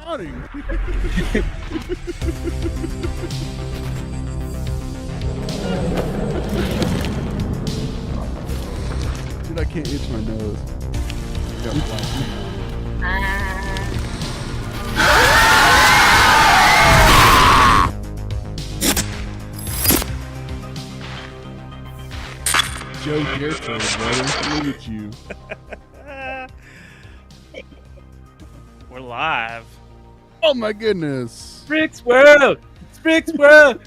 nodding. Dude, I can't itch my nose. Joe, your turn, brother. Look at you. We're live. Oh my goodness. Rick's World! It's Rick's World!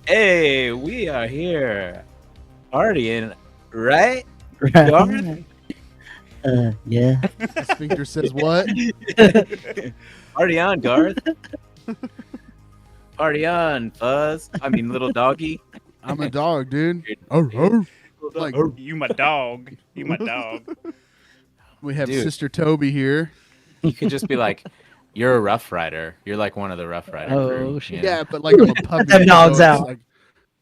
Hey, we are here partying, right? Garth? Yeah. The sphincter says what? Party on, Garth. Party on, Fuzz. I mean, little doggy. I'm a dog, dude. Oh, like You my dog. You my dog. we have Dude. Sister Toby here. You could just be like, you're a Rough Rider. You're like one of the Rough Rider crew. Oh, shit. you know? Yeah, but like I'm a puppy. Them dogs so out.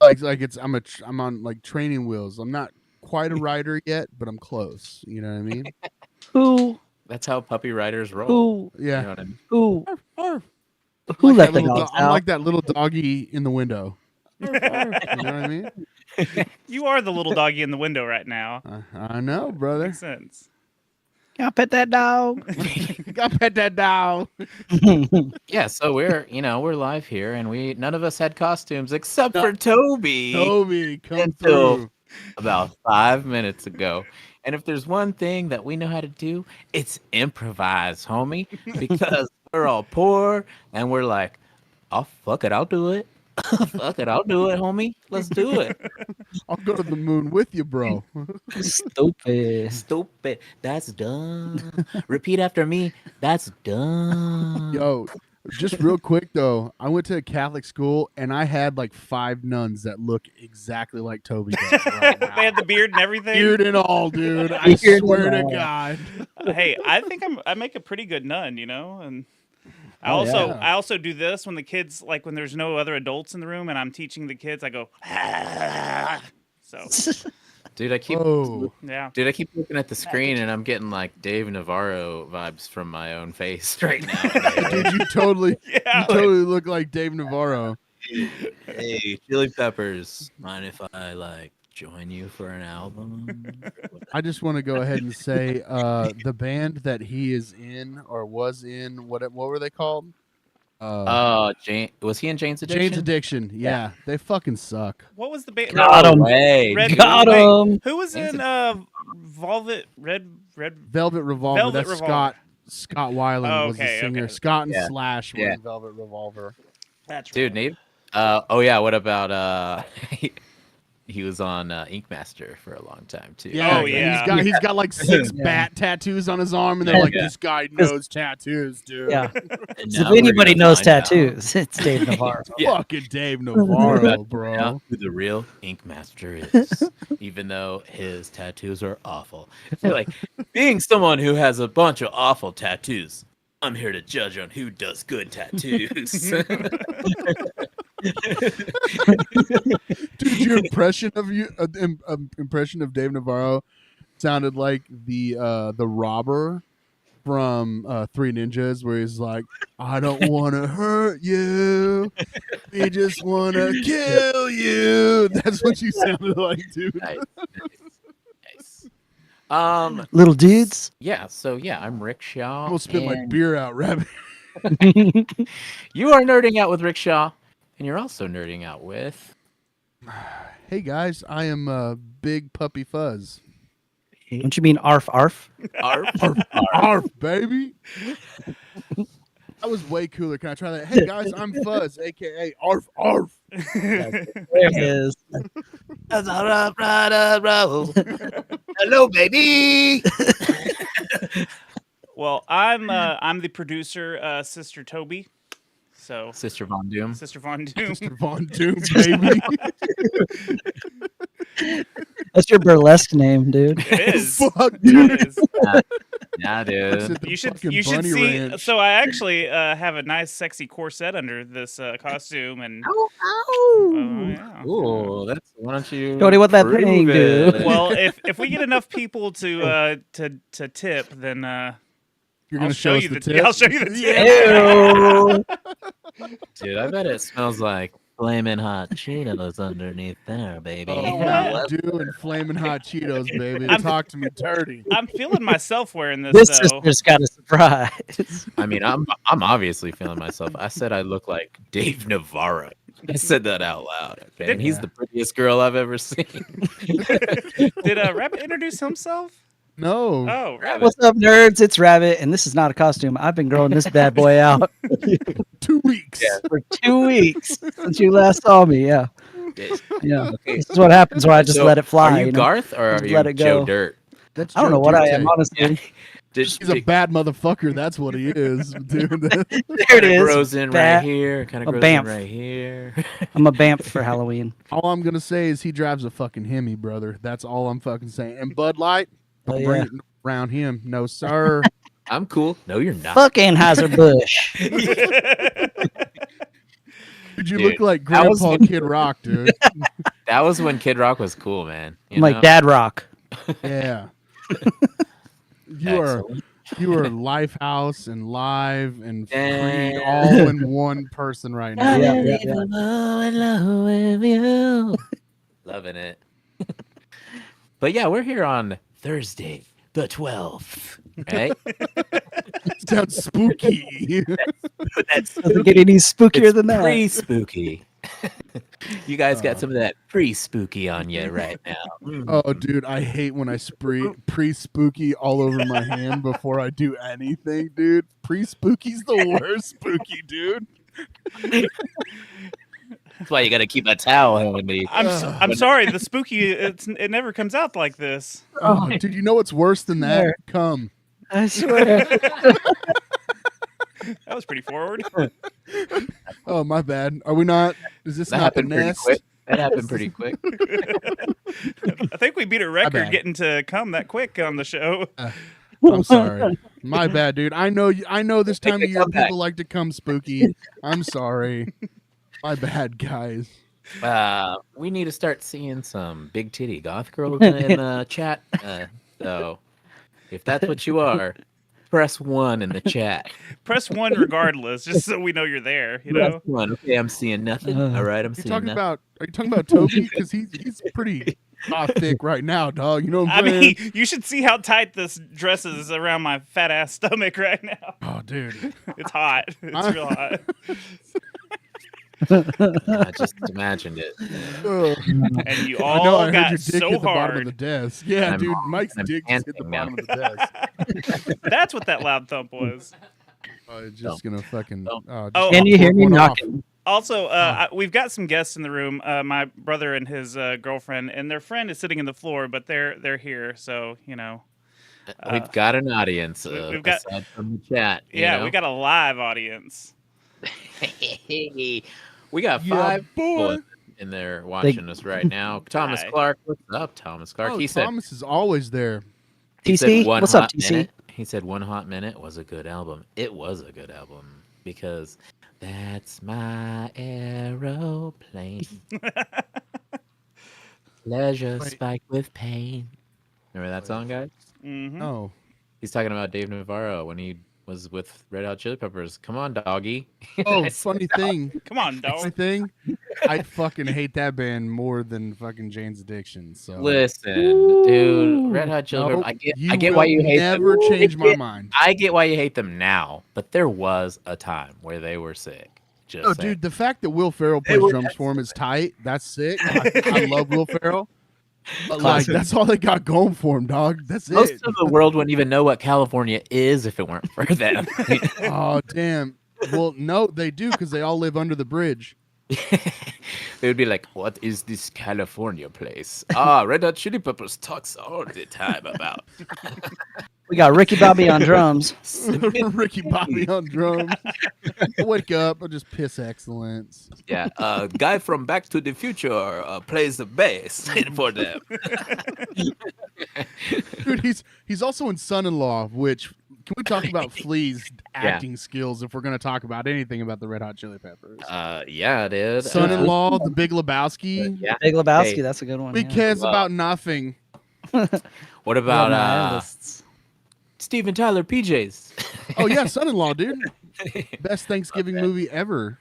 it's like it's I'm on like training wheels. I'm not quite a rider yet, but I'm close. You know what I mean? Who? That's how puppy riders roll. Who? Yeah. You know what I mean? Who? Arf. Who Like let that the little dogs I'm out? like that little doggy in the window. You know what I mean? You are the little doggy in the window right now. I know, brother. Makes sense. Can I pet that dog? Got pet that dog. Yeah, so we're live here, and none of us had costumes except for Toby. Toby, come Until through. about 5 minutes ago. And if there's one thing that we know how to do, it's improvise, homie. Because we're all poor, and we're like, oh, fuck it, I'll do it. Fuck it, I'll do it, homie. Let's do it. I'll go to the moon with you, bro. Stupid. Stupid. That's dumb. Repeat after me. That's dumb. Yo, just real quick though, I went to a Catholic school and I had like 5 nuns that look exactly like Toby does right now. They had the beard and everything. Beard and all, dude. I Beard swear and to all. God. Hey, I think I make a pretty good nun, you know, and I Oh, also yeah. I also do this when the kids when there's no other adults in the room and I'm teaching the kids. I go so Dude, I keep Oh, yeah. looking at the screen and I'm getting like Dave Navarro vibes from my own face right now. dude, you totally Yeah. look like Dave Navarro. Hey, Chili Peppers, mind if I join you for an album? I just want to go ahead and say the band that he is in or was in, what were they called? Jane, was he in Jane's Addiction? Jane's Addiction. Yeah, they fucking suck. What was the band? Got No 'em. way. Red- Got wait, 'em. Who was Jane's in Velvet Red? Velvet Revolver. Velvet That's Revolver. Scott Weiland Oh, was the okay, singer. okay. Scott and Yeah. Slash were Yeah. in Velvet Revolver. That's Dude, right. Nate. Oh yeah. What about he was on Ink Master for a long time too. Yeah, Oh, yeah. He's got like 6 Yeah. bat tattoos on his arm, and they're like, Yeah. this guy knows tattoos, dude. Yeah. And So now if we're anybody gonna knows find out tattoos, it's Dave Navarro. Yeah. Fucking Dave Navarro, bro. out who the real Ink Master is, even though his tattoos are awful. They're like, being someone who has a bunch of awful tattoos, I'm here to judge on who does good tattoos. Dude, your impression of impression of Dave Navarro sounded like the robber from Three Ninjas, where he's like, "I don't want to hurt you, we just want to kill you." That's what you sounded like, dude. Nice. Nice. Little dudes. Yeah. So yeah, I'm Rick Shaw. I'll spit my and beer out, rabbit. You are nerding out with Rick Shaw, and you're also nerding out with. Hey guys, I am Big Puppy Fuzz. Don't you mean arf arf? Arf. Arf, baby. That was way cooler. Can I try that? Hey guys, I'm Fuzz, aka Arf Arf. There it is. That's a rough rider roll. Hello, baby. Well, I'm the producer, Sister Toby. So Sister Von Doom. Sister Von Doom. Mr. Von Doom, baby. That's your burlesque name, dude. It is. Fuck, It dude. is. Yeah, It's dude. at the You should fucking bunny see. ranch. So I actually have a nice, sexy corset under this costume, and Ow, oh ow. yeah. Ooh, that's why don't you Jody, what that prove thing do? it? Well, if we get enough people to tip, then You're I'll gonna show show us you the the tip. I'll show you the tip. Ew. Dude, I bet it smells like flaming hot Cheetos underneath there, baby. Oh, what? what you doing, flaming hot Cheetos, baby? I'm- Talk to me dirty. I'm feeling myself wearing this This though. sister's got a surprise. I mean, I'm obviously feeling myself. I said I look like Dave Navarro. I said that out loud. Okay? And he's Yeah. the prettiest girl I've ever seen. Did Rabbit introduce himself? No. Oh, Rabbit. What's up, nerds? It's Rabbit, and this is not a costume. I've been growing this bad boy out 2 weeks. Yeah. for 2 weeks since you last saw me. Yeah, yeah. Okay. This is what happens when I just So, let it fly. Are you know? Garth or Just are let you it Joe go. Dirt? That's I don't know Joe what I am, Dute. honestly. He's He's a bad motherfucker. That's what he is, dude. There it Kinda is. grows in Bat- right here. Kind a of grows in bamf. right here. I'm a Bamf for Halloween. All I'm gonna say is he drives a fucking Hemi, brother. That's all I'm fucking saying. And Bud Light, Oh, don't bring yeah. it around him. No, sir. I'm cool. No, you're not. Fuck Anheuser-Busch. Dude, you Dude, look like that was Grandpa when- Kid Rock, dude. That was when Kid Rock was cool, man. You I'm like know? Dad Rock. Yeah. You are Excellent. you are Lifehouse and Live and Creed Damn. all in one person right now. Yeah, yeah, yeah. Loving it. But yeah, we're here on Thursday, the 12th. Right? Sounds spooky. That's Doesn't get any spookier than that. Pre-spooky. You guys got Oh. some of that pre-spooky on you right now. Oh, dude, I hate when I spray pre-spooky all over my hand before I do anything, dude. Pre-spooky's the worst spooky, dude. That's why you got to keep a towel handy. I'm sorry. The spooky. It never comes out like this. Oh, dude, you know what's worse than that? Swear. Come. I swear. That was pretty forward. Oh, my bad. Are we not? Is this That not the happened pretty nest? quick. That happened pretty quick. I think we beat a record bad. getting to come that quick on the show. I'm sorry. My bad, dude. I know. I know. This Make time a of year, comeback. people like to come spooky. I'm sorry. My bad, guys. We need to start seeing some big titty goth girls in the chat. So if that's what you are, press 1 in the chat. Press 1 regardless, just so we know you're there. You Press know. 1. Okay, I'm seeing nothing. All right, I'm You seeing talking nothing. about? Are you talking about Toby? Because he's pretty thick right now, dog. You know what I I'm saying? mean, you should see how tight this dress is around my fat ass stomach right now. Oh, dude. It's hot. It's real hot. I just imagined it. Ugh. And you I know. all I heard got your dick so hit the bottom of hard. the desk. Yeah, I'm- dude. Mike's I'm dick just hit the panting now. bottom of the desk. That's what that loud thump was. Oh, it's just gonna fucking. Don't. Just Oh. Can you hear me one off. knocking? Also, we've got some guests in the room. My brother and his girlfriend, and their friend is sitting in the floor, but they're here. So you know, We've got an audience. we've got- aside from the chat. you yeah, know? we got a live audience. We got Yeah, 5 boy. people in there watching us right now. Thomas Hi. Clark, what's up, Thomas Clark? Oh, he said Thomas is always there. he said TC? one What's up, hot TC? minute. He said One Hot Minute was a good album. It was a good album because that's my aeroplane. Pleasure Wait. spiked with pain. Remember that song, guys? Hmm Oh, He's talking about Dave Navarro when he was with Red Hot Chili Peppers. Come on, doggy. oh, I said, funny thing. Come on, Funny dog. thing. I fucking hate that band more than fucking Jane's Addiction. So Listen, dude, Red Hot Chili Nope, Peppers. you I get why will you hate them. never change my get- mind. I get why you hate them now, but there was a time where they were sick. Just Oh, saying. dude, the fact that Will Ferrell They plays were drums for him is tight. That's sick. I love Will Ferrell. But like, Classic. that's all they got going for him, dog. That's Most it. of the world wouldn't even know what California is if it weren't for them. Oh, damn. Well, no, they do because they all live under the bridge. They would be like, "What is this California place?" Ah, Red Hot Chili Peppers talks all the time about We got Ricky Bobby on drums. Ricky Bobby on drums. I wake up, I just piss excellence. Yeah, guy from Back to the Future plays the bass for them. Dude, he's also in Son-in-Law, which can we talk about Flea's acting skills if we're going to talk about anything about the Red Hot Chili Peppers? Yeah, dude. Son-in-Law, The Big Lebowski. Yeah. Big Lebowski, Hey. that's a good one. We yeah. cares about nothing. What about on my lists. Steven Tyler PJs? Oh yeah, Son-in-Law, dude. Best Thanksgiving movie ever.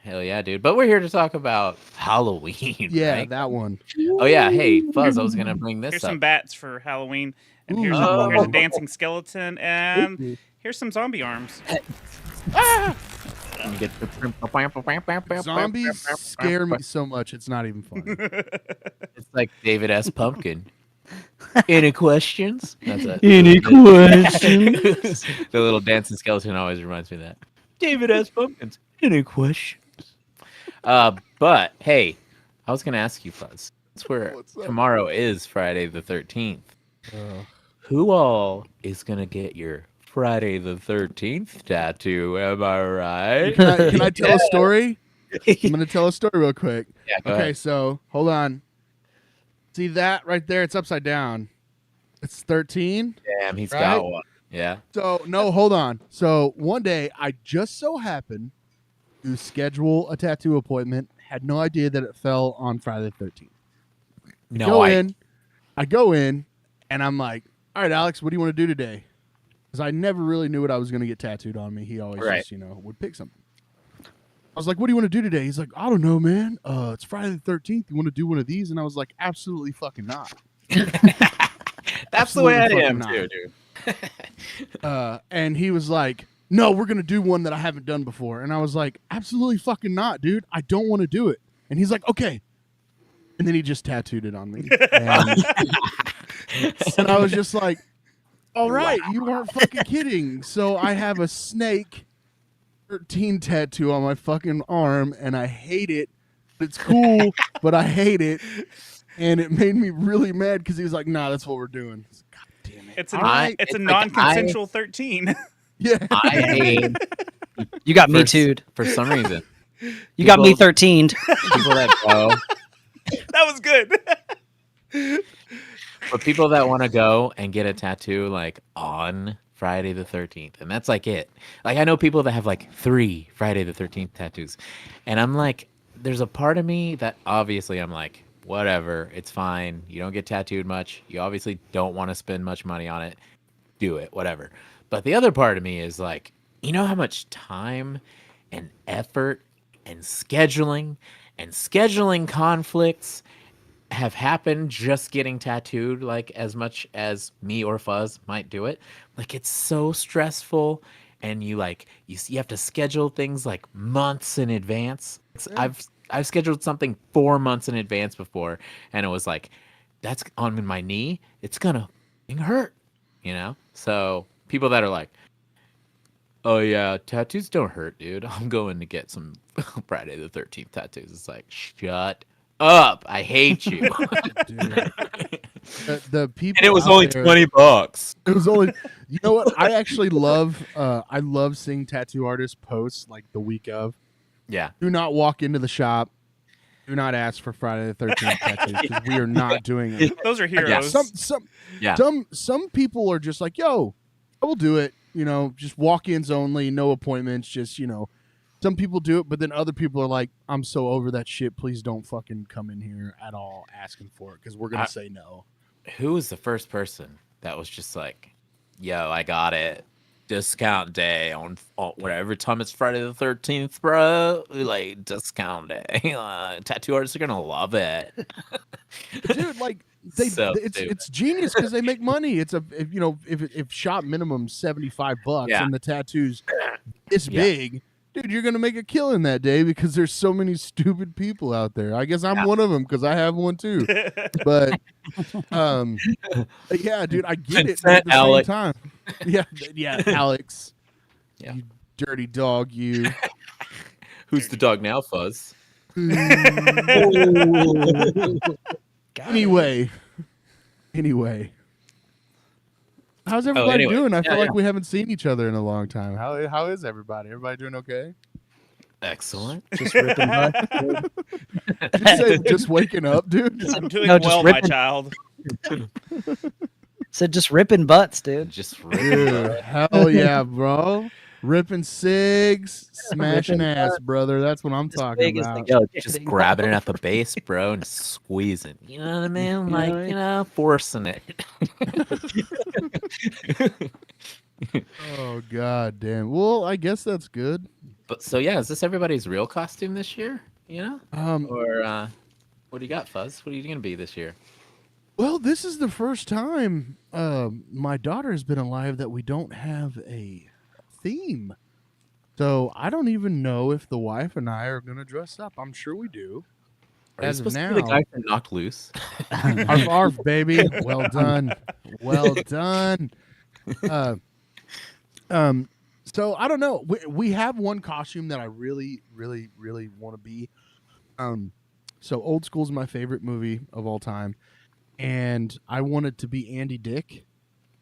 Hell yeah, dude. But we're here to talk about Halloween. Yeah, right? that one. Oh yeah, hey Fuzz, I was gonna bring this Here's up. some bats for Halloween, and Ooh. here's Oh. a dancing skeleton, and here's some zombie arms. You get the- Zombies scare me so much, it's not even funny. It's like David S. Pumpkin. Any questions? That's it. Any questions? The little dancing skeleton always reminds me of that. David S. Pumpkins. Any questions? But hey, I was gonna ask you, Fuzz. That's where What's up? tomorrow is Friday the 13th. Uh, Who all is gonna get your Friday the 13th tattoo? Am I right? can I tell a story? I'm gonna tell a story real quick. Yeah, go Okay, ahead. so hold on. See that right there? It's upside down. It's 13. Damn, he's Right? got one. Yeah. So no, hold on. So one day I just so happened to schedule a tattoo appointment. Had no idea that it fell on Friday the 13th. I go in, and I'm like, "All right, Alex, what do you want to do today?" Because I never really knew what I was going to get tattooed on me. He always Right. just, would pick something. I was like, "What do you want to do today?" He's like, "I don't know, man. It's Friday the 13th. You want to do one of these?" And I was like, "Absolutely fucking not." That's the way I Absolutely am fucking too, not. dude. And he was like, "No, we're gonna do one that I haven't done before." And I was like, "Absolutely fucking not, dude. I don't want to do it." And he's like, "Okay." And then he just tattooed it on me. And I was just like, "All right, you weren't fucking kidding." So I have a snake 13 tattoo on my fucking arm, and I hate it. It's cool, but I hate it. And it made me really mad because he was like, "Nah, that's what we're doing." God damn it. It's a All right. it's a It's like non-consensual 13. Yeah. I hate You got me for, too. for some reason. You got me people- 13. People that go, That was good. but people that want to go and get a tattoo like on Friday the 13th, and that's like it. Like I know people that have like 3 Friday the 13th tattoos, and I'm like, there's a part of me that obviously I'm like, whatever, it's fine. You don't get tattooed much. You obviously don't want to spend much money on it. Do it, whatever. But the other part of me is like, you know how much time and effort and scheduling conflicts have happened just getting tattooed, like as much as me or Fuzz might do it. Like it's so stressful, and you have to schedule things like months in advance. I've scheduled something 4 months in advance before, and it was like, that's on my knee, it's gonna fucking hurt, So people that are like, "Oh yeah, tattoos don't hurt, dude. I'm going to get some Friday the 13th tattoos." It's like, shut up. I hate you. Dude. The people And it was out only there- $20. It was only. You know what? I actually love. I love seeing tattoo artists post like the week of. Yeah. Do not walk into the shop. Do not ask for Friday the 13th tattoos because we are not doing it. Those are heroes. Yeah. Some people are just like, "Yo, I will do it." Just walk-ins only, no appointments. Just some people do it, but then other people are like, "I'm so over that shit. Please don't fucking come in here at all asking for it because we're gonna say no." Who was the first person that was just like, "Yo, I got it. Discount day on whatever time it's Friday the 13th, bro. Like discount day. Tattoo artists are gonna love it." Dude, like So stupid. it's genius because they make money. It's if shop minimum $75 Yeah. and the tattoos this Yeah. big, dude, you're gonna make a killing that day because there's so many stupid people out there. I guess I'm one of them because I have one too. But yeah, dude, I get it. But at the Alex. same time, yeah, Alex, Yeah. you dirty dog, you. Who's the dog now, Fuzz? Anyway, how's everybody anyway. doing? I Yeah, feel like we haven't seen each other in a long time. How is everybody? Everybody doing okay? Excellent. Just ripping butt. Did you say just waking up, dude? I'm doing No, just well, my ripping- child. Said just ripping butts, dude. Just Dude, hell yeah, bro. Ripping cigs, smashing Ripping ass, brother. That's what I'm As talking big as they about. go. just grabbing it at the base, bro, and squeezing. You know what I mean? You know Like, what I mean? forcing it. Oh god damn. Well, I guess that's good. But so yeah, is this everybody's real costume this year? You know? Or what do you got, Fuzz? What are you gonna be this year? Well, this is the first time my daughter has been alive that we don't have a theme. So I don't even know if the wife and I are gonna dress up. I'm sure we do. Are you As of supposed to now, be the guy from Knocked Loose? arf, arf, baby. Well done. Well done. Uh, so I don't know. We have one costume that I really, really, really want to be. So Old School is my favorite movie of all time, and I wanted to be Andy Dick,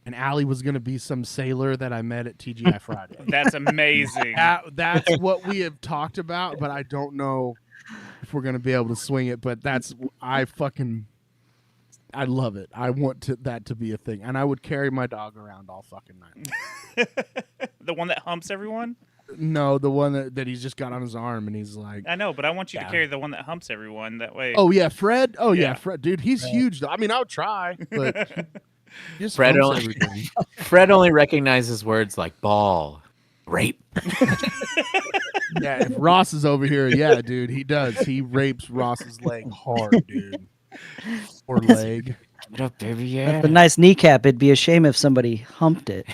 and Allie was going to be some sailor that I met at TGI Friday. That's amazing. That's what we have talked about, but I don't know if we're going to be able to swing it. But I love it. I want that to be a thing, and I would carry my dog around all fucking night. The one that humps everyone? No, the one that he's just got on his arm, and he's like, I know, but I want you to carry the one that humps everyone. That way. "Oh yeah, Fred. Oh yeah, Yeah. Fred. Dude, he's huge. I mean, I would try, but he just Fred humps only- everything. Fred only recognizes words like ball, rape. Yeah, if Ross is over here, yeah, dude, he does. He rapes Ross's leg hard, dude. Or leg. Get up, baby, That's a nice kneecap. It'd be a shame if somebody humped it.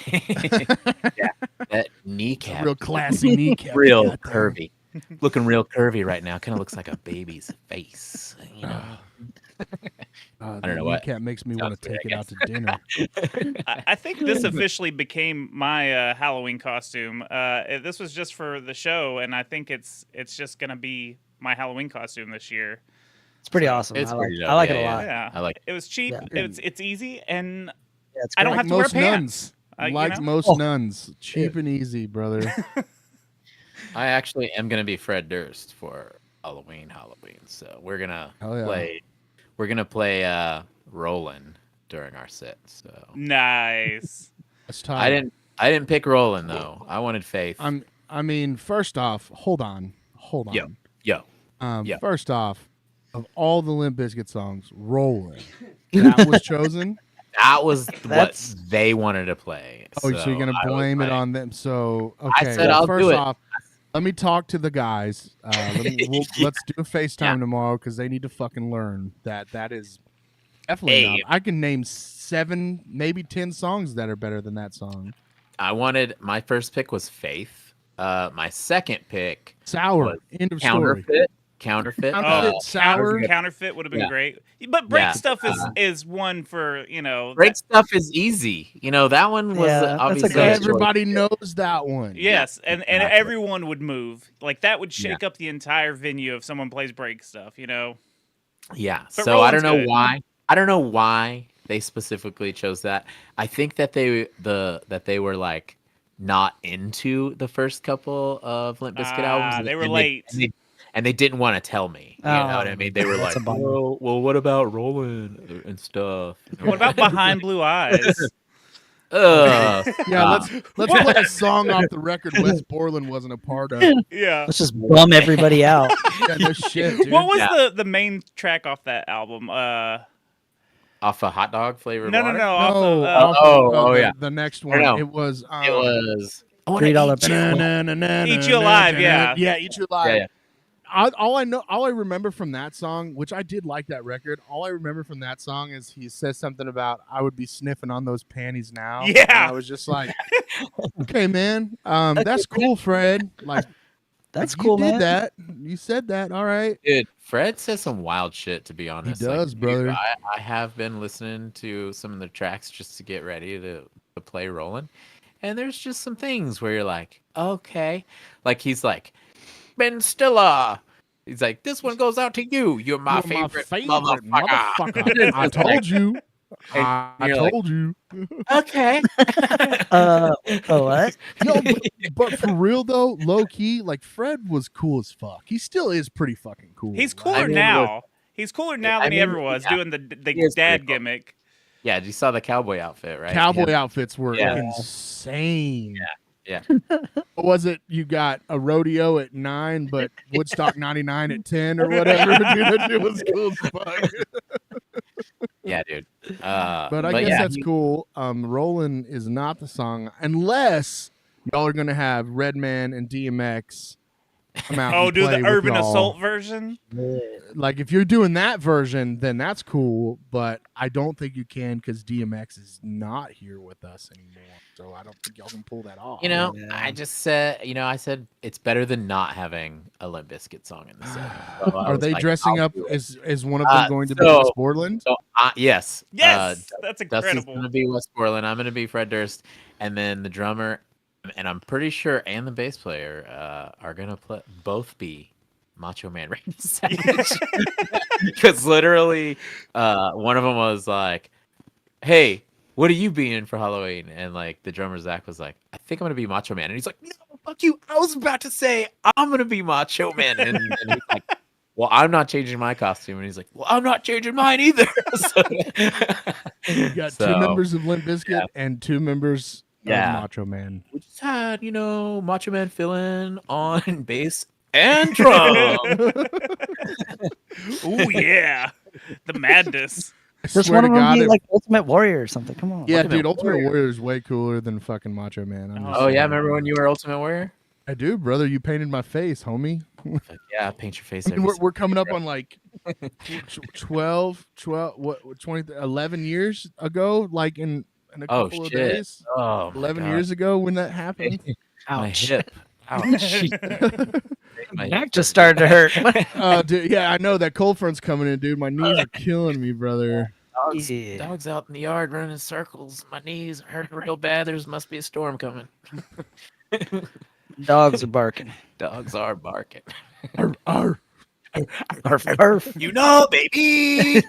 Yeah, that kneecap. Real classy kneecap. real Goddamn. curvy. Looking real curvy right now. Kind of looks like a baby's face. You know. I don't know what. Kneecap makes me want Sounds to weird, take I it out to dinner. I think this officially became my Halloween costume. This was just for the show, and I think it's just gonna be my Halloween costume this year. It's pretty awesome. It's I like, pretty dope. I like it Yeah, a yeah. lot. Yeah, I like it. It was cheap. Yeah. It's easy, and Yeah, it's I don't great. have to wear most pants. nuns. You Like know? most Oh. nuns. Cheap and easy, brother. I actually am gonna be Fred Durst for Halloween. So we're gonna Hell yeah. play. We're gonna play Roland during our set. So Nice. That's tight. I didn't pick Roland though. I wanted Faith. I mean, first off, hold on. Yo. Yeah. First off, of all the Limp Bizkit songs, Rollin', that was chosen. That was what That's- they wanted to play. Oh, so you're gonna I was blame it like, on them? So okay. said well, I'll first do it. off, let me talk to the guys. Let's do a FaceTime tomorrow because they need to fucking learn that is definitely not. Hey. I can name 7, maybe 10 songs that are better than that song. I wanted my first pick was Faith. My second pick Sour. was End of story. Counterfeit. Counterfeit, Sour. Counterfeit would have been Yeah. great, but break Yeah. stuff is one for Break stuff is easy. You know that one was Yeah, that's a obviously great- Everybody knows that one. Yes, and exactly. everyone would move. Like that would shake up the entire venue if someone plays break stuff. You know. Yeah. But So I don't Roland's know good. why. I don't know why they specifically chose that. I think that they were like not into the first couple of Limp Bizkit albums. They were late. And they didn't want to tell me. You know what I mean? They were That's like, a bummer. well, what about Roland and stuff? What about Behind Blue Eyes? Ugh. Yeah, let's play a song off the record Wes Borland wasn't a part of. Yeah. Let's just bum everybody out. Yeah, no shit, dude. What was Yeah. the main track off that album? Off a hot dog flavored No, water? off of, the next Or one. no. It was It was $3 Eat You Alive, yeah. Yeah, Eat You Alive. Yeah. All I remember from that song, which I did like that record. All I remember from that song is he says something about I would be sniffing on those panties now. Yeah. And I was just like, okay, man, that's cool, Fred. Like, That's you cool, did man. that. You said that. All right. Dude, Fred says some wild shit, to be honest. does, dude, brother. I have been listening to some of the tracks just to get ready to play Roland. And there's just some things where you're like, okay. Like, he's like, Ben Stiller. He's like, this one goes out to you. You're my You're favorite, motherfucker. I told you. I you're like- told you. Okay. What? No, but for real though, low key, like Fred was cool as fuck. He still is pretty fucking cool. He's Like, cooler mean, now. He's cooler now I than he mean, ever was yeah. doing the He is dad pretty cool. gimmick. Yeah, you saw the cowboy outfit, right? Cowboy Yeah. outfits were Yeah. insane. Yeah. What was it? You got a rodeo at 9, but Woodstock 99 at 10 or whatever. Dude, that shit was cool as fuck. Yeah, dude. But I guess yeah, that's cool. Rollin' is not the song unless y'all are gonna have Redman and DMX come out Oh, and do play the with Urban y'all. Assault version? Like if you're doing that version, then that's cool. But I don't think you can because DMX is not here with us anymore. So I don't think y'all can pull that off. You know, Yeah. I just said, I said it's better than not having a Limp Bizkit song in the set. So I Are was they like, dressing I'll up? do it. Is one of them going to be so- Wes Borland? So, yes. Yes, that's Dusty's incredible. going to be Wes Borland. I'm going to be Fred Durst. And then the drummer, and I'm pretty sure, and the bass player are going to both be Macho Man Randy Savage. Because literally, one of them was like, hey, what are you being for Halloween? And like the drummer Zach was like, I think I'm gonna be Macho Man. And he's like, no, fuck you. I was about to say I'm gonna be Macho Man. And he's like, well, I'm not changing my costume. And he's like, well, I'm not changing mine either. You got two members of Limp Bizkit and two members of Macho Man. We just had, Macho Man fill in on bass and drum. Oh yeah, the madness. I Just swear one to of them God, be if- like Ultimate Warrior or something. Come on. yeah, Ultimate dude, Ultimate Warrior. Warrior is way cooler than fucking Macho Man. I'm just Oh yeah, saying. remember when you were Ultimate Warrior? I do, brother. You painted my face, homie. Yeah, paint your face. I mean, every we're coming up on like 12, 11 years ago, like in a Oh couple of shit! days. Oh, my 11 God. years ago when that happened. My Ouch. hip. Ouch. My Neck hip just started to hurt. Dude, yeah, I know that cold front's coming in, dude. My knees are killing me, brother. Yeah. Dogs out in the yard running in circles. My knees are hurting real bad. There must be a storm coming. Dogs are barking. Dogs are barking. Arr, arr. Arf, arf. You know, baby.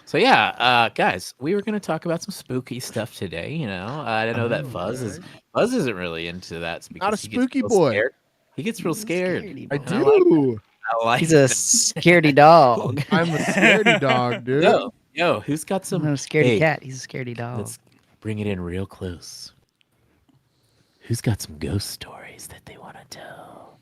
So yeah, guys, we were gonna talk about some spooky stuff today. I didn't know that Fuzz isn't really into that. Not a Because he gets spooky real boy. scared. He gets real scared. Scaredy I boy. do. I like He's a him. scaredy dog. I'm a scaredy dog, dude. Yo, who's got I'm some? not a scaredy Hey, cat. He's a scaredy dog. Let's bring it in real close. Who's got some ghost stories that they want to tell?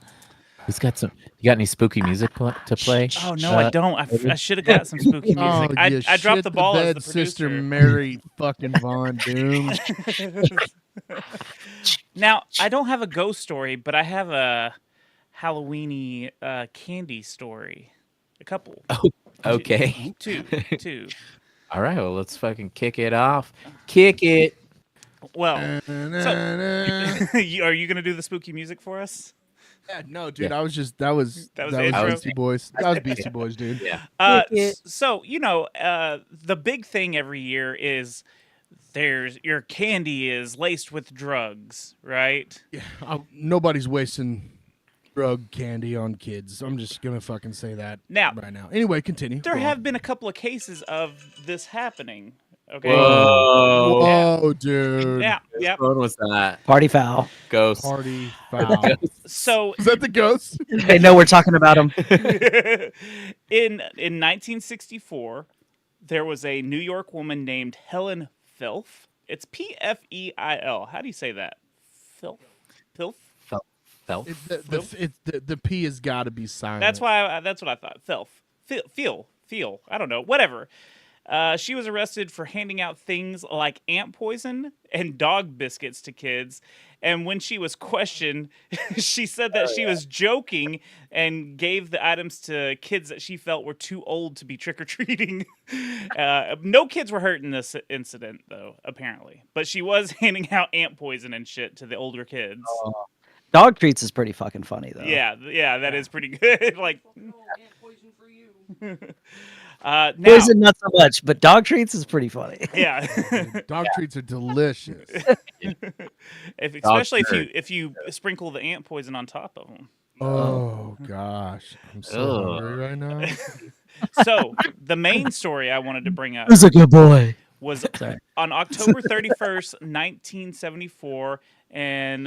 Who's got some? You got any spooky music to play? Oh no, I don't. I should have got some spooky Oh, music. you I dropped shit the ball as bed, the Sister producer. Mary fucking Von Doom. Now I don't have a ghost story, but I have a Halloweeny candy story. A couple. Okay. Two. All right. Well, let's fucking kick it off. Kick it. Well, Yeah, are you gonna do the spooky music for us? no, dude, Yeah. that was That was the intro? Beastie Boys. That was Beastie Boys, dude. Yeah. So the big thing every year is your candy is laced with drugs, right? Yeah, nobody's wasting drug candy on kids. I'm just gonna fucking say that Now, right now. Anyway, continue. there Go on. have been a couple of cases of this happening. Okay. Whoa. Whoa, dude. Yeah. Yep. What was that? Party foul. Ghost. Party foul. So Is that the ghost? They know we're talking about him. in 1964, there was a New York woman named Helen Filth. It's Pfeil. How do you say that? Filth. Filth. Felt. The P has got to be silent. That's why. That's what I thought. Filth. Feel. I don't know. Whatever. She was arrested for handing out things like ant poison and dog biscuits to kids. And when she was questioned, she said that she was joking and gave the items to kids that she felt were too old to be trick-or-treating. No kids were hurt in this incident, though, apparently. But she was handing out ant poison and shit to the older kids. Dog treats is pretty fucking funny though. Yeah, that is pretty good. Like, now, Poison not so much, but dog treats is pretty funny. yeah. Dog treats are delicious. Especially turd. if you sprinkle the ant poison on top of them. Oh gosh, I'm so Ugh. hungry right now. So the main story I wanted to bring up Who's a good boy? was Sorry. on October 31st, 1974, and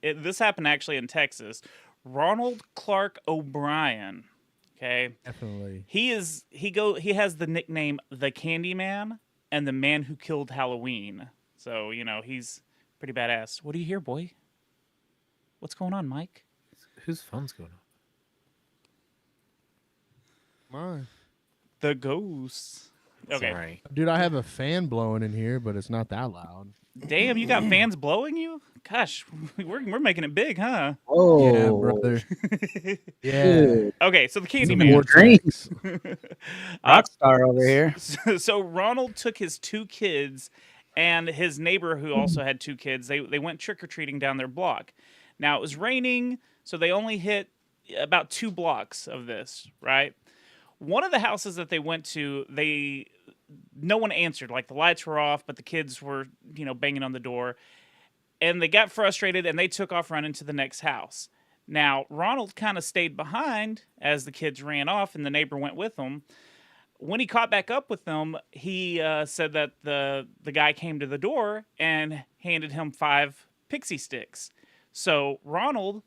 this happened actually in Texas. Ronald Clark O'Brien Okay. Definitely. He has the nickname the Candyman and the man who killed Halloween. So, he's pretty badass. What do you hear, boy? What's going on, Mike? Whose phone's going on? Mine. The ghosts. Okay. Sorry. Dude, I have a fan blowing in here, but it's not that loud. Damn, you got fans blowing you? Gosh, we're making it big, huh? Oh, Yeah, brother. Yeah. Dude. Okay, so the Even Candyman. more Vortex. Rockstar over here. So Ronald took his 2 kids and his neighbor who also had 2 kids. They went trick-or-treating down their block. Now it was raining, so they only hit about 2 blocks of this, right? One of the houses that they went to, no one answered. Like the lights were off, but the kids were, banging on the door. And they got frustrated and they took off running to the next house. Now, Ronald kind of stayed behind as the kids ran off and the neighbor went with them. When he caught back up with them, he said that the guy came to the door and handed him 5 pixie sticks. So Ronald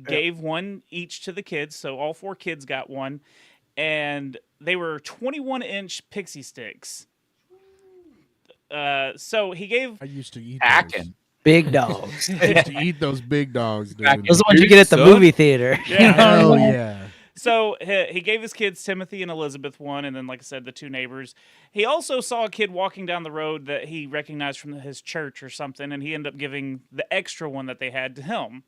gave one each to the kids. So all 4 kids got one. And they were 21-inch pixie sticks. So he gave... I used to eat Hacking. Big dogs. those. I used to eat those big dogs, dude. Those are the ones you get at the movie theater. Yeah. Hell yeah. So he gave his kids Timothy and Elizabeth one, and then, like I said, the 2 neighbors. He also saw a kid walking down the road that he recognized from his church or something, and he ended up giving the extra one that they had to him.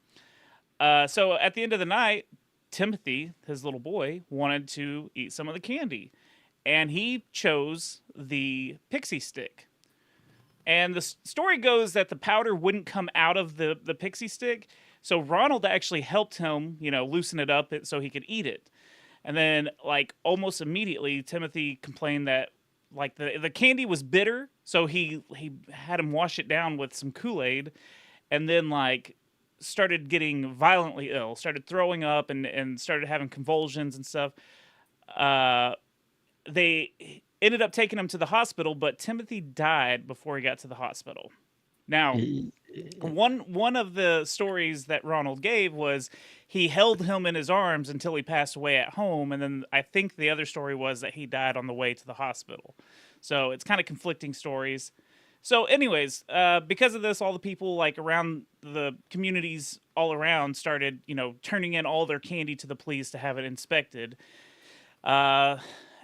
So at the end of the night, Timothy, his little boy, wanted to eat some of the candy, and he chose the pixie stick. And the story goes that the powder wouldn't come out of the pixie stick, so Ronald actually helped him, loosen it up so he could eat it. And then, like, almost immediately, Timothy complained that, like, the candy was bitter, so he had him wash it down with some Kool-Aid, and then, like, started getting violently ill, started throwing up and started having convulsions and stuff. They ended up taking him to the hospital, but Timothy died before he got to the hospital. Now, one of the stories that Ronald gave was he held him in his arms until he passed away at home, and then I think the other story was that he died on the way to the hospital. So it's kind of conflicting stories. So anyways, because of this, all the people like around the communities all around started, turning in all their candy to the police to have it inspected. And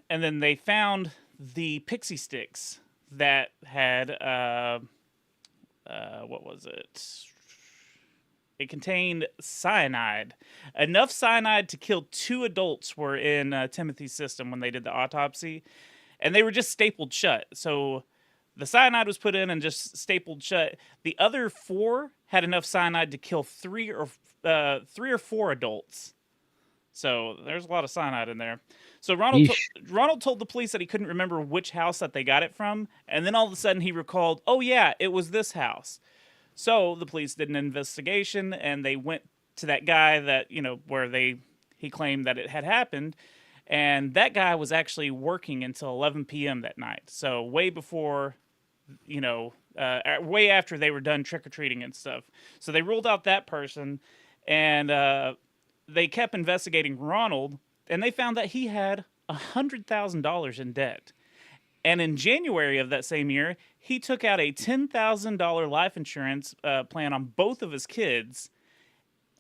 then they found the pixie sticks that had, what was it? It contained cyanide. Enough cyanide to kill 2 adults were in Timothy's system when they did the autopsy. And they were just stapled shut. So the cyanide was put in and just stapled shut. The other 4 had enough cyanide to kill 3 or 4 adults. So there's a lot of cyanide in there. So Ronald told the police that he couldn't remember which house that they got it from. And then all of a sudden he recalled, oh yeah, it was this house. So the police did an investigation and they went to that guy that, where he claimed that it had happened. And that guy was actually working until 11 p.m. that night. So way before, way after they were done trick-or-treating and stuff. So they ruled out that person, and they kept investigating Ronald, and they found that he had $100,000 in debt. And in January of that same year, he took out a $10,000 life insurance plan on both of his kids.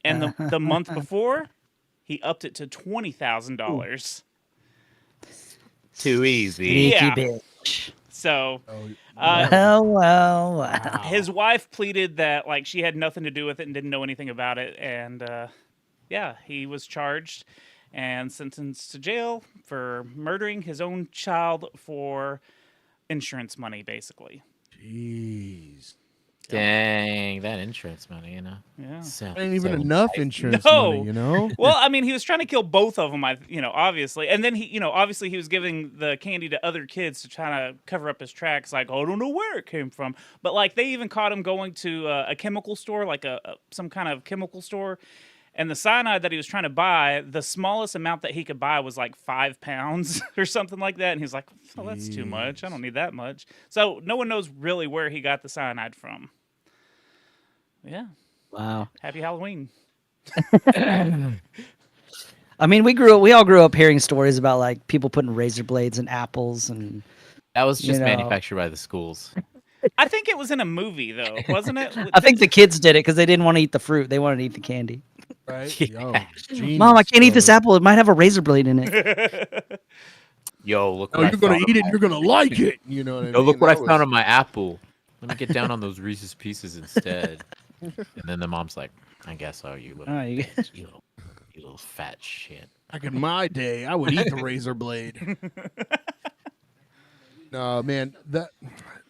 And the month before, he upped it to $20,000. Too easy. Sneaky Yeah. bitch. So Well. his wife pleaded that like she had nothing to do with it and didn't know anything about it. And he was charged and sentenced to jail for murdering his own child for insurance money, basically. Jeez. Dang, that insurance money, Yeah. Ain't even enough insurance No. money, Well, I mean, he was trying to kill both of them, obviously. And then obviously he was giving the candy to other kids to try to cover up his tracks. Like, I don't know where it came from. But like, they even caught him going to a chemical store, like some kind of chemical store. And the cyanide that he was trying to buy, the smallest amount that he could buy was like 5 pounds or something like that. And he's like, oh, that's too much. I don't need that much. So no one knows really where he got the cyanide from. Yeah. Wow. Happy Halloween. I mean, we all grew up hearing stories about like people putting razor blades in apples, and That was You just know. manufactured by the schools. I think it was in a movie though, wasn't it? I think the kids did it because they didn't want to eat the fruit; they wanted to eat the candy. Right? Yeah. Yo, Mom, I genius, can't eat this brother. apple; it might have a razor blade in it. Yo, look Oh, what I you're gonna found. eat it. And you're gonna like it. You know what I Yo, mean? look what I That found was- on my apple. Let me get down on those Reese's Pieces instead. And then the mom's like, I guess so, you little, Oh, you- you little fat shit. Back in my day, I would eat the razor blade. No, man,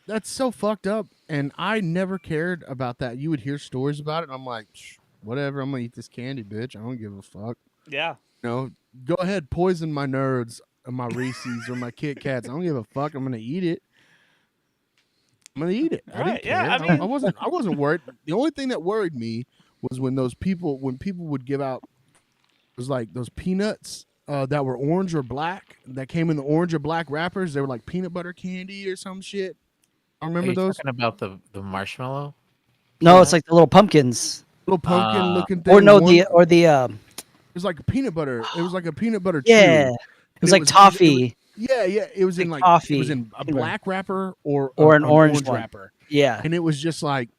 that's so fucked up. And I never cared about that. You would hear stories about it, and I'm like, whatever. I'm gonna eat this candy, bitch. I don't give a fuck. Yeah. You know, go ahead, poison my nerds or my Reese's or my Kit Kats. I don't give a fuck. I'm gonna eat it. I'm gonna eat it. I didn't Right, yeah, care. I mean- I wasn't worried. The only thing that worried me was when people would give out, it was like those peanuts that were orange or black that came in the orange or black wrappers. They were like peanut butter candy or some shit. I Are remember you those talking about the marshmallow? no, it's like the little pumpkins, little pumpkin looking thing. or no, One- it was like peanut butter. It was like a peanut butter. yeah, chew. it was And like toffee. Yeah. It was in Like like it was toffee. in a black wrapper or Or an orange one. wrapper. Yeah, And it was just like,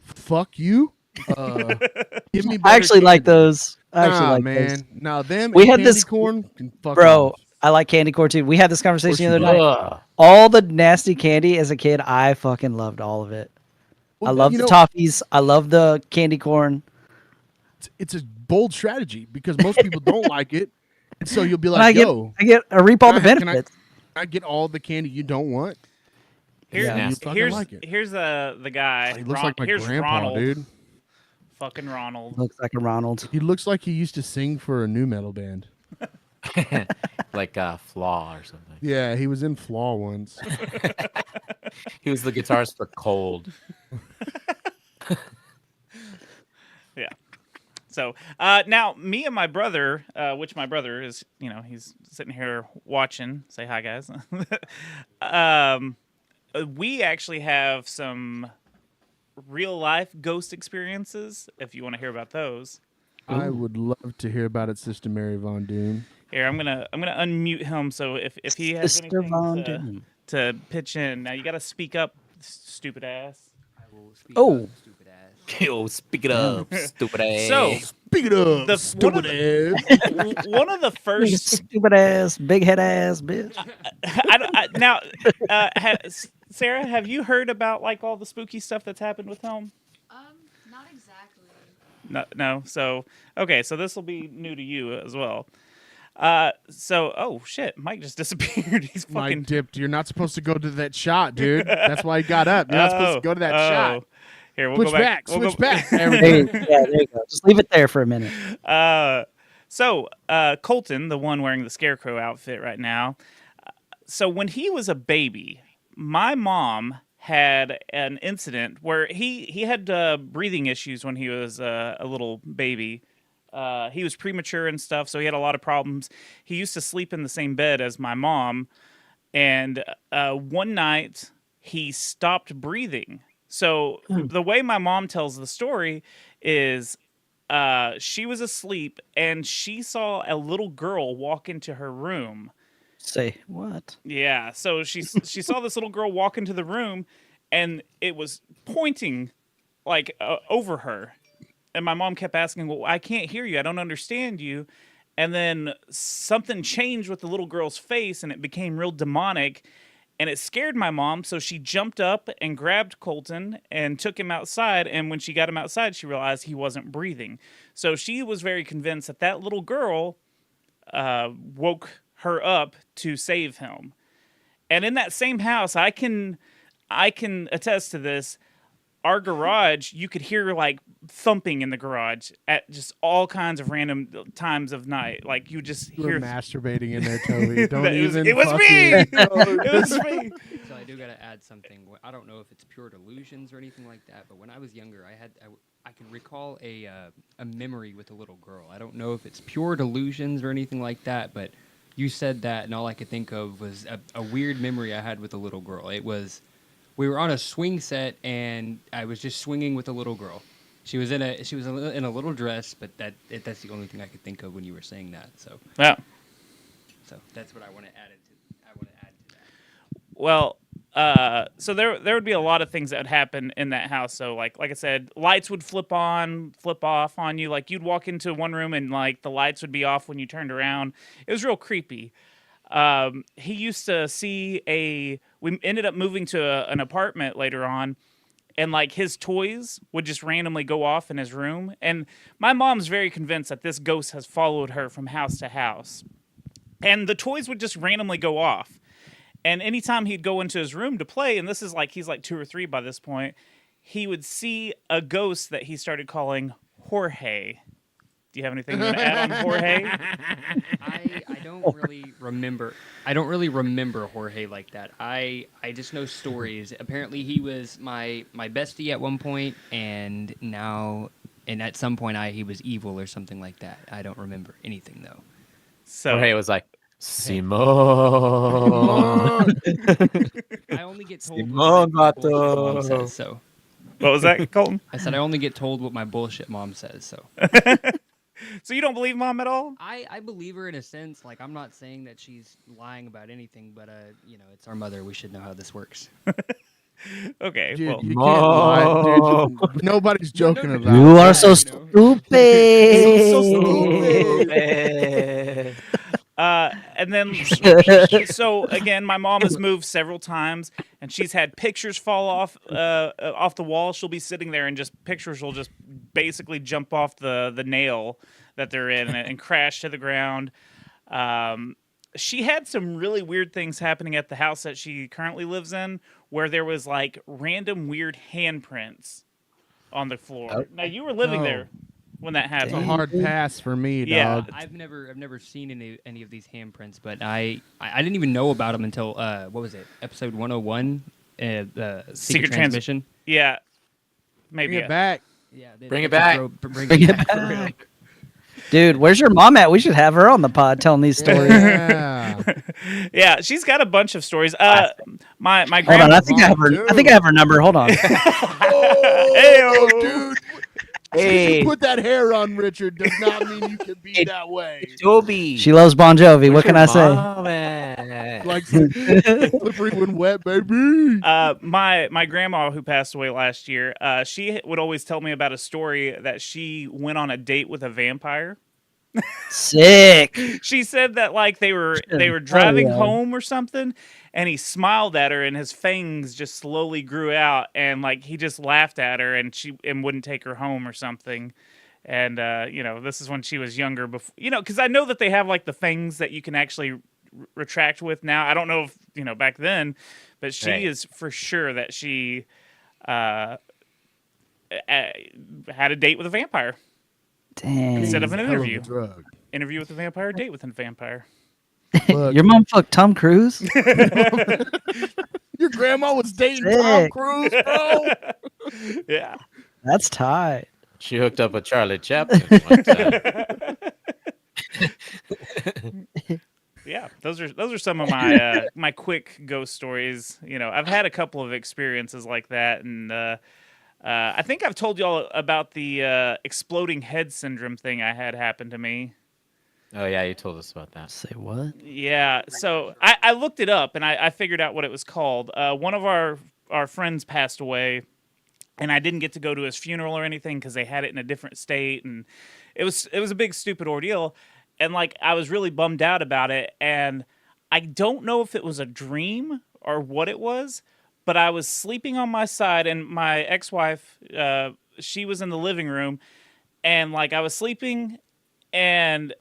fuck you. Give me. I better actually like candy. those. I actually Nah, like man. those. Now them We and had candy this- corn can fuck Bro, off. I like candy corn too. We had this conversation the you other do. night. Ugh. All the nasty candy as a kid, I fucking loved all of it. Well, I love you the know, toffees. I love the candy corn. It's a bold strategy because most people don't like it, and so you'll be And like, "Yo, I reap all the can I- can I- benefits. I get all the candy you don't want." Here's Yeah, you fucking here's like it. here's the guy. He looks Ron- like my here's grandpa, Ronald. dude. Fucking Ronald. Looks like a Ronald. He looks like he used to sing for a new metal band. Like Flaw or something. Yeah, he was in Flaw once. He was the guitarist for Cold. Yeah. So now, me and my brother, which my brother is, he's sitting here watching. Say hi, guys. We actually have some real life ghost experiences. If you want to hear about those, I would love to hear about it, Sister Mary Von Doom. here I'm gonna unmute him. So if he has Sister Von anything Doom. to pitch in, now you got to speak up, stupid ass. I will speak Oh. up, stupid ass. Yo, speak it up, stupid ass. So Speak it up, The- stupid ass. one of the first Stupid ass, big head ass bitch. now, Sarah, have you heard about like all the spooky stuff that's happened with him? Not exactly. No. So okay, so this will be new to you as well. Oh shit, Mike just disappeared. He's Mike fucking dipped. You're not supposed to go to that shot, dude. That's why he got up. You're not supposed to go to that shot. Here, we'll Switch go back. back. We'll Switch go- back. There we There go. you, yeah, there you go. Just leave it there for a minute. So Colton, the one wearing the scarecrow outfit right now. So when he was a baby, my mom had an incident where he had breathing issues when he was a little baby. He was premature and stuff, so he had a lot of problems. He used to sleep in the same bed as my mom, and one night he stopped breathing. So the way my mom tells the story is she was asleep and she saw a little girl walk into her room. Say what? Yeah, so she saw this little girl walk into the room, and it was pointing like over her. And my mom kept asking, "Well, I can't hear you. I don't understand you." And then something changed with the little girl's face, and it became real demonic. And it scared my mom, so she jumped up and grabbed Colton and took him outside. And when she got him outside, she realized he wasn't breathing. So she was very convinced that that little girl woke her up to save him. And in that same house, I can attest to this. Our garage, you could hear like thumping in the garage at just all kinds of random times of night. Like you just You were hear. masturbating in there, Toby. Don't It was- even. it was me! fucking- It was me. So I do gotta add something. I don't know if it's pure delusions or anything like that, but when I was younger, I can recall a memory with a little girl. I don't know if it's pure delusions or anything like that, but you said that, and all I could think of was a weird memory I had with a little girl. It was we were on a swing set, and I was just swinging with a little girl, She was in a little dress, but that's the only thing I could think of when you were saying that. So Yeah. that's what I want to add I want to add to that. Well, so there would be a lot of things that would happen in that house. So like I said, lights would flip on, flip off on you. Like you'd walk into one room and like the lights would be off when you turned around. It was real creepy. He used to see we ended up moving to an apartment later on, and like his toys would just randomly go off in his room. And my mom's very convinced that this ghost has followed her from house to house. And the toys would just randomly go off. And anytime he'd go into his room to play, and this is like he's like 2 or 3 by this point, he would see a ghost that he started calling Jorge. Do you have anything you want to add on Jorge? I don't really remember. I don't really remember Jorge like that. I just know stories. Apparently, he was my bestie at one point, and at some point, he was evil or something like that. I don't remember anything though. So Jorge was like, Simon. I only get told Simon what my bullshit mom Gato. says. So what was that, Colton? I said I only get told what my bullshit mom says. So So you don't believe mom at all? I believe her in a sense. Like I'm not saying that she's lying about anything, but it's our mother. We should know how this works. Okay, Dude, well, you can't lie, dude. Nobody's joking about You it. are so you know. stupid. So Man. and then so again, my mom has moved several times, and she's had pictures fall off the wall. She'll be sitting there, and just pictures will just basically jump off the nail that they're in and crash to the ground. She had some really weird things happening at the house that she currently lives in, where there was like random weird handprints on the floor. Now you were living Oh. there when that It's a happened. hard pass for me, Yeah. dog. I've never seen any of these handprints, but I didn't even know about them until what was it? Episode 101, Secret Transmission. Yeah, maybe. Bring it back. Yeah, Bring it back. Bring it back. for real. Dude, where's your mom at? We should have her on the pod telling these stories. Yeah. Yeah, she's got a bunch of stories. My Hold on, grandma. I think I have her number. Hold on. Oh, dude. Hey, You put that hair on, Richard, does not mean you can be Hey. that way. Toby. She loves Bon Jovi. What can I say? Like slippery when wet, baby. My grandma who passed away last year, she would always tell me about a story that she went on a date with a vampire. Sick. She said that like they were Oh, driving yeah. home or something, and he smiled at her, and his fangs just slowly grew out, and like he just laughed at her, and she wouldn't take her home or something. And this is when she was younger. Before, because I know that they have like the fangs that you can actually retract with now. I don't know if back then, but she Right. is for sure that she had a date with a vampire. Dang. Instead of an Hell of a interview. drug. Interview with a vampire, date with a vampire. Look, Your mom fucked Tom Cruise? your grandma was dating Tom Sick. Cruise, bro. Yeah. That's tight. She hooked up with Charlie Chaplin one time. Yeah, those are some of my my quick ghost stories. I've had a couple of experiences like that, and I think I've told y'all about the exploding head syndrome thing I had happen to me. Oh yeah, you told us about that. Say what? Yeah, so I looked it up and I figured out what it was called. One of our friends passed away, and I didn't get to go to his funeral or anything because they had it in a different state, and it was a big stupid ordeal, and like I was really bummed out about it, and I don't know if it was a dream or what it was, but I was sleeping on my side, and my ex-wife, she was in the living room, and like I was sleeping, and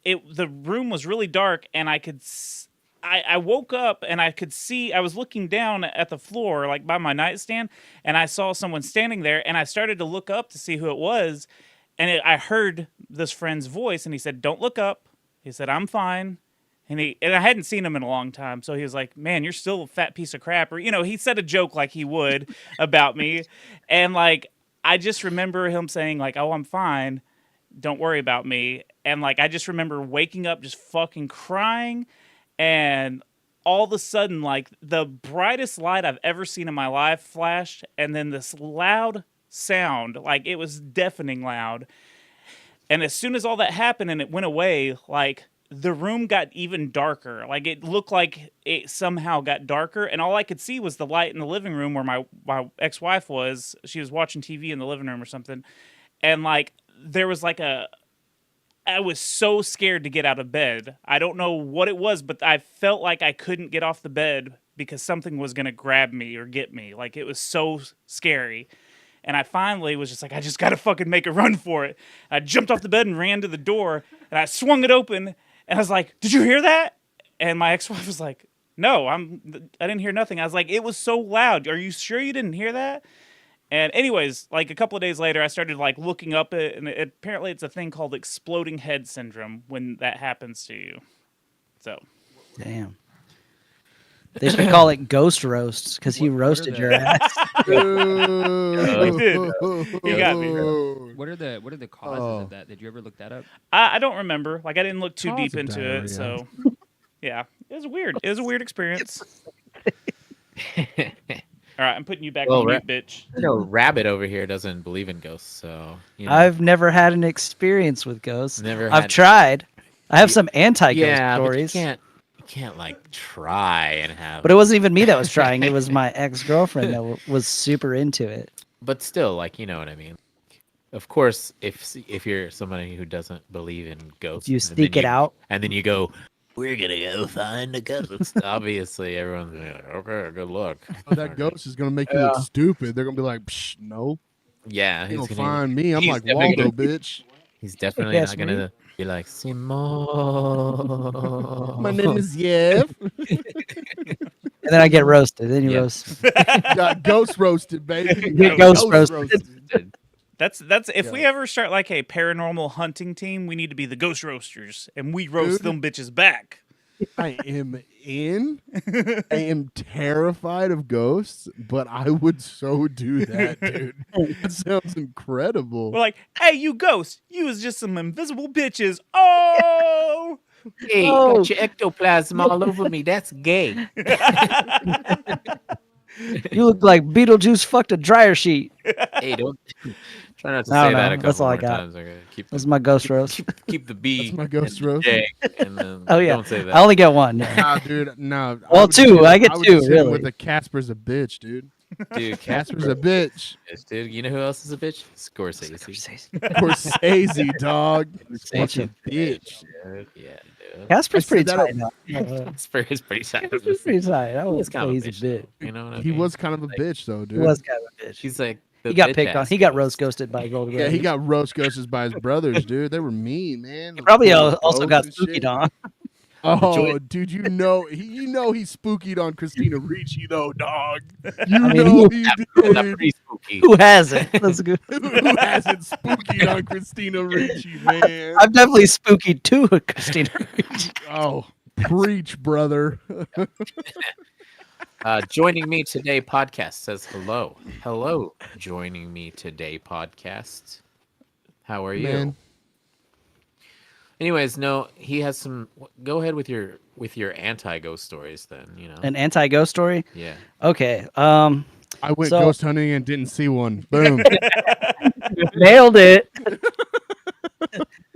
the room was really dark, and I woke up and I could see, I was looking down at the floor, like by my nightstand, and I saw someone standing there, and I started to look up to see who it was, and I heard this friend's voice, and he said, "Don't look up." He said, "I'm fine." And I hadn't seen him in a long time, so he was like, "Man, you're still a fat piece of crap," or he said a joke like he would about me, and like I just remember him saying like, "Oh, I'm fine. Don't worry about me." And like I just remember waking up just fucking crying, and all of a sudden like the brightest light I've ever seen in my life flashed, and then this loud sound. Like, it was deafening loud. And as soon as all that happened and it went away, like, the room got even darker. Like, it looked like it somehow got darker, and all I could see was the light in the living room where my ex-wife was. She was watching TV in the living room or something. And, like, there was like I was so scared to get out of bed. I don't know what it was, but I felt like I couldn't get off the bed because something was going to grab me or get me. Like, it was so scary. And I finally was just like, I just got to fucking make a run for it. I jumped off the bed and ran to the door, and I swung it open, and I was like, did you hear that? And my ex-wife was like, no, I didn't hear nothing. I was like, it was so loud. Are you sure you didn't hear that? And anyways, like a couple of days later, I started like looking up it, and apparently it's a thing called exploding head syndrome when that happens to you. So, Damn. They should call it ghost roasts because he What are roasted the- your ass. You got me. What are the causes of that? Did you ever look that up? I don't remember. Like, I didn't look too Cause deep of into diarrhea. it. So, yeah, it was weird. It was a weird experience. All right, I'm putting you back Well, on mute, bitch. Rabbit over here doesn't believe in ghosts, so you know. I've never had an experience with ghosts. Never I've had- tried. I have some anti-ghost yeah, stories. but you can't like try and have. But it wasn't even me that was trying. It was my ex-girlfriend that was super into it. But still, like, you know what I mean. Of course, if you're somebody who doesn't believe in ghosts, You and then sneak it out. and then you go, we're gonna go find a ghost. Obviously, everyone's gonna be like, okay, good luck. Oh, that ghost is gonna make you look stupid. They're gonna be like, Psh, no, Yeah, you he's don't gonna. find me. I'm he's like definitely Waldo, gonna- bitch. He's definitely Yes, not gonna be like Simone. My name is Yev. And then I get roasted. Then you Yeah. roast. Got ghost roasted, baby. Get ghost roasted. That's if we ever start like a paranormal hunting team, we need to be the ghost roasters, and we roast Dude. them bitches back. I am in. I am terrified of ghosts, but I would so do that, dude. That sounds incredible. We're like, hey, you ghost, you was just some invisible bitches. Oh, Hey, Oh. got your ectoplasm all over me. That's gay. You look like Beetlejuice fucked a dryer sheet. Hey, don't try not to I don't say that know. a That's couple all I more got. times. Okay? That's my ghost roast. Keep the B. That's my ghost and roast. J, and then Oh yeah, don't say that. I only get one. Yeah. Nah, dude, no. Well, two. I get would two, just hit him really. With the Casper's a bitch, dude. Dude, Casper's a bitch. Dude, you know who else is a bitch? Scorsese. Scorsese, dog. Fucking bitch. Dude, yeah, dude. Casper's I pretty said that tight now. It's pretty sad. Casper's pretty tight. I He's was kind of a he's a bitch. bit. though, You know what I He mean? was kind of a bitch, though, He dude. was kind of a bitch. He's like the He got bitch picked on. ass He got ghost. roast ghosted by Gold. Yeah, he got roast ghosted by his brothers, dude. They were mean, man. He probably Those also got ghosts and spookied shit. on. Oh, dude, he spookied on Christina Ricci, though, dog. You mean, know who- he That's did. pretty spooky. Who hasn't? That's good. Who hasn't spookied on Christina Ricci, man? I've definitely spookied too, Christina. Oh, preach, brother. Joining me today podcast says hello. Hello, joining me today podcast. How are you? Man. Anyways, no, he has some. Go ahead with your anti-ghost stories, then. You know. An anti-ghost story. Yeah. Okay. I went So- ghost hunting and didn't see one. Boom. Nailed it.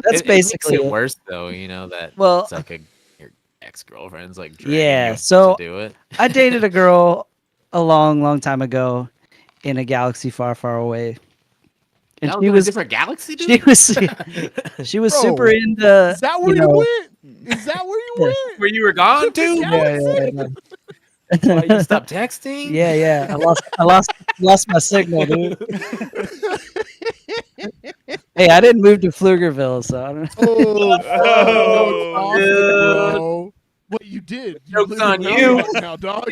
That's It basically makes it it. worse, though. You know that. Well- it's like your ex-girlfriend's like. dragging Yeah, you so- to do it. I dated a girl a long, long time ago in a galaxy far, far away, and That she in a was different galaxy, dude. she was she was Bro, super into. Is that where you know- went? Is that where you went? Where you were gone to? Yeah. Why you stopped texting? Yeah. I lost my signal, dude. Hey, I didn't move to Pflugerville, so I don't know. Oh, Oh, awesome, bro. What you did? Joke's live in on Mount you. Rock now, dog.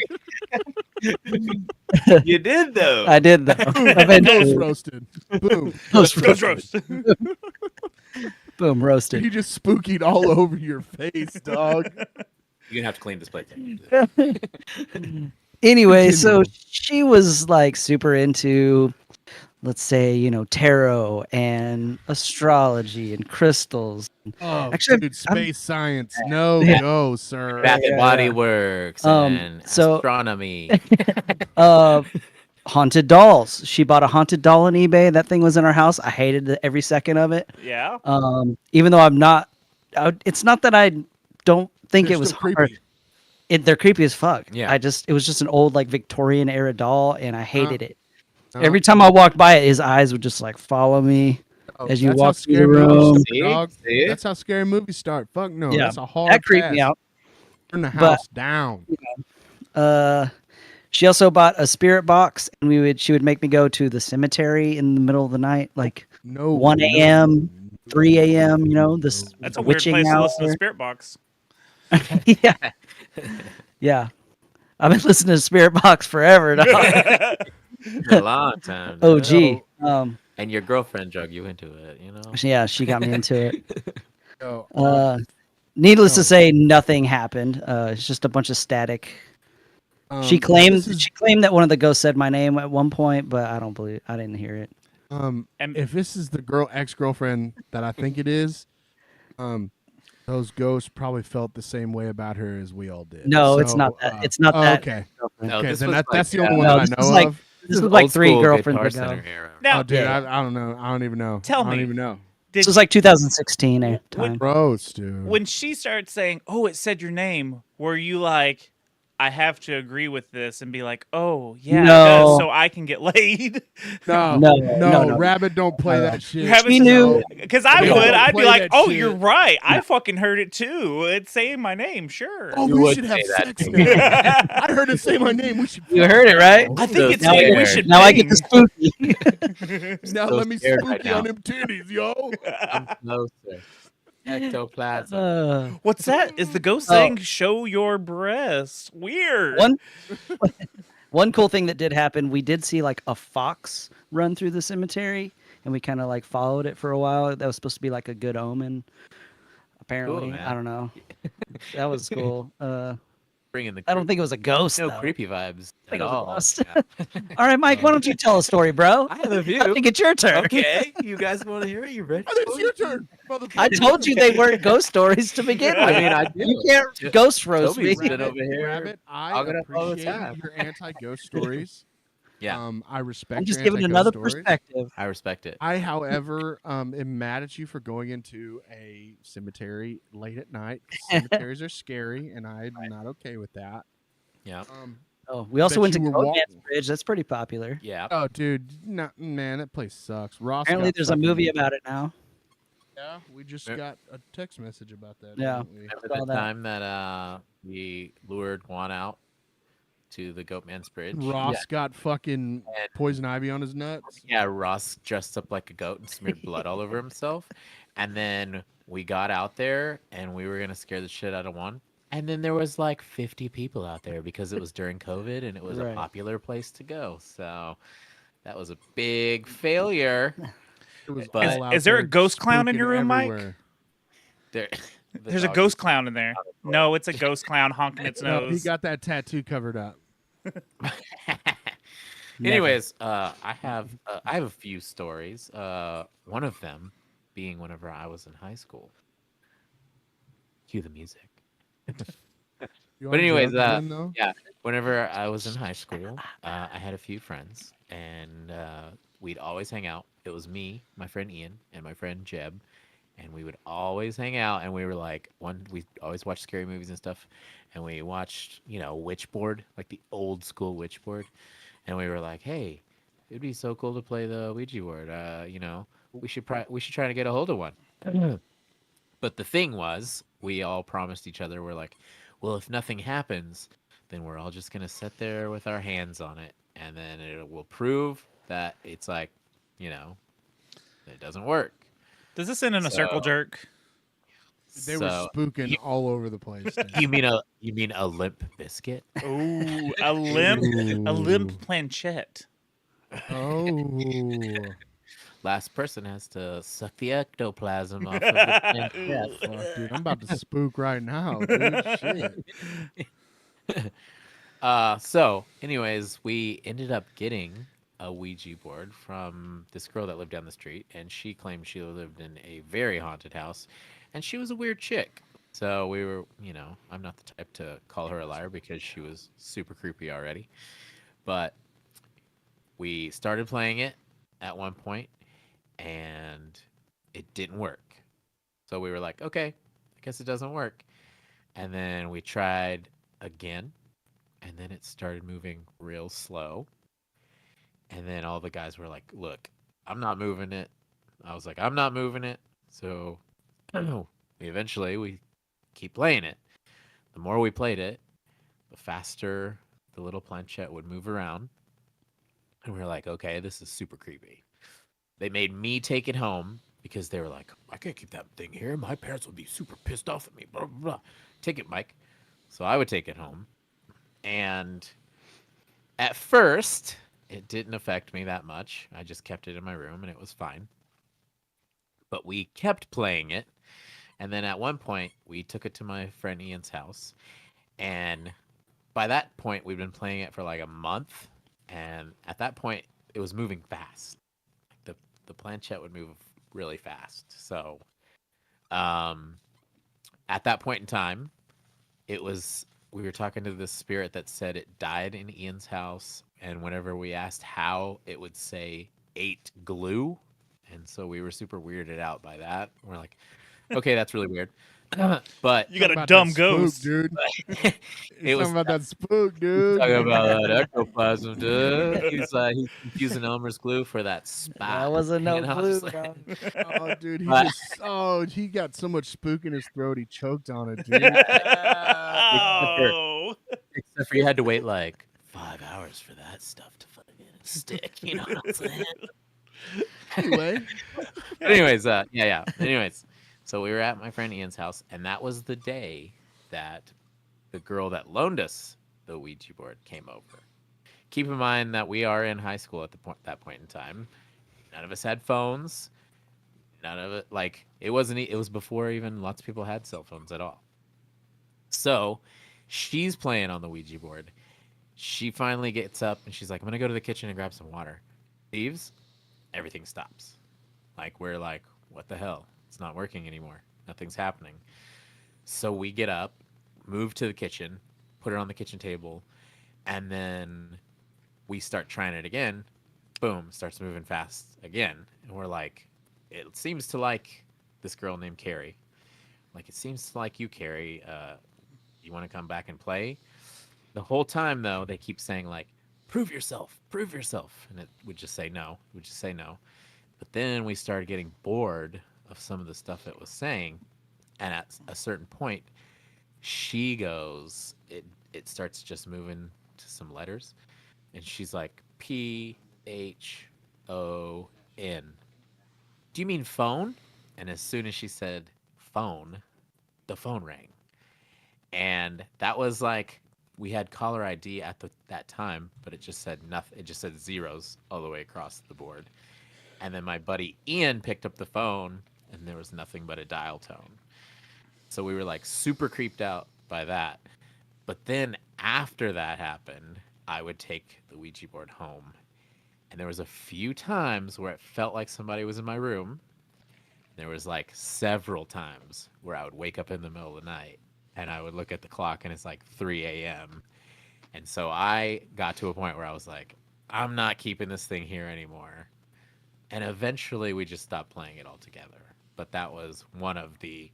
You did though. I did though. Ghost Eventually, roasted. Boom. Ghost ghost roast. boom, roasted. He just spookied all over your face, dog. You're gonna have to clean this plate. Anyway, so Continue. she was like super into, let's say, tarot and astrology and crystals. Oh, Actually, dude, space science. No Yeah. go, sir. Bath and Yeah, Body yeah. Works Um, and so- astronomy. Uh, haunted dolls. She bought a haunted doll on eBay. That thing was in our house. I hated every second of it. Yeah. Even though I'm not, it's not that I don't think They're it was still hard. creepy. They're creepy as fuck. Yeah. It was just an old like Victorian era doll, and I hated it. No. Every time I walked by it, his eyes would just like follow me Oh, as you that's how walk through the scary movies room. start, See? dog. See? That's how scary movies start. Fuck no. Yeah, That's a hard that creeped me pass. out. Turn the But- house down. She also bought a spirit box, and she would make me go to the cemetery in the middle of the night, like No. 1 a.m., 3 a.m. You know, this That's a weird witching place to hour. listen to Spirit Box. Yeah, yeah. I've been listening to Spirit Box forever. Dog. For a long time. Oh, dude. gee. And your girlfriend drug you into it, you know? Yeah, she got me into it. Yo, Needless to No. say, nothing happened. It's just a bunch of static. She claimed this is- she claimed that one of the ghosts said my name at one point, but I don't believe. I didn't hear it. And- if this is the ex-girlfriend that I think it is, those ghosts probably felt the same way about her as we all did. No, it's not that. It's not that. Okay. No, Okay, this then was that's the like, only one no, that I this was know like- of. This was like old 3 school girlfriends Guitar ago. Center era. Now, Oh, dude, Yeah. I don't know. I don't even know. Tell I don't me. even know. did This was like 2016 time. Gross, dude. when she started saying, "Oh, it said your name," were you like, "I have to agree with this," and be like, "Oh, yeah, it No. does, so I can get laid"? no, No. Rabbit, don't play that shit. Rabbit She says- knew- Because I We would, don't I'd be play like, that "Oh, shit." you're right. I fucking heard it too. It's saying my name, sure." Oh, You we would should have say that sex to now. me. I heard it say my name. We should. You heard it, right? I think it's So saying we scared. should. Now I get bang. the spooky. Now So let me scared spook right you now. on them titties, yo. I'm closer. Ectoplasm. What's that? Is the ghost Oh. saying "show your breasts"? Weird. One cool thing that did happen, we did see like a fox run through the cemetery, and we kind of like followed it for a while. That was supposed to be like a good omen. Apparently, man. I don't know. That was cool. Bringing the I don't think it was a ghost. no though. creepy vibes I think at it was a all. ghost. Yeah. All right, Mike, why don't you tell a story, bro? I have a I few. think it's your turn. Okay, you guys want to hear it? You ready? I think it's your turn, motherfucker. I told you they weren't ghost stories to begin with. I mean, I do. You can't ghost roast me. Toby's been over here. Rabbit, I hogging up all the appreciate time. your anti-ghost stories. Yeah, I respect. I'm just your giving anti-ghost another stories. perspective. I respect it. I, however, am mad at you for going into a cemetery late at night. Cemeteries are scary, and I'm not okay with that. Yeah, Oh, we also Bet went to you were Codeman's walking. Bridge. That's pretty popular. yeah. Oh, dude, man, that place sucks. Ross. Apparently, got there's a fucking- movie about it now. Yeah, we just Yeah. got a text message about that. Yeah. didn't we? Remember saw the that. time that we lured Juan out to the Goatman's Bridge? Ross got fucking And- poison ivy on his nuts. Yeah, Ross dressed up like a goat and smeared blood all over himself. And then we got out there and we were gonna scare the shit out of Juan. And then there was like 50 people out there because it was during COVID and it was Right. a popular place to go. So that was a big failure. It was But- all out Is there a there ghost clown in spooking your room, Mike? everywhere. There, the There's a dog ghost is- clown in there. No, it's a ghost clown honking its No, he nose. got that tattoo covered up. Anyways, I have a few stories. One of them being whenever I was in high school. Cue the music. You But wanna anyways, jump in, though? yeah, whenever I was in high school, I had a few friends, and we'd always hang out. It was me, my friend Ian, and my friend Jeb, and we would always hang out. And we were like, we always watched scary movies and stuff, and we watched, Witchboard, like the old school Witchboard, and we were like, hey, it'd be so cool to play the Ouija board. We should try to get a hold of one. But the thing was, we all promised each other, we're like, well, if nothing happens, then we're all just gonna sit there with our hands on it, and then it will prove that it's like, it doesn't work. Does this end in a circle So- jerk? They were So, spooking all over the place. dude. You mean a limp biscuit? Ooh, a limp Ooh. planchette. Oh. Last person has to suck the ectoplasm off of the planchette. Fuck, dude, I'm about to spook right now, dude. Shit. So, anyways, we ended up getting a Ouija board from this girl that lived down the street, and she claimed she lived in a very haunted house, and she was a weird chick. So we were, I'm not the type to call her a liar because she was super creepy already. But we started playing it at one point, and it didn't work. So we were like, okay, I guess it doesn't work. And then we tried again, and then it started moving real slow. And then all the guys were like, look, I'm not moving it. I was like, I'm not moving it. So we keep playing it. The more we played it, the faster the little planchette would move around. And we were like, okay, this is super creepy. They made me take it home because they were like, I can't keep that thing here. My parents would be super pissed off at me. Blah, blah, blah. Take it, Mike. So I would take it home. And at first, it didn't affect me that much. I just kept it in my room and it was fine. But we kept playing it. And then at one point, we took it to my friend Ian's house. And by that point, we'd been playing it for like a month. And at that point, it was moving fast. The planchette would move really fast. So at that point in time, we were talking to this spirit that said it died in Ian's house. And whenever we asked how, it would say ate glue. And so we were super weirded out by that. We're like, okay, that's really weird. But You got Talking a about dumb that spook, ghost. dude. it He's was talking about that spook, dude. talking about that ectoplasm, dude. He's confusing Elmer's glue for that spot. That wasn't no You know, clue, just like- bro. Oh, dude, he But- he got so much spook in his throat, he choked on it, dude. Oh. Except for you had to wait like 5 hours for that stuff to fucking stick. You know what I'm saying? Anyway, Anyways, yeah. Anyways, so we were at my friend Ian's house, and that was the day that the girl that loaned us the Ouija board came over. Keep in mind that we are in high school at that point in time. None of us had phones. None of it it wasn't. It was before even lots of people had cell phones at all. So she's playing on the Ouija board. She finally gets up and she's like, "I'm gonna go to the kitchen and grab some water." Leaves. Everything stops. We're like, what the hell? It's not working anymore. Nothing's happening. So we get up, move to the kitchen, put it on the kitchen table, and then we start trying it again. Boom, starts moving fast again. And we're like, it seems to like this girl named Carrie. It seems to like you, Carrie. You want to come back and play? The whole time, though, they keep saying, prove yourself, prove yourself. And it would just say no. It would just say no. But then we started getting bored of some of the stuff it was saying. And at a certain point, she goes, it starts just moving to some letters. And she's like, Phon. Do you mean phone? And as soon as she said phone, the phone rang. And that was we had caller ID at that time, but it just said nothing. It just said zeros all the way across the board. And then my buddy Ian picked up the phone, and there was nothing but a dial tone. So we were super creeped out by that. But then after that happened, I would take the Ouija board home. And there was a few times where it felt like somebody was in my room. There was several times where I would wake up in the middle of the night and I would look at the clock and it's 3 a.m. And so I got to a point where I was like, I'm not keeping this thing here anymore. And eventually we just stopped playing it altogether. But that was one of the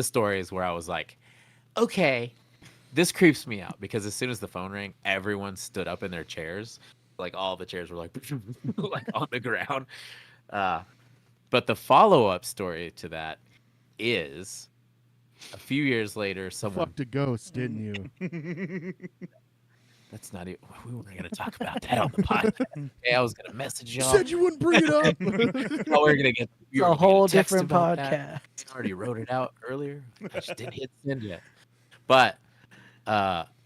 stories where I was like, okay, this creeps me out, because as soon as the phone rang, everyone stood up in their chairs. All the chairs were on the ground. But the follow-up story to that is a few years later, someone... fucked a ghost, didn't you? That's not even... We weren't going to talk about that on the podcast. Okay, I was going to message You y'all. said you wouldn't bring it up. Oh, we're gonna get It's a whole different podcast. I already wrote it out earlier. I just didn't hit send yet. But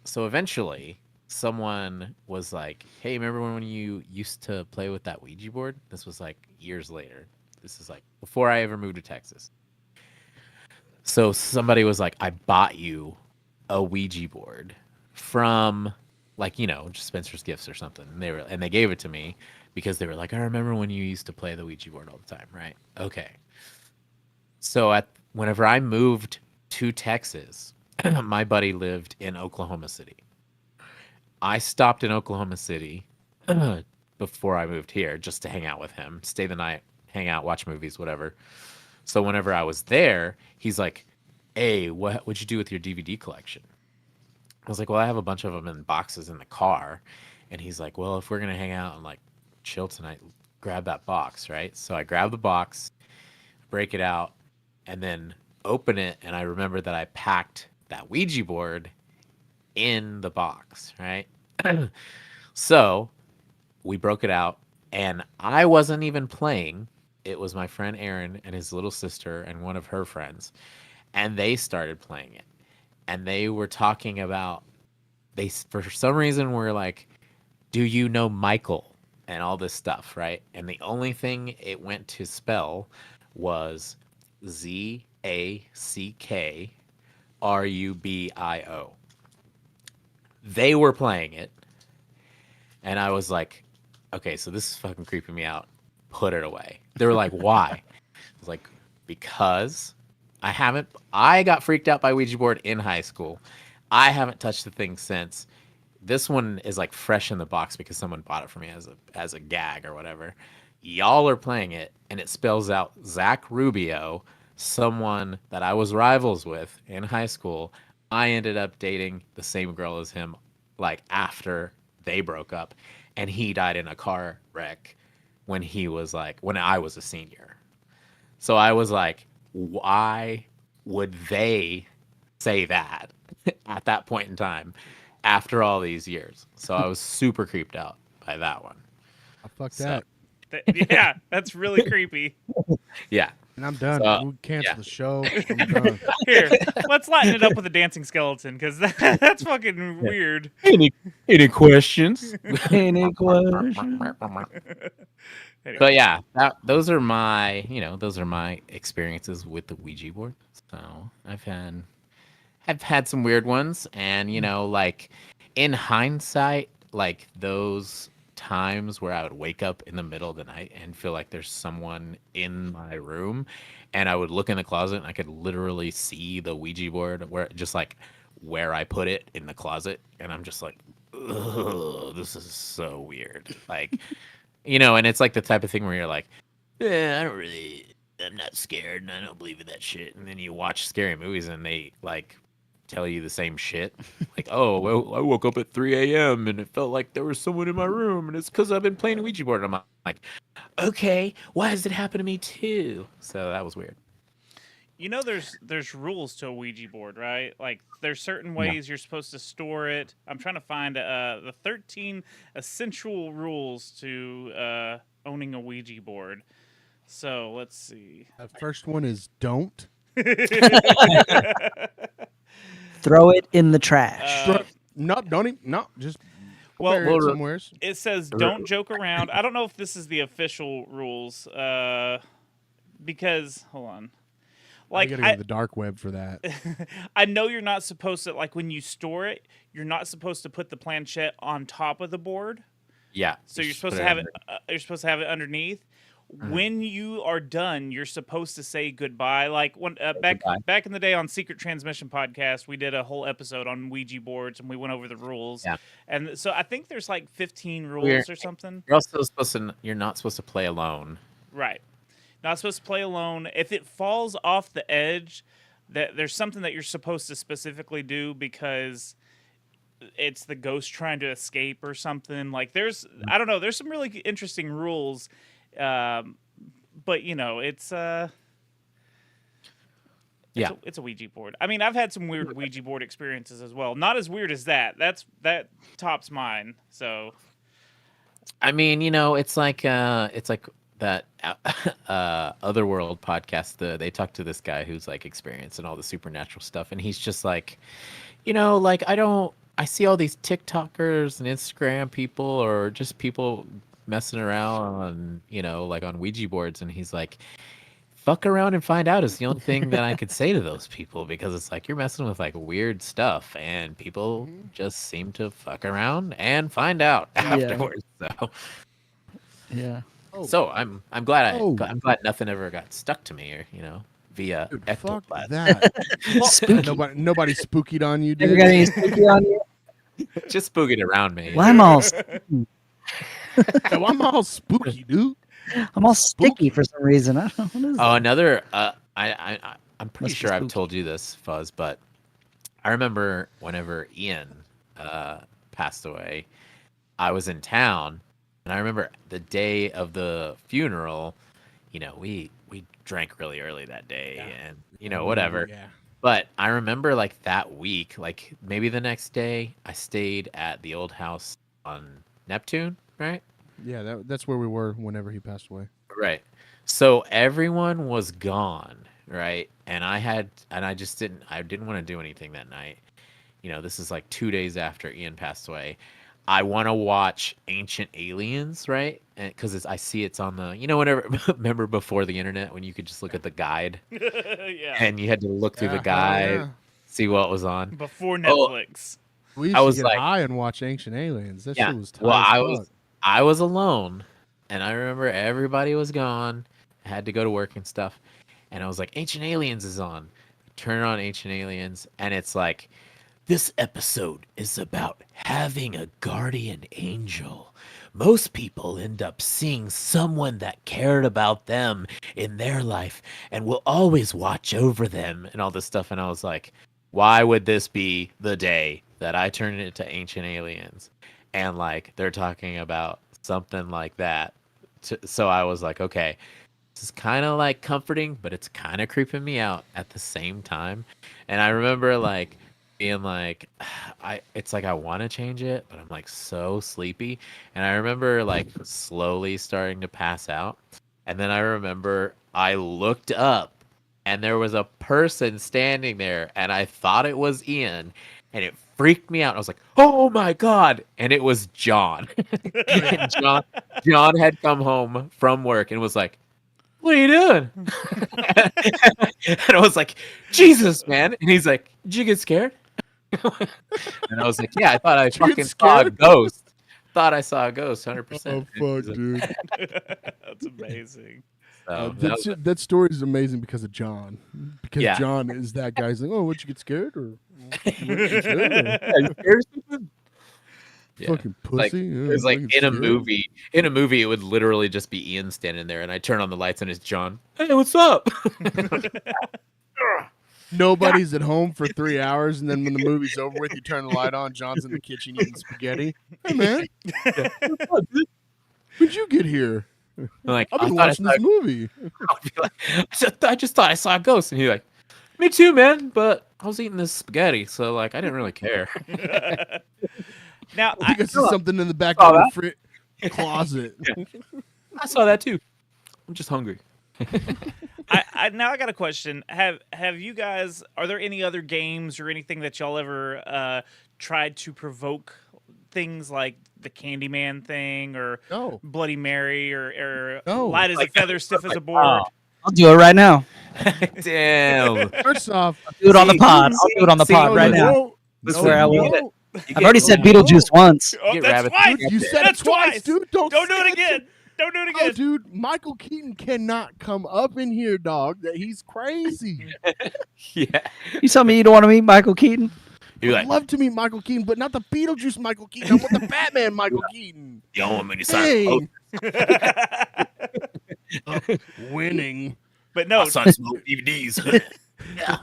so eventually someone was like, hey, remember when you used to play with that Ouija board? This was years later. This is before I ever moved to Texas. So somebody was like, I bought you a Ouija board from just Spencer's Gifts or something. And they gave it to me because they were like, I remember when you used to play the Ouija board all the time, right? Okay. So whenever I moved to Texas, my buddy lived in Oklahoma City. I stopped in Oklahoma City before I moved here just to hang out with him, stay the night, hang out, watch movies, whatever. So whenever I was there, he's like, "Hey, what'd you do with your DVD collection?" I was like, "Well, I have a bunch of them in boxes in the car." And he's like, "Well, if we're gonna hang out and like chill tonight, grab that box, right?" So I grab the box, break it out, and then open it. And I remember that I packed that Ouija board in the box, right? So we broke it out, and I wasn't even playing. It was my friend Aaron and his little sister and one of her friends, and they started playing it. And they were talking about for some reason were like, "Do you know Michael?" and all this stuff, right? And the only thing it went to spell was ZACKRUBIO. They were playing it, and I was like, "Okay, so this is fucking creeping me out. Put it away." They were like, "Why?" I was like, "Because I got freaked out by Ouija board in high school. I haven't touched the thing since. This one is like fresh in the box because someone bought it for me as a gag or whatever. Y'all are playing it, and it spells out Zach Rubio, someone that I was rivals with in high school. I ended up dating the same girl as him, like after they broke up, and he died in a car wreck when I was a senior. So I was like, why would they say that at that point in time after all these years? So I was super creeped out by that one. Oh, fuck So- that. Yeah, that's really creepy. Yeah. And I'm done. So, We'll cancel yeah. the show. I'm done. Here, let's lighten it up with a dancing skeleton because that's fucking weird. Any questions? Any question? Anyway. But yeah, those are my experiences with the Ouija board. So I've had some weird ones, and like in hindsight, like those times where I would wake up in the middle of the night and feel like there's someone in my room, and I would look in the closet and I could literally see the Ouija board where I put it in the closet, and I'm just like, ugh, this is so weird. Like, and it's like the type of thing where you're like, I'm not scared and I don't believe in that shit. And then you watch scary movies and they like tell you the same shit. Like, oh, well, I woke up at 3 a.m. and it felt like there was someone in my room, and it's because I've been playing Ouija board. And I'm like, okay, why does it happen to me too? So that was weird. There's rules to a Ouija board, right? Like there's certain ways you're supposed to store it. I'm trying to find the 13 essential rules to owning a Ouija board. So let's see. The first one is don't. Throw it in the trash. Don't even. No, just Well, bury it somewhere. It says don't joke around. I don't know if this is the official rules because hold on. Like, you gotta go to the dark web for that. I know you're not supposed to, like, when you store it, you're not supposed to put the planchette on top of the board. Yeah. So you're supposed to have it. You're supposed to have it underneath. Mm-hmm. When you are done, you're supposed to say goodbye. Like when back in the day on Secret Transmission podcast, we did a whole episode on Ouija boards and we went over the rules. Yeah. And so I think there's like 15 rules or something. You're also you're not supposed to play alone. Right. Not supposed to play alone. If it falls off the edge, there's something that you're supposed to specifically do because it's the ghost trying to escape or something. Like I don't know, there's some really interesting rules. But it's it's a Ouija board. I mean, I've had some weird Ouija board experiences as well. Not as weird as that. That tops mine. So, I mean, it's like that Otherworld podcast. They talk to this guy who's like experienced in all the supernatural stuff, and he's just like, like I see all these TikTokers and Instagram people or just people messing around on like on Ouija boards, and he's like, fuck around and find out is the only thing that I could say to those people, because it's like you're messing with like weird stuff and people just seem to fuck around and find out afterwards. So yeah. So I'm glad I'm glad nothing ever got stuck to me or via Dude, ectoplasm. fuck that. Spooky. Nobody spookied on you, Ever dude. got any spooky on you? Just spooking around me. Well, I'm all Yo, I'm all spooky, dude. I'm all sticky for some reason. I don't know what is Oh, that? another. I'm pretty Must be sure I've spooky. told you this, Fuzz, but I remember whenever Ian passed away, I was in town, and I remember the day of the funeral. We drank really early that day, and whatever. Yeah. But I remember like that week, like maybe the next day, I stayed at the old house on Neptune, right? Yeah, that's where we were whenever he passed away. Right. So everyone was gone, right? And I just didn't want to do anything that night. This is like 2 days after Ian passed away. I want to watch Ancient Aliens, right? And because I see it's on the, whenever, remember before the internet when you could just look at the guide Yeah. and you had to look through the Yeah, guide, yeah. see what was on. Before Oh, Netflix. We used I to was get like, high and watch Ancient Aliens. That yeah. shit was tight Well, as fuck. I was alone, and I remember everybody was gone. I had to go to work and stuff, and I was like, Ancient Aliens is on. Turn on Ancient Aliens, and it's like, this episode is about having a guardian angel. Most people end up seeing someone that cared about them in their life and will always watch over them and all this stuff. And I was like, why would this be the day that I turn it into Ancient Aliens? And like they're talking about something like that. So I was like, okay, this is kind of like comforting, but it's kind of creeping me out at the same time. And I remember like being like, it's like I want to change it, but I'm like so sleepy. And I remember like slowly starting to pass out. And then I remember I looked up and there was a person standing there and I thought it was Ian and it freaked me out. I was like, oh my God. And it was John. And John had come home from work and was like, what are you doing? And I was like, Jesus, man. And he's like, did you get scared? And I was like, yeah, I thought I Did you get fucking saw a scared? ghost. Thought I saw a ghost, 100%. Oh And fuck, he's like, dude. That's amazing. so that was- That story is amazing because of John. Because Yeah. John is that guy. He's like, oh, would you get scared or what, you get scared or Yeah, you scared or something? Yeah. fucking Like, pussy? it was like fucking in a scared? movie. In a movie, it would literally just be Ian standing there, and I turn on the lights, and it's John. Hey, what's up? Nobody's at home for 3 hours, and then when the movie's over with, you turn the light on. John's in the kitchen eating spaghetti. Hey man, when'd you get here? I'm like, I've I been thought I watching saw, this movie. I'd be like, I just thought I saw a ghost, and he's like, me too, man. But I was eating this spaghetti, so like I didn't really care. Now, I think I see something in the back saw of the closet. I saw that too. I'm just hungry. now I got a question. Have you guys? Are there any other games or anything that y'all ever tried to provoke things like the Candyman thing or No. Bloody Mary or No. light as a Like- feather, stiff as a like, board? I'll do it right now. Damn. First off, Do it on the pod. see- I'll do it on the see, pod no, right no, now. no, This I swear I will. no. I've already said no. Beetlejuice once. Oh, Get that's rabbit- twice. Dude, you said That's it twice, twice. dude. Don't do say it again. Don't do it Oh, again. dude, Michael Keaton cannot come up in here, dog. That he's crazy. Yeah. You tell me you don't want to meet Michael Keaton? You're I'd like, love to meet Michael Keaton, but not the Beetlejuice Michael Keaton. I want the Batman Michael Keaton. you don't want me to sign Dang. Winning. But no, some DVDs.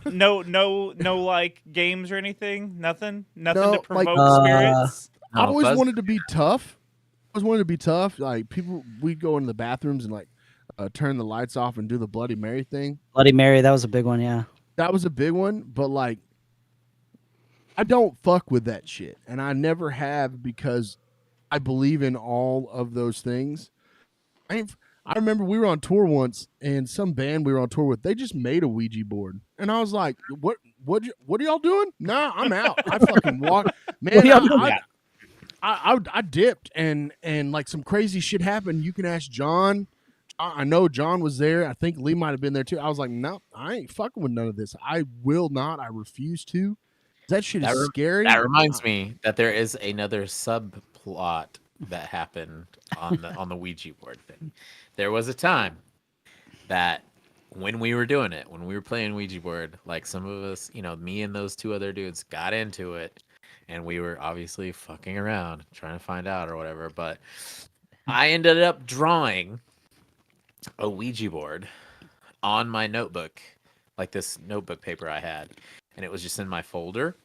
no, like games or anything. Nothing No, to like- provoke spirits. I always wanted to be tough. I always wanted to be tough. Like people, we'd go into the bathrooms and like turn the lights off and do the Bloody Mary thing. Bloody Mary, that was a big one, yeah. That was a big one, but like, I don't fuck with that shit, and I never have because I believe in all of those things. I remember we were on tour once, and some band we were on tour with, they just made a Ouija board, and I was like, "What are y'all doing? Nah, I'm out. I fucking walk, man. What are y'all doing? I dipped, and like some crazy shit happened. You can ask John. I know John was there. I think Lee might have been there too. I was like, no, I ain't fucking with none of this. I will not. I refuse to. That shit is scary. That reminds me that there is another subplot that happened on the Ouija board thing. There was a time that when we were doing it, when we were playing Ouija board, like some of us, me and those two other dudes got into it, and we were obviously fucking around trying to find out or whatever. But I ended up drawing a Ouija board on my notebook, like this notebook paper I had, and it was just in my folder.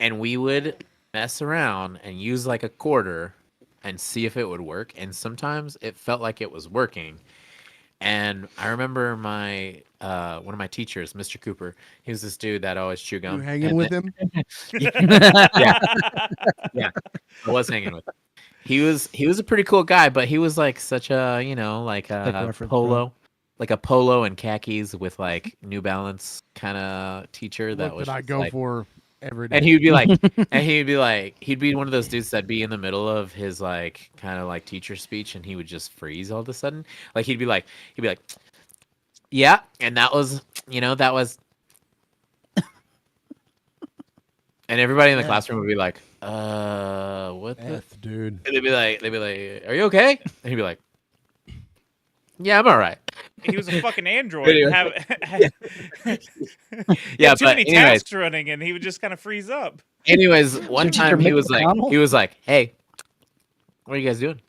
And we would mess around and use like a quarter and see if it would work. And sometimes it felt like it was working. And I remember my one of my teachers, Mr. Cooper. He was this dude that always chew gum. You hanging And with then- him? yeah, yeah, I was hanging with him. He was a pretty cool guy, but he was like such a like a Stickler for the polo, like a polo and khakis with like New Balance kind of teacher that Look was that I just, go like, for every day. and he'd be one of those dudes that'd be in the middle of his like kind of like teacher speech, and he would just freeze all of a sudden. Like he'd be like, yeah, and that was, and everybody in the Yeah. classroom would be like, what the? F, dude. And they'd be like, are you okay? And he'd be like, yeah, I'm all right. He was a fucking android. Anyway. Had Yeah, too but many anyways, tasks running, and he would just kind of freeze up. one Your teacher, time he Mick was McConnell? like, hey, what are you guys doing?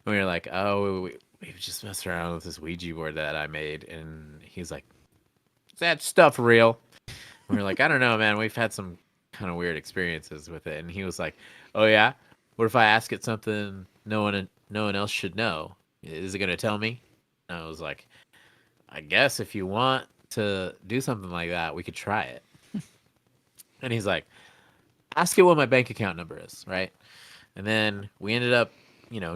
And we were like, oh, we just messed around with this Ouija board that I made. And he's like, is that stuff real? And we were like, I don't know, man. We've had some kind of weird experiences with it. And he was like, oh yeah? What if I ask it something no one else should know? Is it gonna tell me? And I was like, I guess if you want to do something like that, we could try it. And he's like, ask it what my bank account number is, right? And then we ended up,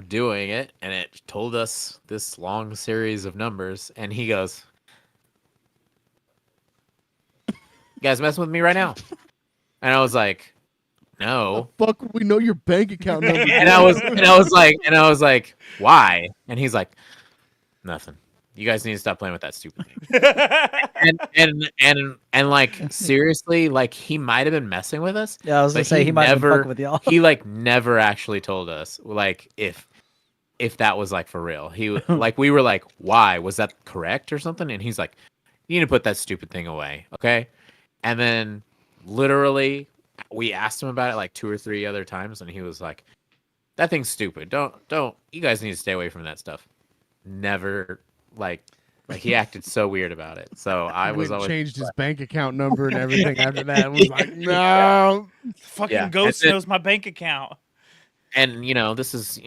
doing it, and it told us this long series of numbers. And he goes, "You guys messing with me right now?" And I was like, "No." Fuck, we know your bank account number. And I was like, "Why?" And he's like, "Nothing. You guys need to stop playing with that stupid thing." And like seriously, like he might have been messing with us. Yeah, I was gonna But say he might have been never- fucking with y'all. He like never actually told us like if that was like for real. Like we were like, "Why? Was that correct or something?" And he's like, "You need to put that stupid thing away, okay?" And then literally we asked him about it like 2 or 3 other times, and he was like, "That thing's stupid. Don't. You guys need to stay away from that stuff." Never like he acted so weird about it. So I was always changed his bank account number and everything after that. And was like, no. Fucking Yeah, ghost and then- knows my bank account. and this is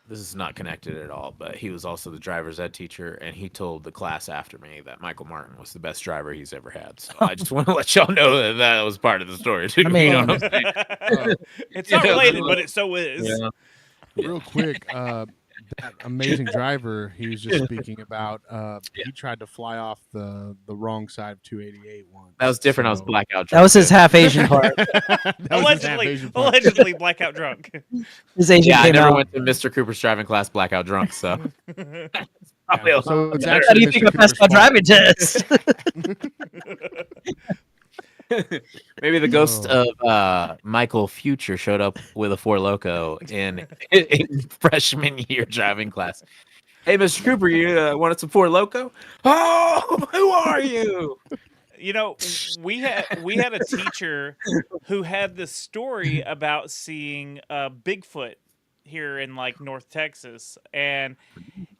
this is not connected at all, but he was also the driver's ed teacher, and he told the class after me that Michael Martin was the best driver he's ever had. So I just want to let y'all know that was part of the story too. I mean- You know what I'm saying? It's not Yeah. related, but it so is. Yeah. Real quick, that amazing driver he was just speaking about, he tried to fly off the wrong side of 288 once. That was different. I was so- blackout. That was his half Asian part. That was his half Allegedly, Asian part. allegedly blackout drunk. His Asian Yeah, I came never out. went to Mr. Cooper's driving class blackout drunk. So Yeah, so it's How actually do you Mr. think I passed my Cooper's fault. driving test? maybe the ghost Oh. of Michael Future showed up with a Four Loco in freshman year driving class. Hey, Mr. Cooper, you wanted some Four Loco? Oh, who are you? You know, we had a teacher who had this story about seeing Bigfoot here in like North Texas, and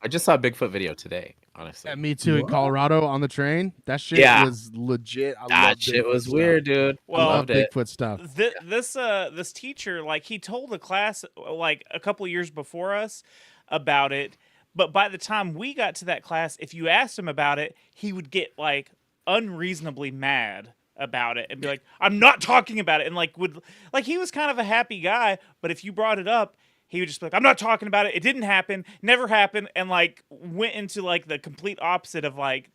I just saw a Bigfoot video today. Honestly, Yeah, me too. In Colorado on the train, that shit Yeah. was legit. I that love shit Bigfoot was stuff. weird, dude. I Well, love loved it. Bigfoot stuff. this teacher, like, he told the class like a couple years before us about it, but by the time we got to that class, if you asked him about it, he would get like unreasonably mad about it and be like, "I'm not talking about it," and like he was kind of a happy guy, but if you brought it up, he would just be like, "I'm not talking about it. It didn't happen. Never happened," and like went into like the complete opposite of like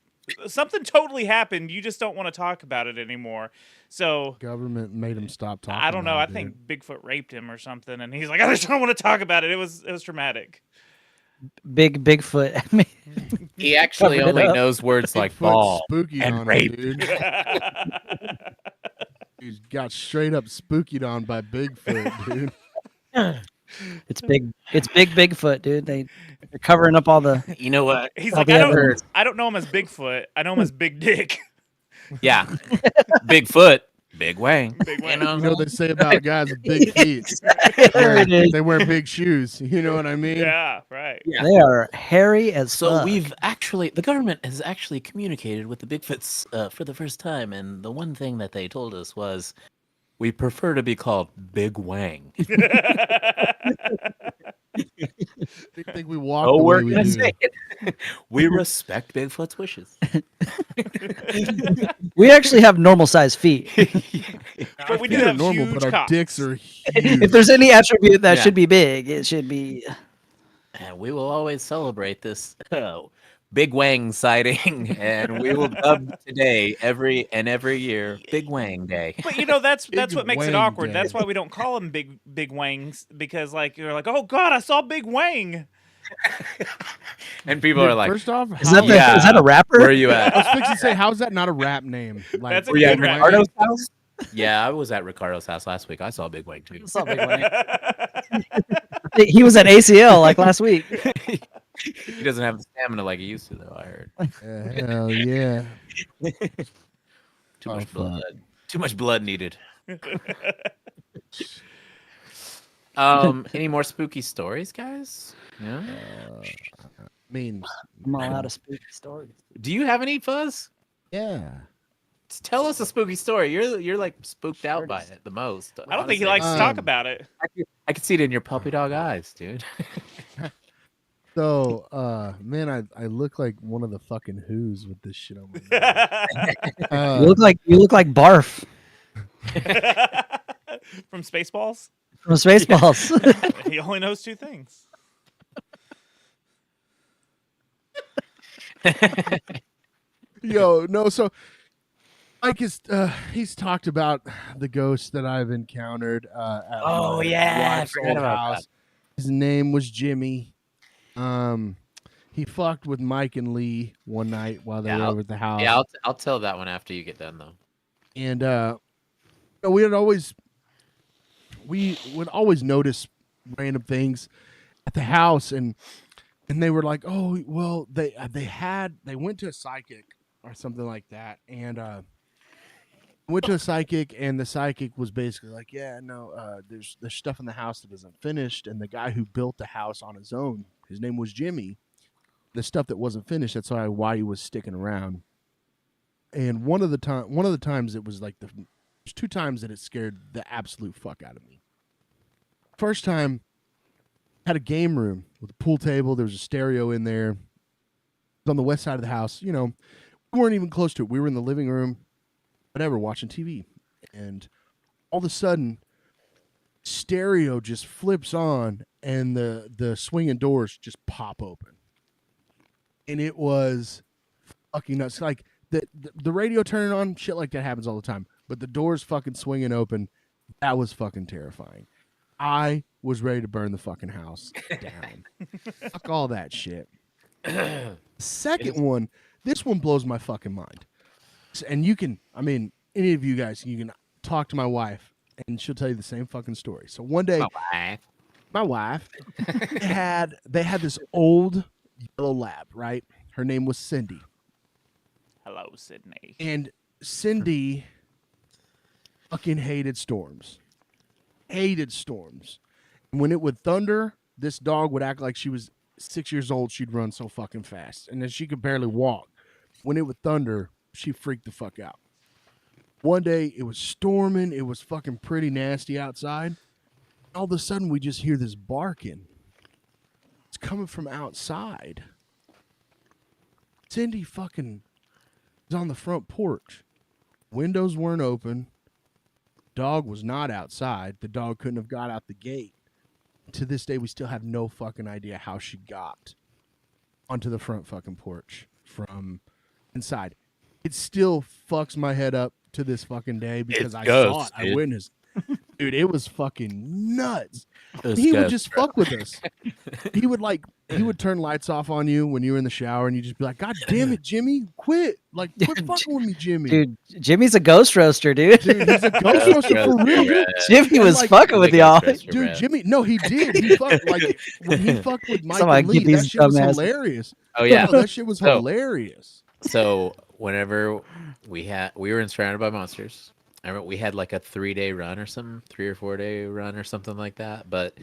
something totally happened. You just don't want to talk about it anymore. So Government made him stop talking. I don't know. I about it, think Bigfoot raped him or something, and he's like, "I just don't want to talk about it." It was traumatic. Bigfoot. I mean, He actually Covered it only up. knows words dude. like Bigfoot ball spookied and on him, rape. dude. He got straight up spookied on by Bigfoot, dude. it's big. It's big Bigfoot, dude. They're covering up all the. You know what? He's All like, the I don't, evidence. I don't know him as Bigfoot. I know him as Big Dick. Yeah, Bigfoot, Big Wang. Big You Wang. know, You know what they say about guys with big feet? There it is. They wear big shoes. You know what I mean? Yeah, right. Yeah. They are hairy as So fuck. the government has actually communicated with the Bigfoots for the first time, and the one thing that they told us was, we prefer to be called Big Wang. They think we walk Oh, the we're way we gonna do. say it. We respect Bigfoot's wishes. We actually have normal sized feet. But we do Feet are have normal, huge but our cocks. dicks are If huge. there's any attribute that Yeah. should be big, it should be. And we will always celebrate this Big Wang sighting, and we will dub today every year Big Wang Day. But you know that's Big what makes it Wang awkward. Day. That's why we don't call them big wangs, because like you're like, oh god, I saw Big Wang. And people Dude, are like, first off, Is that, Yeah. is that a rapper? "Where are you I was at? fixing to say, how's that not a rap name? Like, That's a Were you at good rap Ricardo's house?" Yeah, I was at Ricardo's house last week. I saw Big Wang too. What's up, Big Wang? He was at ACL like last week. He doesn't have the stamina like he used to, though. I heard hell yeah. too Oh, much fuck. blood. Too much blood needed. Any more spooky stories, guys? Yeah. I mean, I'm all out of spooky stories. Do you have any, Fuzz? yeah. Tell us a spooky story. You're like spooked out by it the most. I don't think he honestly. likes to talk Um, about it. I can see it in your puppy dog eyes, dude. So, man, I look like one of the fucking Who's with this shit on my nose. You look like Barf From Spaceballs, from Spaceballs. he only knows two things. Yo, no, so Mike is he's talked about the ghost that I've encountered at Oh, my yeah, I wife's forgot old about house. His name was Jimmy. He fucked with Mike and Lee one night while they Yeah, were I'll- over at the house. Yeah, I'll tell that one after you get done, though. And we would always notice random things at the house, and they were like, oh well, they went to a psychic or something like that, and went to a psychic, and the psychic was basically like, yeah, no, there's stuff in the house that isn't finished, and the guy who built the house on his own, his name was Jimmy. The stuff that wasn't finished, that's why he was sticking around. And one of the times it was like there's two times that it scared the absolute fuck out of me. First time, had a game room with a pool table. There was a stereo in there. It was on the west side of the house. You know, we weren't even close to it. We were in the living room, whatever, watching TV. And all of a sudden, stereo just flips on, and the swinging doors just pop open. And it was fucking nuts. Like, the radio turning on, shit like that happens all the time. But the doors fucking swinging open, that was fucking terrifying. I was ready to burn the fucking house down. Fuck all that shit. Second one, this one blows my fucking mind. And you can, I mean, any of you guys, you can talk to my wife, and she'll tell you the same fucking story. So one day, my wife they had this old yellow lab, right? Her name was Cindy. Hello, Sydney. And Cindy fucking hated storms. Hated storms. And when it would thunder, this dog would act like she was 6 years old. She'd run so fucking fast. And then she could barely walk. When it would thunder, she freaked the fuck out. One day, it was storming. It was fucking pretty nasty outside. All of a sudden, we just hear this barking. It's coming from outside. Cindy fucking is on the front porch. Windows weren't open. Dog was not outside. The dog couldn't have got out the gate. To this day, we still have no fucking idea how she got onto the front fucking porch from inside. It still fucks my head up to this fucking day because It's I ghost, saw it. I dude. witnessed. Dude, it was fucking nuts. It's He would ghost, just bro. fuck with us. He would turn lights off on you when you were in the shower, and you'd just be like, God damn it, Jimmy, quit. Like, quit fucking with me, Jimmy. Dude, Jimmy's a ghost roaster, dude. Dude, he's a ghost roaster for real, dude. Jimmy was like- fucking with Big y'all. ghost roaster, Dude, bro. Jimmy, no, he did. He fucked, like, when he fucked with Mike Somebody and Lee, get that these shit was dumbasses. hilarious. Oh yeah. No, that shit was So- hilarious. So whenever we were in Surrounded by Monsters, I remember we had like a 3-day run or something, 3 or 4 day run or something like that. But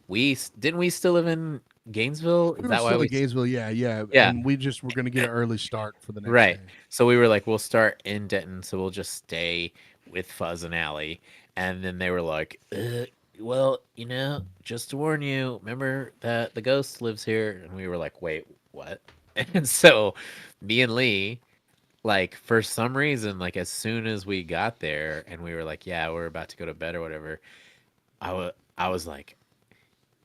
didn't we still live in Gainesville? We Is were that why still we? in Gainesville, yeah, Yeah, and we just were gonna get an early start for the next right. day. So we were like, we'll start in Denton, so we'll just stay with Fuzz and Allie. And then they were like, well, just to warn you, remember that the ghost lives here? And we were like, wait, what? And so me and Lee, like, for some reason, like, as soon as we got there and we were like, yeah, we're about to go to bed or whatever, I was like,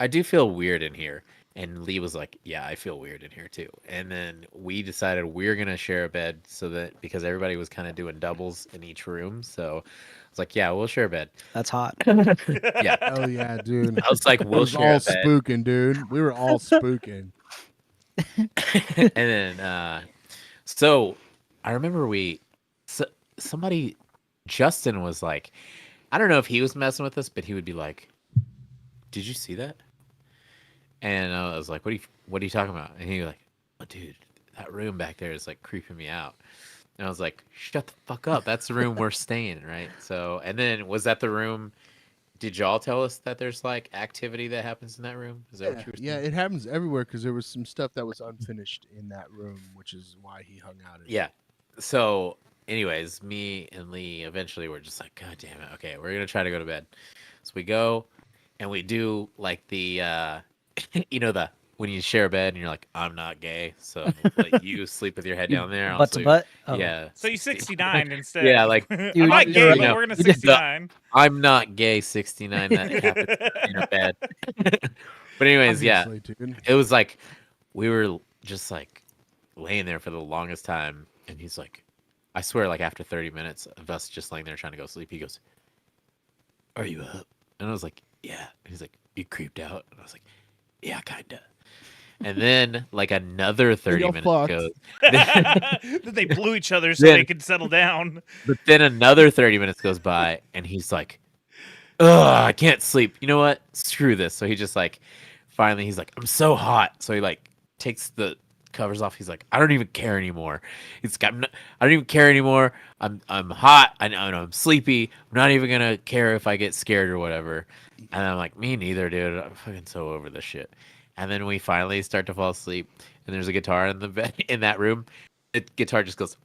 I do feel weird in here. And Lee was like, yeah, I feel weird in here too. And then we decided we're going to share a bed so that because everybody was kind of doing doubles in each room. So I was like, yeah, we'll share a bed. That's hot. Yeah. Oh yeah, dude. I was like, It we'll was share all a bed. spooking, dude. We were all spooking. And then, so I remember somebody, Justin was like, I don't know if he was messing with us, but he would be like, did you see that? And I was like, what are you talking about? And he was like, oh, dude, that room back there is like creeping me out. And I was like, shut the fuck up. That's the room we're staying in, right? So, and then was that the room? Did y'all tell us that there's like activity that happens in that room? Is that what you were Yeah, saying? it happens everywhere because there was some stuff that was unfinished in that room, which is why he hung out. In Yeah. So, anyways, me and Lee eventually were just like, God damn it. Okay, we're gonna try to go to bed. So we go and we do like the the when you share a bed and you're like, I'm not gay, so like you sleep with your head You down there. I'll butt to sleep. butt. Oh. Yeah. So you 69 instead. Yeah, like I'm Dude, not gay, you but know, we're gonna you did- 69. I'm not gay 69 that happens in a bed. But anyways, yeah. Obviously, dude. It was like we were just like laying there for the longest time and he's like I swear like after 30 minutes of us just laying there trying to go sleep, he goes, "Are you up?" And I was like, "Yeah." And he's like, "You creeped out?" And I was like, "Yeah, kinda." And then like another 30 y'all minutes fucked. goes. That they blew each other so Then- they could settle down. But then another 30 minutes goes by and he's like, "Ugh, I can't sleep. You know what? Screw this." So he just like finally he's like, "I'm so hot." So he like takes the covers off. He's like, "I don't even care anymore." I don't even care anymore. I'm hot. I know I'm sleepy. I'm not even gonna care if I get scared or whatever. And I'm like, me neither, dude. I'm fucking so over this shit. And then we finally start to fall asleep, and there's a guitar in the bed in that room. The guitar just goes.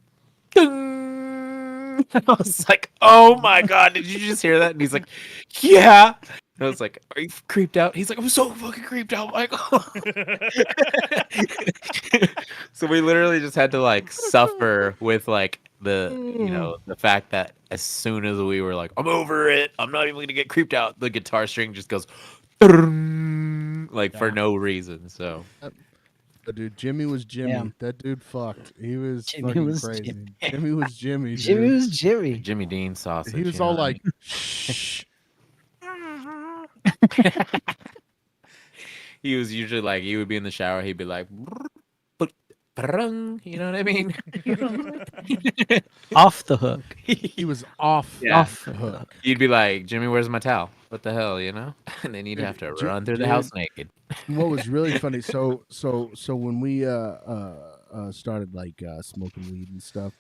Ding! I was like, "Oh my god, did you just hear that?" And he's like, "Yeah." And I was like, "Are you creeped out?" He's like, "I'm so fucking creeped out, Michael." So we literally just had to like suffer with like the fact that as soon as we were like, "I'm over it. I'm not even gonna get creeped out," the guitar string just goes like for Yeah. no reason. So But dude, Jimmy was Jimmy. Damn. That dude fucked. He was Jimmy fucking was crazy. Jimmy. Jimmy was Jimmy. Dude. Jimmy was Jimmy. Jimmy Dean sausage. He was you know all what I like, mean? shh. He was usually like, he would be in the shower, he'd be like, you know what I mean? Off the hook. He was off, Yeah. off the hook. You'd be like, Jimmy, where's my towel? What the hell, you know? And then you'd have to run through the house naked. And what was really funny, so when we started like smoking weed and stuff,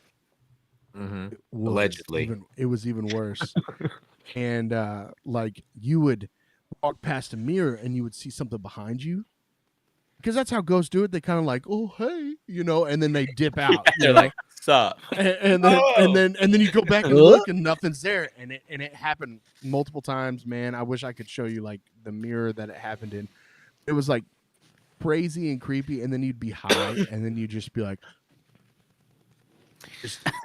Hmm. it was Allegedly. it was even worse. And like you would walk past a mirror and you would see something behind you. Because that's how ghosts do it. They kind of like, oh hey, and then they dip out. They're like, sup? and then you go back and look and nothing's there. And it happened multiple times, man. I wish I could show you like the mirror that it happened in. It was like crazy and creepy, and then you'd be high, and then you'd just be like,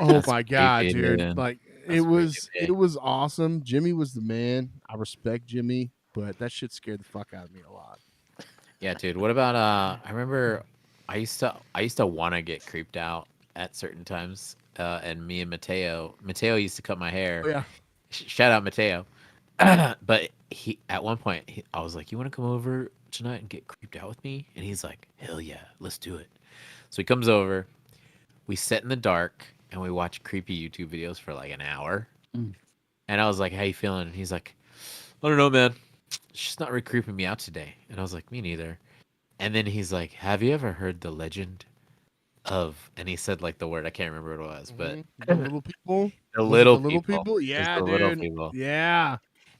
oh That's my god, creepy, dude! man. Like That's creepy. it was awesome. Jimmy was the man. I respect Jimmy, but that shit scared the fuck out of me a lot. Yeah, dude. What about I remember I used to want to get creeped out at certain times. And me and Mateo used to cut my hair. Oh, yeah, Shout out Mateo. But he at one point I was like, "You want to come over tonight and get creeped out with me?" And he's like, "Hell yeah, let's do it." So he comes over. We sit in the dark and we watch creepy YouTube videos for like an hour. Mm. And I was like, "How you feeling?" And he's like, "I don't know, man. It's just not really creeping me out today." And I was like, "Me neither." And then he's like, "Have you ever heard the legend and he said like the word I can't remember what it was, but The little people. the Was it little the little people. people? It's Yeah, the little dude. people. Yeah.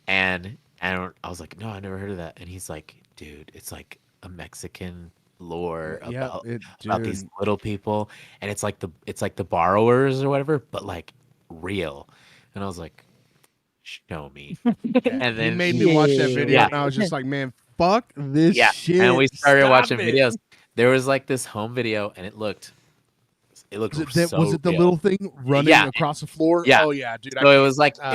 And I was like, no, I never heard of that. And he's like, dude, it's like a Mexican lore Yeah, about these dude. little people, and it's like the borrowers or whatever, but like real. And I was like, show me. And He then made me watch that video, yeah, and I was just like, man, fuck this yeah. shit. And we started Stop watching it. videos. There was like this home video, and it looked so Was it the real. little thing running Yeah. across the floor? Yeah. Oh yeah, dude. So it was like uh,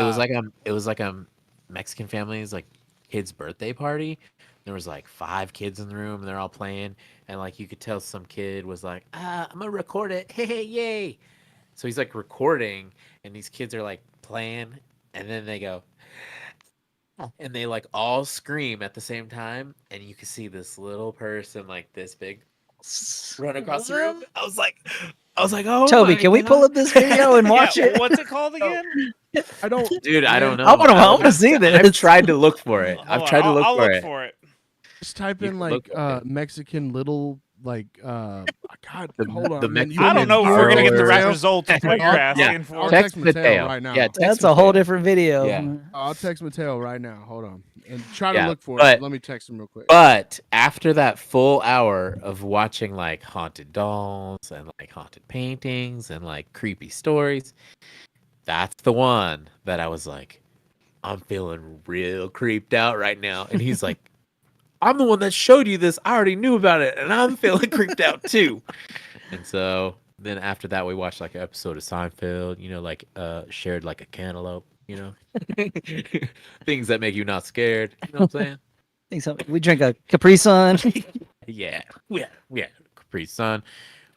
it was like a Mexican family's like kid's birthday party. There was like 5 kids in the room, and they're all playing, and like you could tell some kid was like, I'm gonna record it, hey, yay! So he's like recording, and these kids are like playing, and then they go, and they like all scream at the same time, and you can see this little person like this big run across the room. I was like, oh, Toby, my can we pull God. up this video and watch yeah, it? what's it called again? I don't. Dude, I don't know. I want to see I've this. tried to look for it. Hold I've on, tried to look I'll for look it. for it. Just type You in can like look for it. Mexican little like God. The- Hold on, the man. Mexican I don't know if we're gonna get the right Mateo? results with what you're I'll- asking yeah. for. I'll Text text Mateo Mateo right now. Yeah, text That's a whole Mateo. different video. Yeah. I'll text Mateo right now. Hold on, and try to Yeah, look for but- it. Let me text him real quick. But after that full hour of watching like haunted dolls and like haunted paintings and like creepy stories, that's the one that I was like, I'm feeling real creeped out right now. And he's like, I'm the one that showed you this. I already knew about it, and I'm feeling creeped out too. And so then after that, we watched like an episode of Seinfeld. You know, like shared like a cantaloupe. You know, things that make you not scared. You know what I'm saying? Think so. We drink a Capri Sun. Yeah, we had Capri Sun.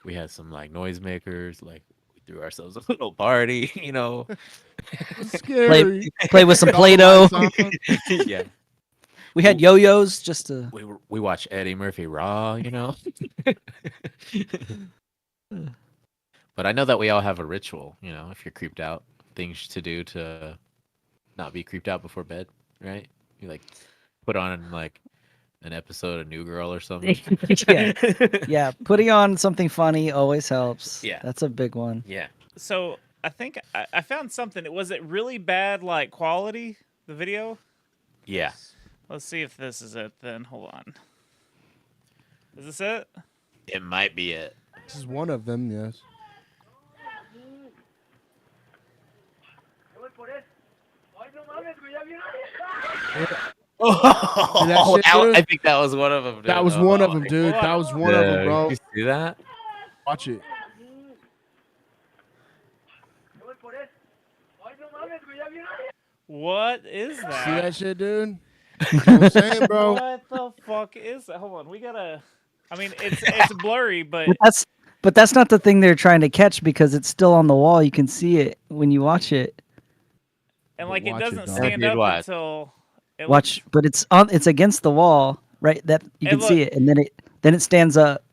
We had some like noisemakers. Like we threw ourselves a little party. You know. Scary. Play with some All the Play-Doh. lights off. Yeah. We had yo-yos just to. We watched Eddie Murphy Raw. You know. But I know that we all have a ritual. You know, if you're creeped out, things to do to not be creeped out before bed. Right? You like put on like an episode of New Girl or something. Yeah. Yeah, putting on something funny always helps. Yeah. That's a big one. Yeah. So I think I found something. Was it really bad, like quality? The video. Yeah. Let's see if this is it. Then hold on. Is this it? It might be it. This is one of them. Yes. Oh, shit, dude? I think that was one of them. Dude. That was Oh, one of them, my dude. God. That was one of them, Dude, bro. You see that? Watch it. What is that? See that shit, dude? You know what I'm saying, bro? What the fuck is that? Hold on, we gotta. I mean, it's blurry, but But that's not the thing they're trying to catch because it's still on the wall. You can see it when you watch it. and like it Watch it, doesn't dog. stand Dude, up watch. until it Watch, but it's on. It's against the wall, right? That you Hey, can see look. it, and then it stands up.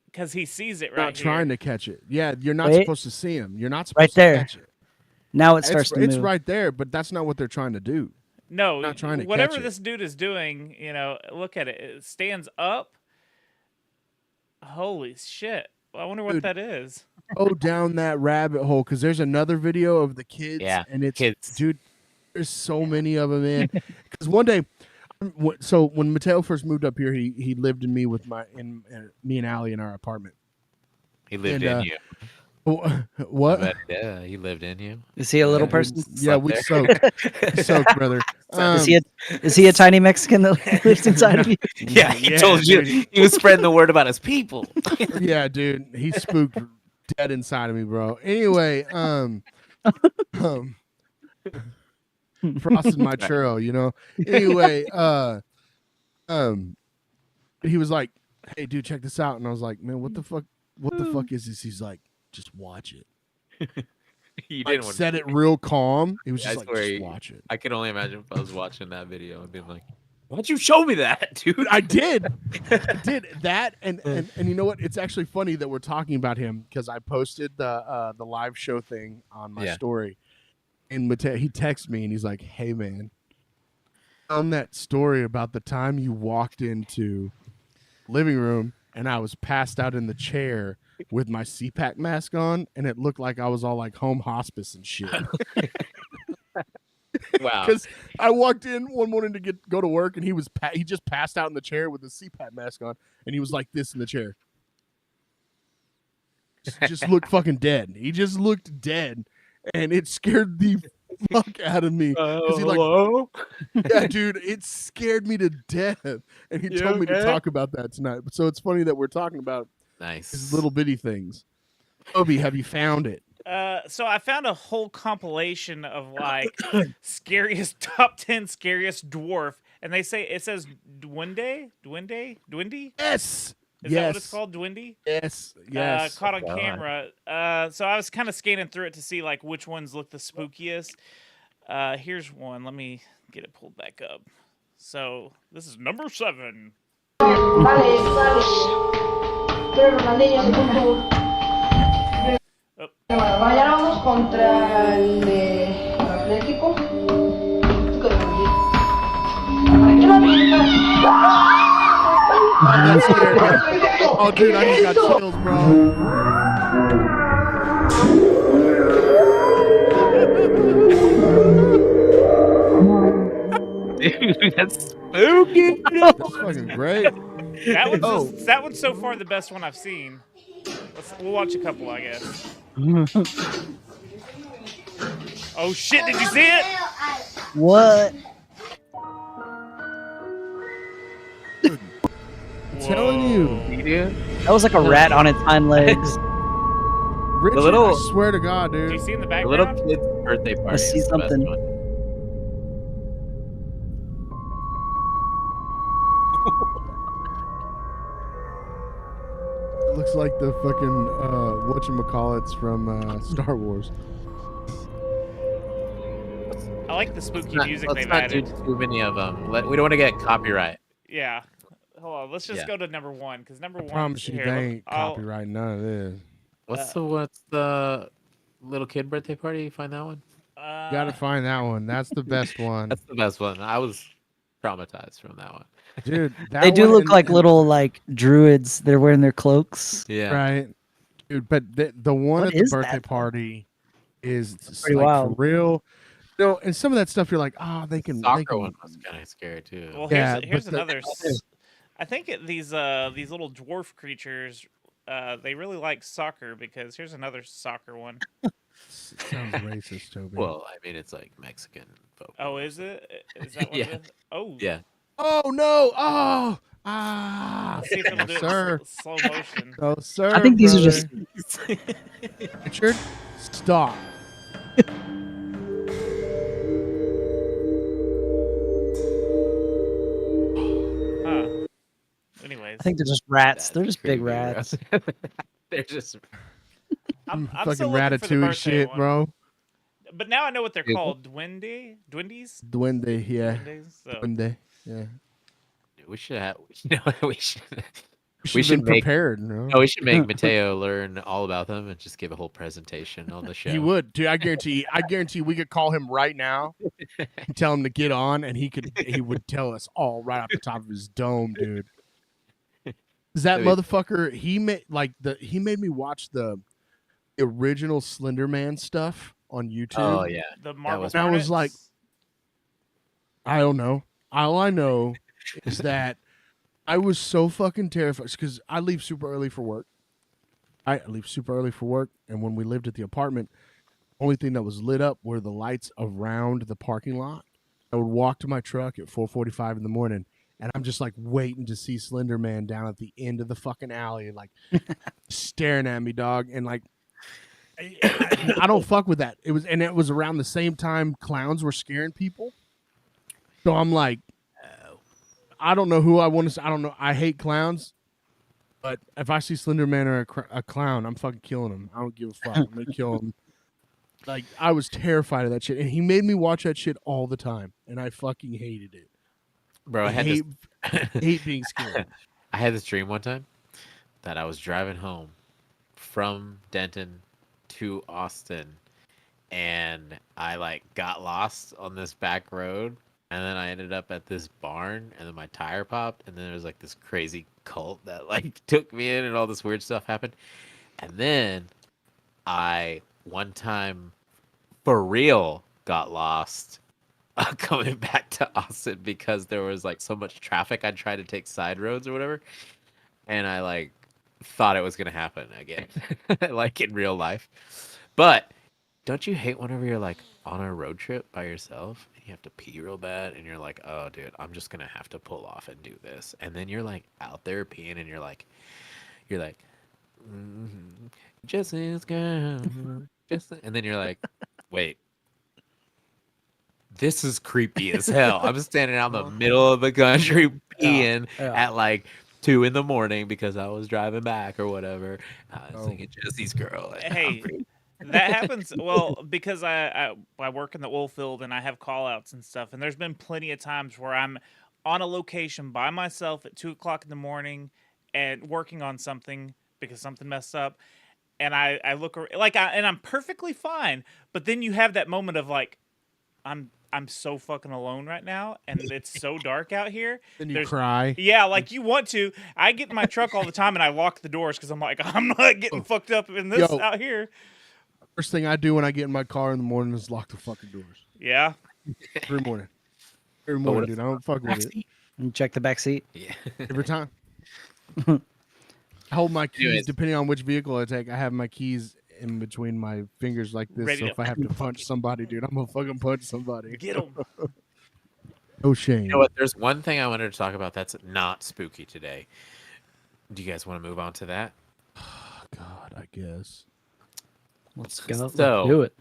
because he sees it Not right trying here. to catch it. Yeah, you're not Wait. supposed to see him. You're not supposed Right to there. catch it. Now it starts to It's move. right there, but that's not what they're trying to do. No, not trying to whatever catch it. this dude is doing, you know, look at it. It stands up. Holy shit! I wonder what Dude. that is. Go down that rabbit hole because there's another video of the kids. Yeah, and it's kids. dude. There's so many of them, man. Because one day, so when Mateo first moved up here, he lived in me with me and Allie in our apartment. He lived And, in you. What? But, yeah, he lived in you. Is he a little Yeah, person? Yeah, we Slept soaked, brother. Is he a tiny Mexican that lives inside of you? Yeah, he Yeah, told you dude. he was spreading the word about his people. Yeah, dude, he spooked dead inside of me, bro. Anyway, frosted my churro, you know. Anyway, he was like, "Hey, dude, check this out," and I was like, "Man, what the fuck? What the fuck is this?" He's like, "Just watch it." You Like, didn't want said it real calm. He was Yeah, I just like, swear "Just he- watch it." I can only imagine if I was watching that video and being like, "Why'd you show me that, dude?" Dude, I did that, and you know what? It's actually funny that we're talking about him because I posted the live show thing on my Yeah. story, and Mateo, he texted me and he's like, "Hey man, on that story about the time you walked into living room and I was passed out in the chair with my CPAP mask on, and it looked like I was all like home hospice and shit. Wow. Because I walked in one morning to go to work, and he just passed out in the chair with the CPAP mask on, and he was like this in the chair. Just looked fucking dead. He just looked dead, and it scared the fuck out of me. He like, hello? yeah, dude, it scared me to death. And he You told me to okay? talk about that tonight. So it's funny that we're talking about Nice. these little bitty things. Obi, have you found it? So I found a whole compilation of like scariest top 10 scariest dwarf, and it says Dwindy. Yes. Is that what it's called, Dwindy? Yes. Yes. Caught on God. camera. So I was kind of scanning through it to see like which ones look the spookiest. Here's one. Let me get it pulled back up. So this is number 7. Vale, vale. Pero Ronaldinho se compró. Bueno, mañana vamos contra el de Atlético. ¿Tú qué dices? ¿Para qué la mientas? That scared me. Oh, dude, I just got chills, bro. Dude, that's spooky. That's fucking great. That one's so far the best one I've seen. We'll watch a couple, I guess. Oh shit! Did you see it? What? I'm telling you. Dude. That was like a rat on its hind legs. Richard, little- I swear to God, Do you dude. see in the The little background? kid's birthday party. see is the best something. one. It looks like the fucking whatchamacallits from Star Wars. I like the spooky Let's music not they've do added. too many of them. We don't want to get copyright. Yeah. Hold on. Let's just Yeah. go to number 1 because number 1. Promise you, here, they look, ain't copyrighting none of this. What's the little kid birthday party? You find that one? You gotta find that one. That's the best one, That's the best one. I was traumatized from that one. dude. That They do one look like little like druids. They're wearing their cloaks. Yeah. right, dude. But the one What at the is that, birthday though? party is pretty like wild. for real. You know, and some of that stuff you're like, oh, they can. Soccer they can one was kind of scary too. Well, Yeah, here's but the- another. I think these little dwarf creatures, they really like soccer because here's another soccer one. sounds racist, Toby. Well, I mean, it's like Mexican folk. Oh, is it? Is that one? Yeah. Of it? Oh, Yeah. Oh no! Oh ah! Let's see if it'll do it Sir. in slow motion. Oh, sir. I think these are just. brother. Richard. Stop. Huh. Anyways, I think they're just rats. That's They're just big creepy, rats. bro. They're just. I'm Fucking still looking for the ratatouille birthday shit, one. bro. But now I know what they're Google. called. Dwindies. Duende, yeah. Duendes? So, Duende, yeah. We should have. You know, we should. We should should been make- prepared. No? No, we should make Mateo learn all about them and just give a whole presentation on the show. He would, dude. I guarantee we could call him right now and tell him to get on, and he would tell us all right off the top of his dome, dude. Is that I mean- motherfucker? He made me watch the original Slender Man stuff on YouTube. Oh yeah. the Marble was- And I was like- Hornets? I don't know. All I know is that I was so fucking terrified because I leave super early for work. I leave super early for work, and when we lived at the apartment, only thing that was lit up were the lights around the parking lot. I would walk to my truck at 4:45 in the morning, and I'm just like waiting to see Slender Man down at the end of the fucking alley, like staring at me, dog. And like, I don't fuck with that. It was around the same time clowns were scaring people. So I'm like, I don't know who I want to. I don't know. I hate clowns, but if I see Slender Man or a clown, I'm fucking killing him. I don't give a fuck. I'm gonna kill him. Like, I was terrified of that shit, and he made me watch that shit all the time, and I fucking hated it. Bro, I had hate, this. hate being scared. I had this dream one time that I was driving home from Denton to Austin, and I like got lost on this back road, And then I ended up at this barn, and then my tire popped, and then there was like this crazy cult that like took me in, and all this weird stuff happened. And then I one time for real got lost coming back to Austin because there was like so much traffic. I tried to take side roads or whatever, and I like thought it was gonna happen again, like in real life. But don't you hate whenever you're like on a road trip by yourself and you have to pee real bad and you're like, oh, dude, I'm just gonna have to pull off and do this, and then you're like out there peeing and you're like, Jesse's girl, and then you're like, wait, this is creepy as hell. I'm standing out in the middle of the country peeing yeah. at like 2 a.m. because I was driving back or whatever. I was thinking Jesse's girl. And Hey, that happens. Well, because I work in the oil field and I have call outs and stuff, and there's been plenty of times where I'm on a location by myself at 2 o'clock in the morning and working on something because something messed up, and I look like and I'm perfectly fine, but then you have that moment of like, I'm so fucking alone right now, and it's so dark out here. Then you There's- cry. Yeah, like you want to. I get in my truck all the time and I lock the doors because I'm like, I'm not getting fucked up in this Yo. out here. First thing I do when I get in my car in the morning is lock the fucking doors. Yeah. Every morning. Every what morning, if- dude. I don't fuck with it. And check the back seat. yeah. Every time. I hold my keys, Anyways. depending on which vehicle I take, I have my keys in between my fingers like this. Ready So to if I have to punch somebody, dude, I'm gonna fucking punch somebody. Get them. No shame. You know what? There's one thing I wanted to talk about that's not spooky today. Do you guys want to move on to that? God, I guess. Let's go. So- Let's do it.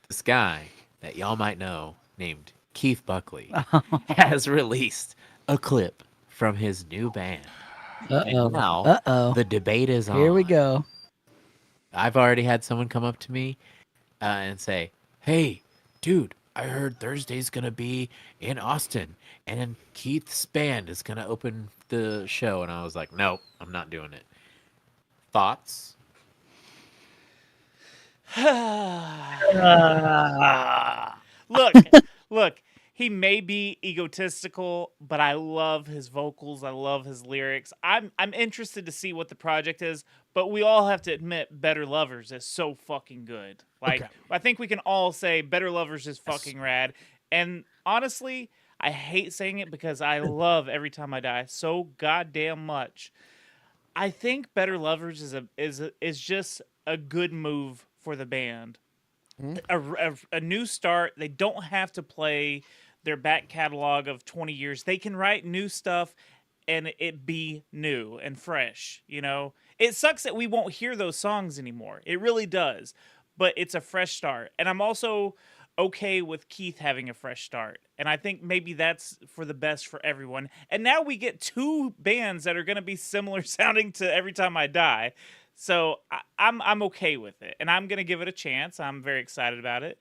This guy that y'all might know named Keith Buckley has released a clip from his new band. And now the debate is on. Here we go. I've already had someone come up to me and say, "Hey, dude, I heard Thursday's gonna be in Austin, and Keith's band is gonna open the show." And I was like, "No, I'm not doing it." Thoughts? Look, look. He may be egotistical, but I love his vocals. I love his lyrics. I'm interested to see what the project is, but we all have to admit Better Lovers is so fucking good. Like, Okay. I think we can all say Better Lovers is fucking rad. And honestly, I hate saying it because I love Every Time I Die so goddamn much. I think Better Lovers is just a good move for the band. A new start. They don't have to play their back catalog of 20 years. They can write new stuff and it be new and fresh, you know? It sucks that we won't hear those songs anymore. It really does. But it's a fresh start. And I'm also okay with Keith having a fresh start. And I think maybe that's for the best for everyone. And now we get two bands that are going to be similar sounding to Every Time I Die. So I'm okay with it. And I'm going to give it a chance. I'm very excited about it.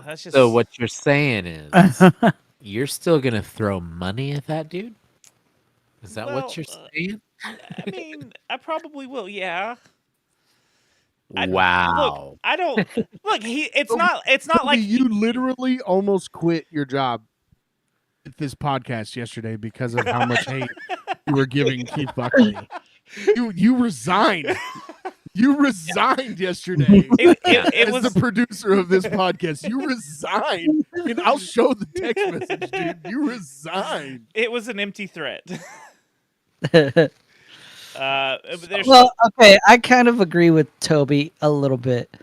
That's just So what you're saying is you're still gonna throw money at that dude? Is that Well, what you're saying? I mean, I probably will. Yeah. Wow. Look, I don't look. It's not like you literally almost quit your job at this podcast yesterday because of how much hate you were giving Keith Buckley. You resigned. You resigned yesterday. it As was the producer of this podcast, you resigned, and I'll show the text message, dude. You resigned. it was an empty threat. There's Well, okay, I kind of agree with Toby a little bit.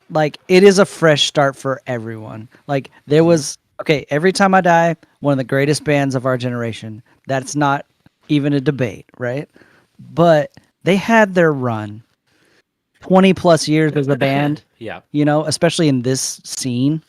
Like, it is a fresh start for everyone. Like, there was, okay, Every Time I Die, one of the greatest bands of our generation. That's not even a debate, right? But they had their run. 20 plus years as a band, Yeah. you know, especially in this scene.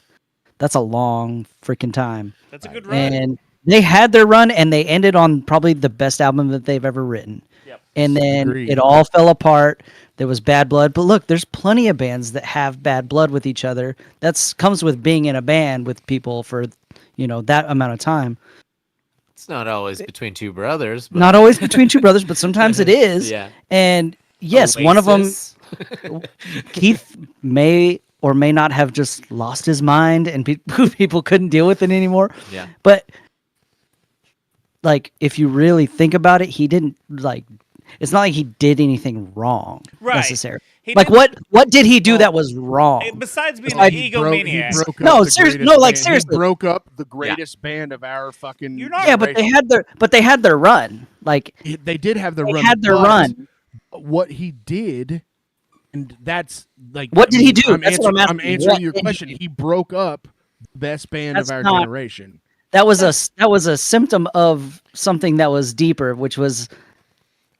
That's a long freaking time. that's a good run. And they had their run and they ended on probably the best album that they've ever written. Yep. And then Agreed. it all fell apart. There was bad blood. But look, there's plenty of bands that have bad blood with each other. That's comes with being in a band with people for, you know, that amount of time. It's not always between two brothers, but Not always between two brothers, but sometimes it is. yeah. And yes, one of them, Oasis. Keith may or may not have just lost his mind and people couldn't deal with it anymore. Yeah. But like, if you really think about it, he didn't like. It's not like he did anything wrong necessarily. He Like, didn't- what did he do that was wrong? Besides being Besides an He egomaniac. broke No, up the seriously- greatest no, like, band. seriously. He broke up the greatest band of our fucking. You're not- Yeah, but they had their run. Like, They did have their they run. had their but run. What he did, and that's like. What did he do? I'm, That's what I'm I'm asking. answering What your did he question. do? He broke up the best band That's of our not- generation. That was a symptom of something that was deeper, which was,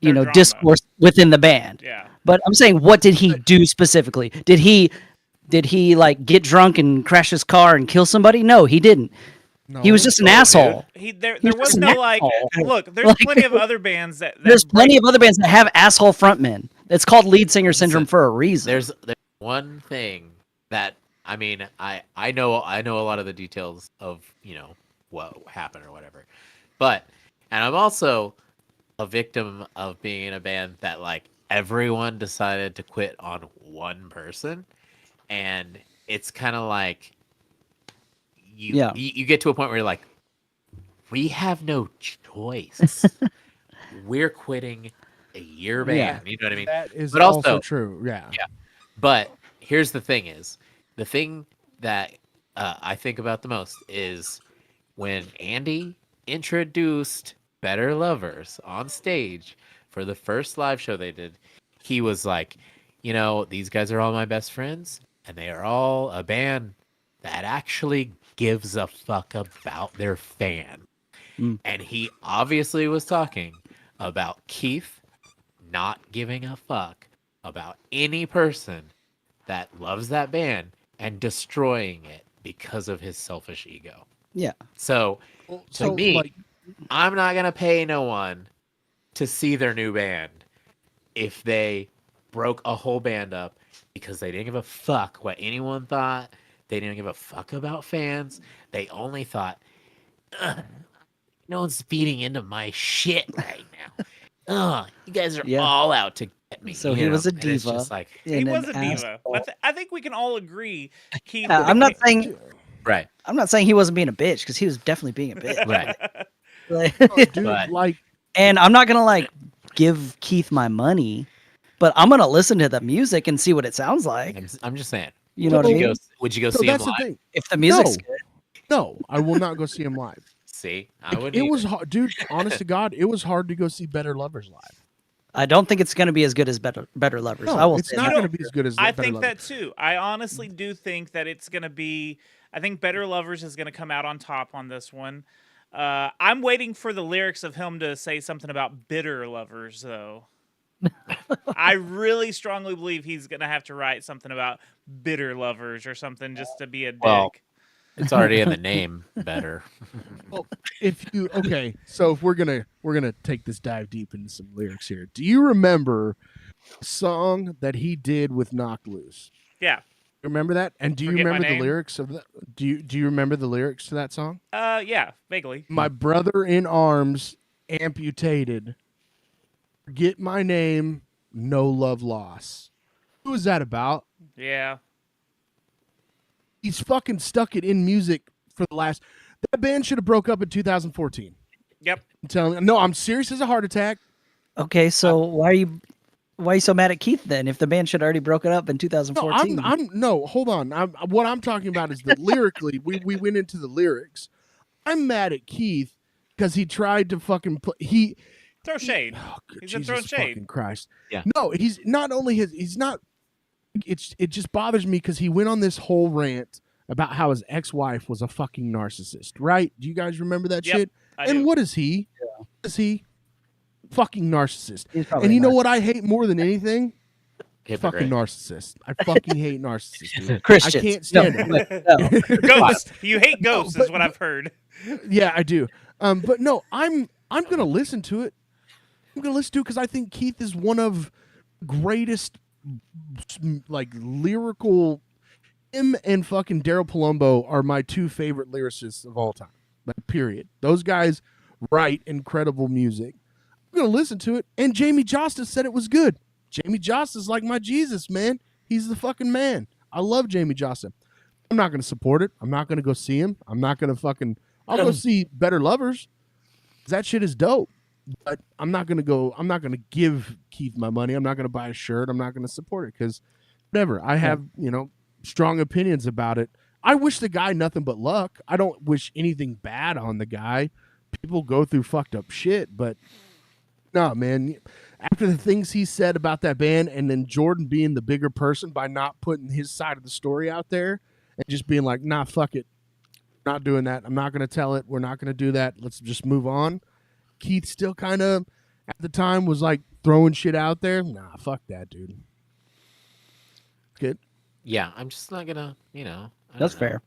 Their drama. discourse within the band. Yeah. But I'm saying, what did he do specifically? Did he like get drunk and crash his car and kill somebody? No, he didn't. He was just an asshole. There He was was just no an like. asshole. Look, there's Like- plenty of other bands that There's break- plenty of other bands that have asshole frontmen. It's called lead singer syndrome for a reason. There's one thing that I mean I know a lot of the details of what happened or whatever, but and I'm also a victim of being in a band that like everyone decided to quit on one person, and it's kind of like you get to a point where you're like, we have no choice. We're quitting your band. You know what I mean? That is But also also- true. Yeah. But here's the thing: the thing that I think about the most is when Andy introduced Better Lovers on stage for the first live show they did. He was like, these guys are all my best friends, and they are all a band that actually gives a fuck about their fan. And he obviously was talking about Keith not giving a fuck about any person that loves that band and destroying it because of his selfish ego. Yeah. So, to me, like, I'm not going to pay no one to see their new band if they broke a whole band up because they didn't give a fuck what anyone thought. They didn't give a fuck about fans. They only thought, no one's feeding into my shit right now. You guys are Yeah. all out to get me. So he was a And it's diva. just like, He and was an a diva. asshole. I think we can all agree. Keith. Yeah, I'm not saying right. he wasn't being a bitch, because he was definitely being a bitch. Right. Like- dude, But- like, and I'm not gonna like give Keith my money, but I'm gonna listen to the music and see what it sounds like. I'm just saying. You know what I mean? Would you go so see him that's the live? thing. If the music's No. good. No, I will not go see him live. See, I Like, would. it was hard, dude. Honest to God, it was hard to go see Better Lovers live. I don't think it's gonna be as good as Better Lovers. No, I will it's say not that. going to be as good as I Better think Lovers. that too. I honestly do think that it's going to be. I think Better Lovers is going to come out on top on this one. I'm waiting for the lyrics of him to say something about bitter lovers, though. I really strongly believe he's going to have to write something about bitter lovers or something just to be a dick. Well, it's already in the name. Better. So if we're gonna take this dive deep into some lyrics here, do you remember the song that he did with Knock Loose? Yeah. Remember that? And do you Forget My remember the Name? lyrics of that? Do you remember the lyrics to that song? Yeah, vaguely. My brother in arms, amputated. Forget my name, no love loss. Who is that about? Yeah. He's fucking stuck it in music for the last. That band should have broke up in 2014. Yep. I'm telling you. No, I'm serious as a heart attack. Okay, so why are you so mad at Keith then? If the band should already broken up in No, 2014. no, hold on. What I'm talking about is that lyrically, we went into the lyrics. I'm mad at Keith because he tried to fucking Throw shade. Oh, good He's been Jesus throwing shade. fucking Christ. Yeah. No, he's not only he's not. It just bothers me because he went on this whole rant about how his ex-wife was a fucking narcissist. Right? Do you guys remember that Yep, shit? I And do. what is he? What is he? Fucking narcissist. He's probably And you a know what I hate more than anything? Hypocrite. Fucking narcissist. I fucking hate narcissists. dude. Christians. I can't stand it. No. Ghost. You hate ghosts, is but- what I've heard. Yeah, I do. But no, I'm gonna listen to it. I'm gonna listen to it because I think Keith is one of the greatest, like, lyrical. Him and fucking Daryl Palumbo are my two favorite lyricists of all time. Like, period. Those guys write incredible music. I'm gonna listen to it. And Jamie Justice said it was good. Jamie Justice is like my Jesus, man. He's the fucking man. I love Jamie Johnson. I'm not going to support it. I'm not going to go see him. I'm not going to fucking. I'll go see Better Lovers. That shit is dope. But I'm not going to go. I'm not going to give Keith my money. I'm not going to buy a shirt. I'm not going to support it because whatever. I have strong opinions about it. I wish the guy nothing but luck. I don't wish anything bad on the guy. People go through fucked up shit, but no, man. After the things he said about that band, and then Jordan being the bigger person by not putting his side of the story out there and just being like, nah, fuck it. Not doing that. I'm not going to tell it. We're not going to do that. Let's just move on. Keith still kind of, at the time, was like throwing shit out there. Nah, fuck that, dude. Good. Yeah, I'm just not gonna, I don't That's know. fair.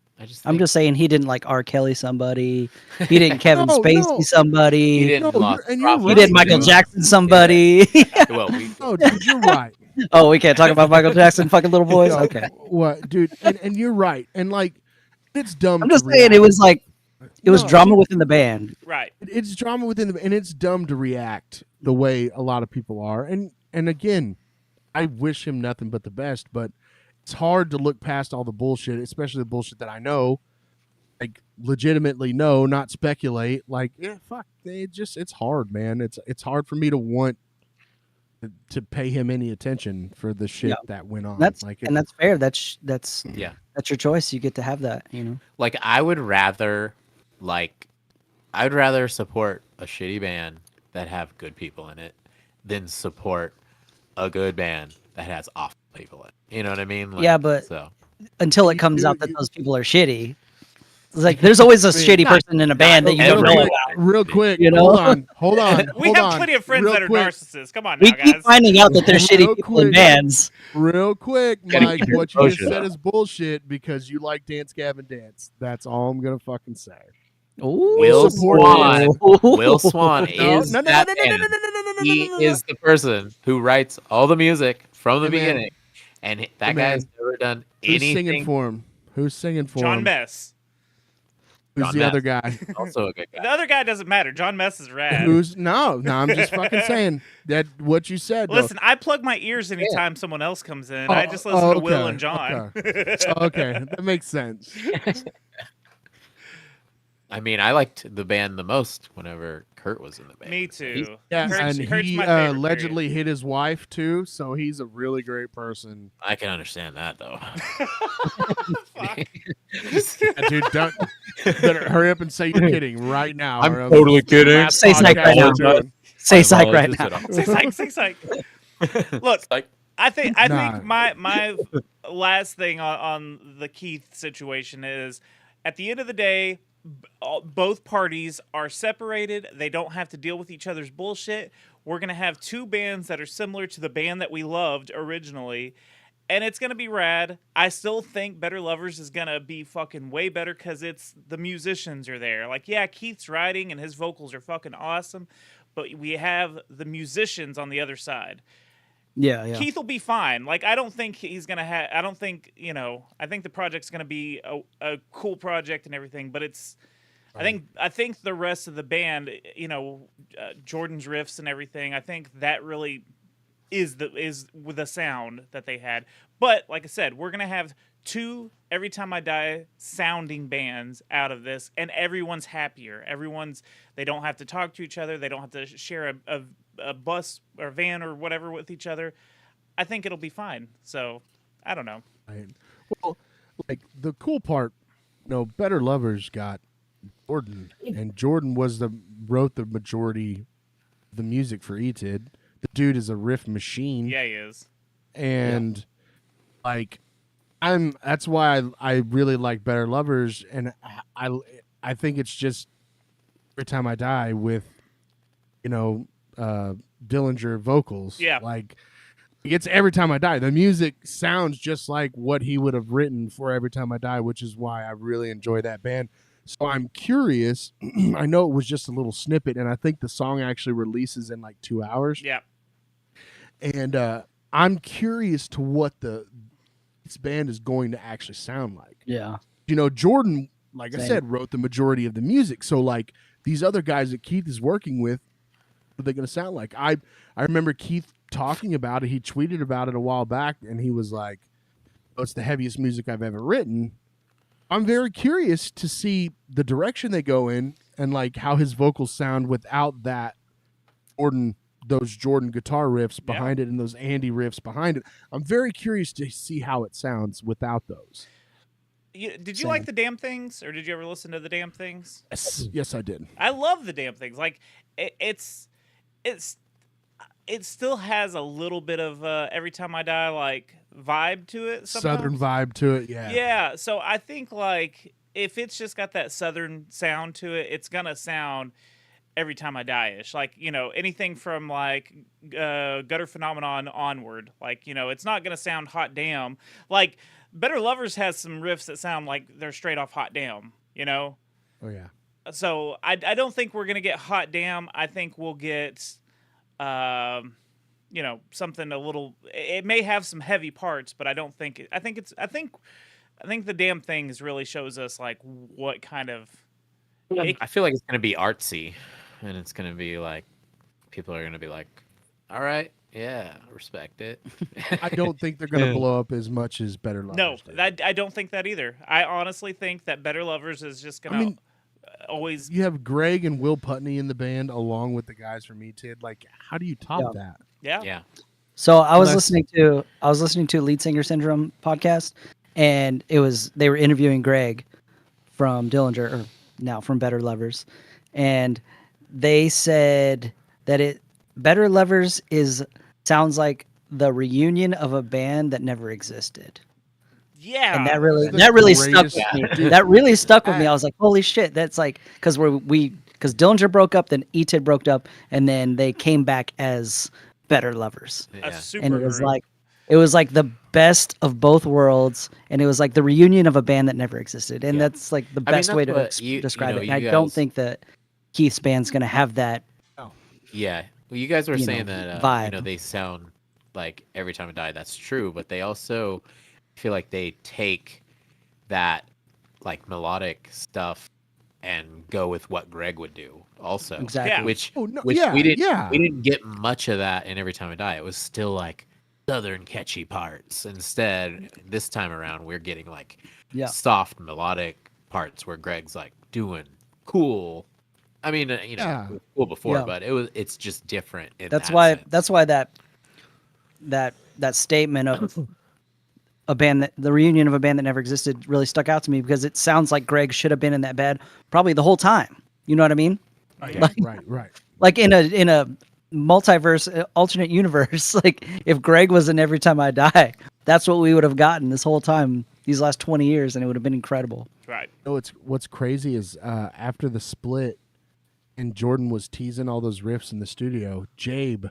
I'm just saying he didn't like R. Kelly somebody. He didn't Kevin No, Spacey no. somebody. he didn't No, lost you're- and you're profit. He did right, Michael dude. Jackson somebody. Well, No, dude, you're right. Oh, we can't talk about Michael Jackson fucking little boys? No, Okay. What, dude? And you're right. And like, it's dumb. I'm to just saying it react. was like, it was No, drama within the band. Right. It's drama within the, and it's dumb to react the way a lot of people are. And again, I wish him nothing but the best, but it's hard to look past all the bullshit, especially the bullshit that I know, like legitimately know, not speculate. Like, yeah, fuck, it's hard, man. It's hard for me to want to pay him any attention for the shit Yeah. that went on. That's like, and that's fair. That's yeah. that's your choice. You get to have that. Like I would rather support a shitty band that have good people in it than support a good band that has awful people in it. You know what I mean? Like, Yeah, but so until it comes out that those people are shitty, it's like there's always a shitty person in a band that you don't know every- about. real quick, You know? hold on. We hold have on, plenty of friends real that are quick. narcissists. Come on We now, keep guys. finding out that there's Real shitty people in quick. bands. Real quick, Gotta Mike, keep your what you just composure, said though. is bullshit because you like Dance Gavin Dance. That's all I'm gonna fucking say. Ooh. Will support Swan, Ooh. Will Swan No, is no, no, that no, no, no, no, band. no, no, no, no, He no, no. is the person who writes all the music from the Hey, man. beginning, and that Hey, guy has man. never done Who's singing anything. for him? Who's singing for John him? Mess. Who's John the Mess. other guy? Also a good guy. The other guy doesn't matter. John Mess is rad. Who's no? I'm just fucking saying that what you said. though. Listen, I plug my ears anytime someone else comes in. I just listen oh, to Will okay, and John. Okay, that makes sense. I mean, I liked the band the most whenever Kurt was in the band. Me too. Yeah, Kurt's- and Kurt's he my favorite allegedly hit his wife too, so he's a really great person. I can understand that though. Fuck. Yeah, dude, don't better hurry up and say you're kidding right now. I'm or else totally kidding. last Say psych podcast right now. we're doing. Say psych right now. Say psych, say psych. Look, Like, I think Nah. my last thing on the Keith situation is, at the end of the day, both parties are separated. They don't have to deal with each other's bullshit. We're gonna have two bands that are similar to the band that we loved originally, and it's gonna be rad. I still think Better Lovers is gonna be fucking way better because it's the musicians are there. Like, yeah, Keith's writing and his vocals are fucking awesome, but we have the musicians on the other side. Yeah, yeah. Keith will be fine. Like, I don't think he's gonna have. I don't think I think the project's gonna be a cool project and everything. But it's. I think the rest of the band, Jordan's riffs and everything. I think that really is with the sound that they had. But like I said, we're gonna have two Every Time I Die sounding bands out of this, and everyone's happier. They don't have to talk to each other. They don't have to share a bus or van or whatever with each other. I think it'll be fine. So I don't know. Right. Well, like the cool part, Better Lovers got Jordan, and Jordan wrote the majority of the music for E-Tid. The dude is a riff machine. Yeah, he is. And like that's why I really like Better Lovers, and I think it's just Every Time I Die with Dillinger vocals. Yeah. Like it's Every Time I Die. The music sounds just like what he would have written for Every Time I Die, which is why I really enjoy that band. So I'm curious. I know it was just a little snippet, and I think the song actually releases in like 2 hours. Yeah. And I'm curious to what this band is going to actually sound like. Yeah. Jordan, like I Same. said, wrote the majority of the music. So like these other guys that Keith is working with, what are they going to sound like? I remember Keith talking about it. He tweeted about it a while back, and he was like, it's the heaviest music I've ever written. I'm very curious to see the direction they go in and like how his vocals sound without that those Jordan guitar riffs behind it and those Andy riffs behind it. I'm very curious to see how it sounds without those. Did you like the Damn Things, or did you ever listen to the Damn Things? Yes, I did. I love the Damn Things. Like it still has a little bit of Every Time I Die like vibe to it. Sometimes. Southern vibe to it, yeah. Yeah, so I think like if it's just got that Southern sound to it, it's gonna sound Every Time I Die-ish. Like, anything from like Gutter Phenomenon onward. Like, it's not gonna sound Hot Damn. Like Better Lovers has some riffs that sound like they're straight off Hot Damn, Oh yeah. So I don't think we're gonna get Hot Damn. I think we'll get something a little. It may have some heavy parts, but I don't think. I think the Damn Things really shows us like what kind of. I feel like it's gonna be artsy, and it's gonna be like people are gonna be like, "All right, yeah, respect it." I don't think they're gonna blow up as much as Better Lovers. No, did. I don't think that either. I honestly think that Better Lovers is just gonna always. You have Greg and Will Putney in the band along with the guys from E-Tid. Like, how do you top that? Yeah. Yeah. So I was listening to Lead Singer Syndrome podcast, and they were interviewing Greg from Dillinger, or now from Better Lovers, and they said that Better Lovers sounds like the reunion of a band that never existed. Yeah, and that really stuck with me. Dude. That really stuck with me. I was like, holy shit, that's like because because Dillinger broke up, then E-Tid broke up, and then they came back as Better Lovers. a super And it was group. like the best of both worlds, and it was like the reunion of a band that never existed, and that's like the best way to describe it. And I don't think that Keith's band's gonna have that. Yeah, well, you guys were saying that vibe. they sound like Every Time I Die. That's true, but they also feel like they take that like melodic stuff and go with what Greg would do also. Exactly. Yeah. Which yeah, we didn't yeah. we didn't get much of that in Every Time I Die. It was still like southern catchy parts. Instead, this time around we're getting like soft melodic parts where Greg's like doing cool. I mean, it was cool before, but it's just different. That's why that statement of the reunion of a band that never existed really stuck out to me, because it sounds like Greg should have been in that band probably the whole time. You know what I mean? Right. Like in a multiverse, alternate universe, like if Greg was in Every Time I Die, that's what we would have gotten this whole time, these last 20 years, and it would have been incredible. Right. What's crazy is after the split and Jordan was teasing all those riffs in the studio, Jabe,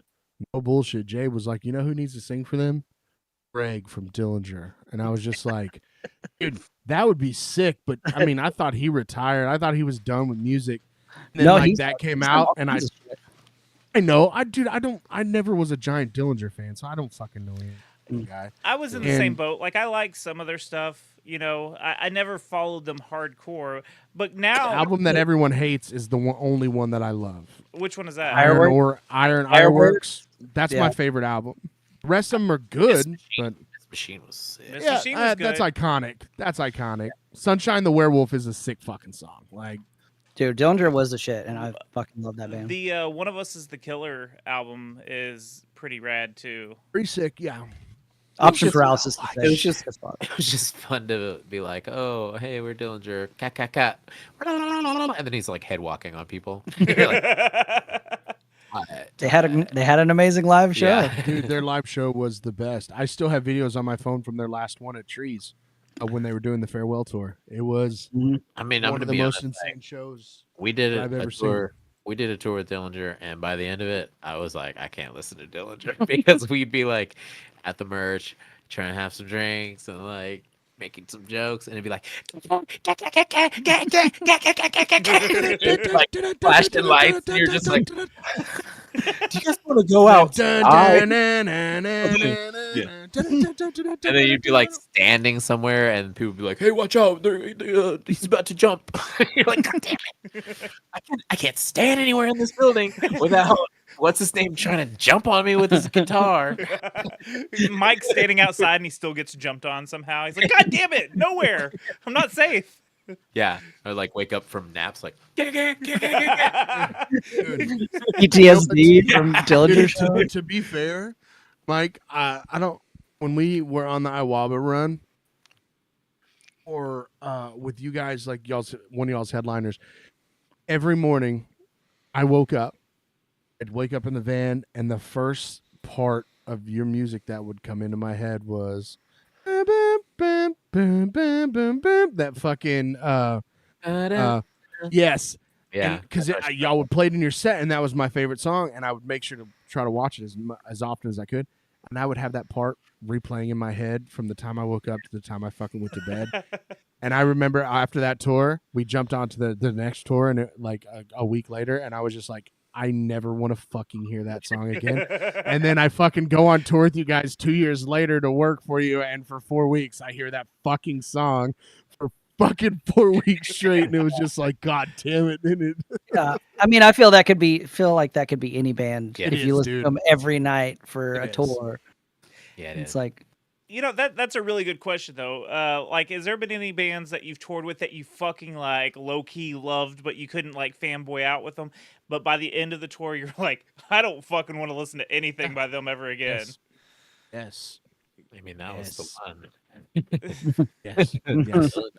no bullshit, Jabe was like, you know who needs to sing for them? Greg from Dillinger. And I was just like, dude, that would be sick. But I mean, I thought he retired. I thought he was done with music. And then that came out, and I know, I never was a giant Dillinger fan, so I don't fucking know any guy. I was in the same boat. Like, I like some of their stuff. I never followed them hardcore, but now The album that everyone hates is the only one that I love. Which one is that? Ironworks. That's my favorite album. The rest of them are good, but This Machine was sick. Miss Machine was good. that's iconic. Sunshine the Werewolf is a sick fucking song. Like, Dude, Dillinger was the shit, and I fucking love that band. The One of Us is the Killer album is pretty rad too. pretty sick, yeah. Option Paralysis. It was just fun to be like, oh, hey, we're Dillinger, cat, and then he's like head walking on people. You're like, They had an amazing live show. Yeah. Dude, their live show was the best. I still have videos on my phone from their last one at Trees when they were doing the farewell tour. It was I mean, I'm one gonna of the be most honest, insane shows. we did I've a ever tour. We did a tour with Dillinger, and by the end of it, I was like, I can't listen to Dillinger because we'd be like at the merch, trying to have some drinks and like making some jokes, and it'd be like, like flashing lights, and you're just like, do you guys want to go outside? And then you'd be like standing somewhere, and people would be like, "Hey, watch out! He's about to jump!" You're like, "God damn it! I can't stand anywhere in this building without what's his name trying to jump on me with his guitar? Mike's standing outside and he still gets jumped on somehow. He's like, God damn it, nowhere. I'm not safe. Yeah, or like wake up from naps like. Dude, PTSD from Dillinger dude, Show. to be fair, Mike, I don't. When we were on the Iwaba run, or with you guys, like one of y'all's headliners, every morning I woke up. I'd wake up in the van, and the first part of your music that would come into my head was that fucking yes. Yeah, Because y'all would play it in your set, and that was my favorite song, and I would make sure to try to watch it as often as I could, and I would have that part replaying in my head from the time I woke up to the time I fucking went to bed. And I remember after that tour, we jumped onto the next tour, and like a week later, and I was just like, I never want to fucking hear that song again. And then I fucking go on tour with you guys 2 years later to work for you, and for 4 weeks I hear that fucking song for fucking 4 weeks straight, and it was just like, God damn it! And Yeah, I mean, I feel like that could be any band Yeah, if it you is, listen dude. to them every night for It a is. tour. yeah, It's like, You know, that's a really good question though. Like, has there been any bands that you've toured with that you fucking like low key loved, but you couldn't like fanboy out with them? But by the end of the tour, you're like, I don't fucking want to listen to anything by them ever again. yes, I mean, that was the Yes. one. yes, yes.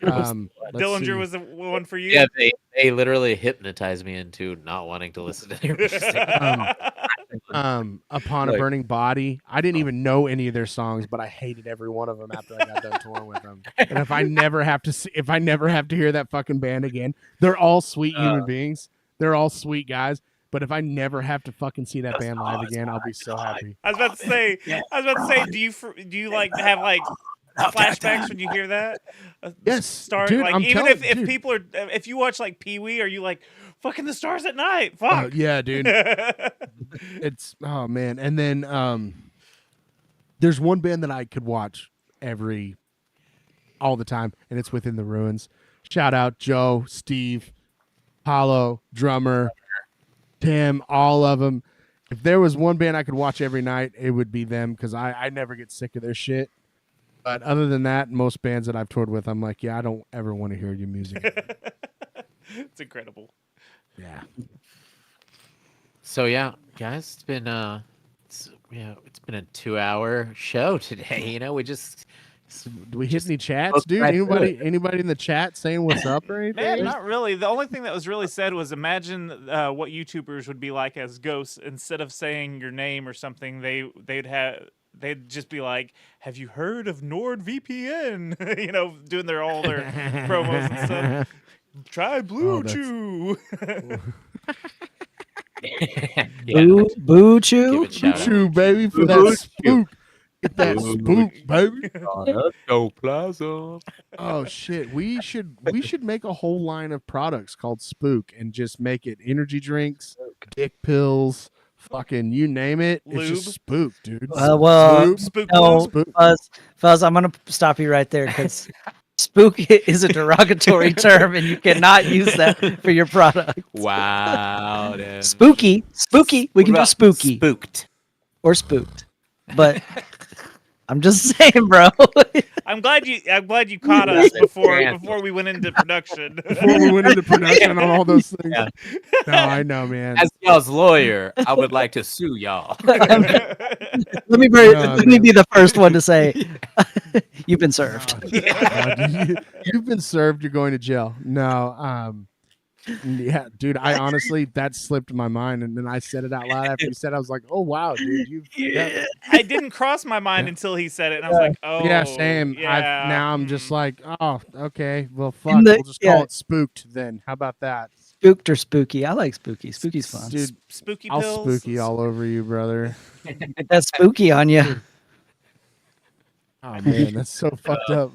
Let's Dillinger see. was the one for you. Yeah, they literally hypnotized me into not wanting to listen to their music. Upon a Like- Burning Body. I didn't even know any of their songs, but I hated every one of them after I got done touring with them. And if I never have to hear that fucking band again, they're all sweet human beings. They're all sweet guys. But if I never have to fucking see that band live again, I'll be so happy. I was about to say, do you like have like flashbacks when you hear that? Yes, Star dude, like I'm even telling- if dude. people are if you watch like Pee Wee, are you like fucking the stars at night? Fuck. Yeah, dude. It's oh man. And then there's one band that I could watch all the time, and it's Within the Ruins. Shout out Joe, Steve, Paulo, drummer, Tim, all of them. If there was one band I could watch every night, it would be them, because I never get sick of their shit. But other than that, most bands that I've toured with, I'm like, yeah, I don't ever want to hear your music. It's incredible. Yeah. So yeah, guys, it's been it's been a 2-hour show today. You know, we just Do we hit any chats, look dude? right through Anybody in the chat saying what's up or anything? Man, not really. The only thing that was really said was imagine what YouTubers would be like as ghosts. Instead of saying your name or something, they'd just be like, "Have you heard of NordVPN?" You know, doing all their promos and stuff. Try Blue that's- Chew. yeah. Boo Chew. Give it shout out. True, baby, for that spook. Get that spook, baby. Go Plaza. Oh shit, we should make a whole line of products called Spook and just make it energy drinks, dick pills, fucking you name it. It's just Lube. Spook, dude. Well, Lube. Spook no, Spook. Fuzz, I'm gonna stop you right there because spook is a derogatory term, and you cannot use that for your product. Wow. Dude. Spooky. We What can do about spooky Spooked. or spooked, but I'm just saying, bro. I'm glad you caught us before we went into production. Before we went into production on all those things. Yeah. No, I know, man. As y'all's lawyer, I would like to sue y'all. Let me No, be the first one to say you've been served. You've been served. You're going to jail. No, yeah, dude. I honestly, that slipped my mind, and then I said it out loud after you said it. I was like, oh wow, dude. I didn't cross my mind until he said it, and I was like, "Oh, Yeah, same. Yeah. Now I'm just like, oh, okay. Well, fuck. In the- We'll just call yeah. it Spooked then. How about that, Spooked or spooky? I like spooky. Spooky's fun. dude? spooky I'll pills. spooky all over you, brother. Get that spooky on you. Oh man, that's so fucked up.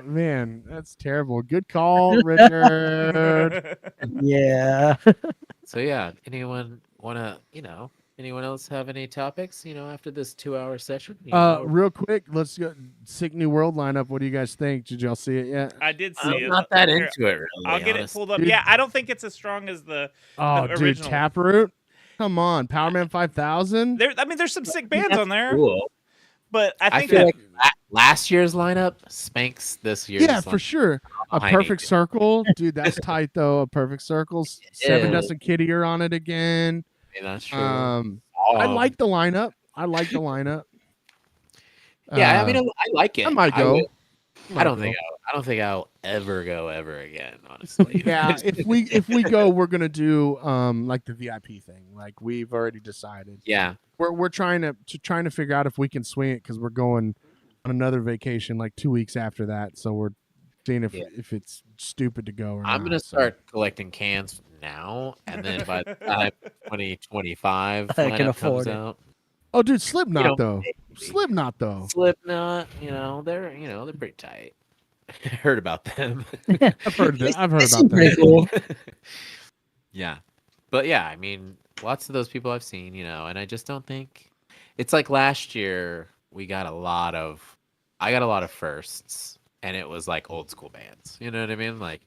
Man, that's terrible. Good call, Richard. Yeah. So yeah, anyone anyone else have any topics, after this 2-hour session? Real quick, let's go. Sick New World lineup. What do you guys think? Did y'all see it yet? I did see I'm it. not that Here, into it really. I'll get it honestly. pulled up. Dude. Yeah, I don't think it's as strong as the Oh, dude, original. Taproot. Come on, Powerman 5000. There's some sick bands That's on there, cool. but I I think feel that like last year's lineup spanks this year's. Yeah, for lineup. sure. A behind perfect it. circle, dude. That's tight though. A perfect circle. Seven is. Dust and Kitty are on it again. I mean, that's true. I like the lineup. I like the lineup. Yeah, I mean, I like it. I might go. would- I Might don't go. think I don't think I'll ever go ever again. Honestly. Yeah, if we go, we're gonna do like the VIP thing. Like we've already decided. yeah. We're trying to figure out if we can swing it because we're going on another vacation like 2 weeks after that. So we're seeing if it's stupid to go or not. I'm gonna so. start collecting cans now, and then by the time 2025 I can lineup afford comes it. out, Oh, dude, Slipknot know, though. maybe. Slipknot though. Slipknot, they're pretty tight. I heard about them. I've heard that. I've heard They about seem pretty that. cool. Yeah, but yeah, I mean, lots of those people I've seen, and I just don't think it's like last year we got I got a lot of firsts, and it was like old school bands. You know what I mean? Like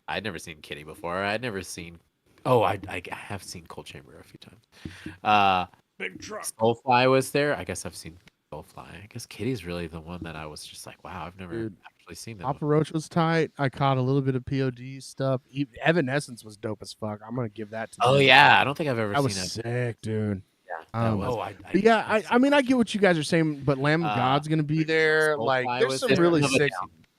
I'd never seen Kitty before. I'd never seen. Oh, I have seen Cold Chamber a few times. big truck. Soulfly was there. I guess I've seen Soulfly. I guess Kitty's really the one that I was just like, wow, I've never Dude, actually seen them. Papa Roach was tight. I caught a little bit of POD stuff. Evanescence was dope as fuck. I'm gonna give that to Oh them. yeah, I don't think I've ever That seen was that. sick, dude. Yeah, that Um, was. But yeah, I mean, I get what you guys are saying, but Lamb of God's gonna be there. Like, Soulfly there's was some there. really No, but sick.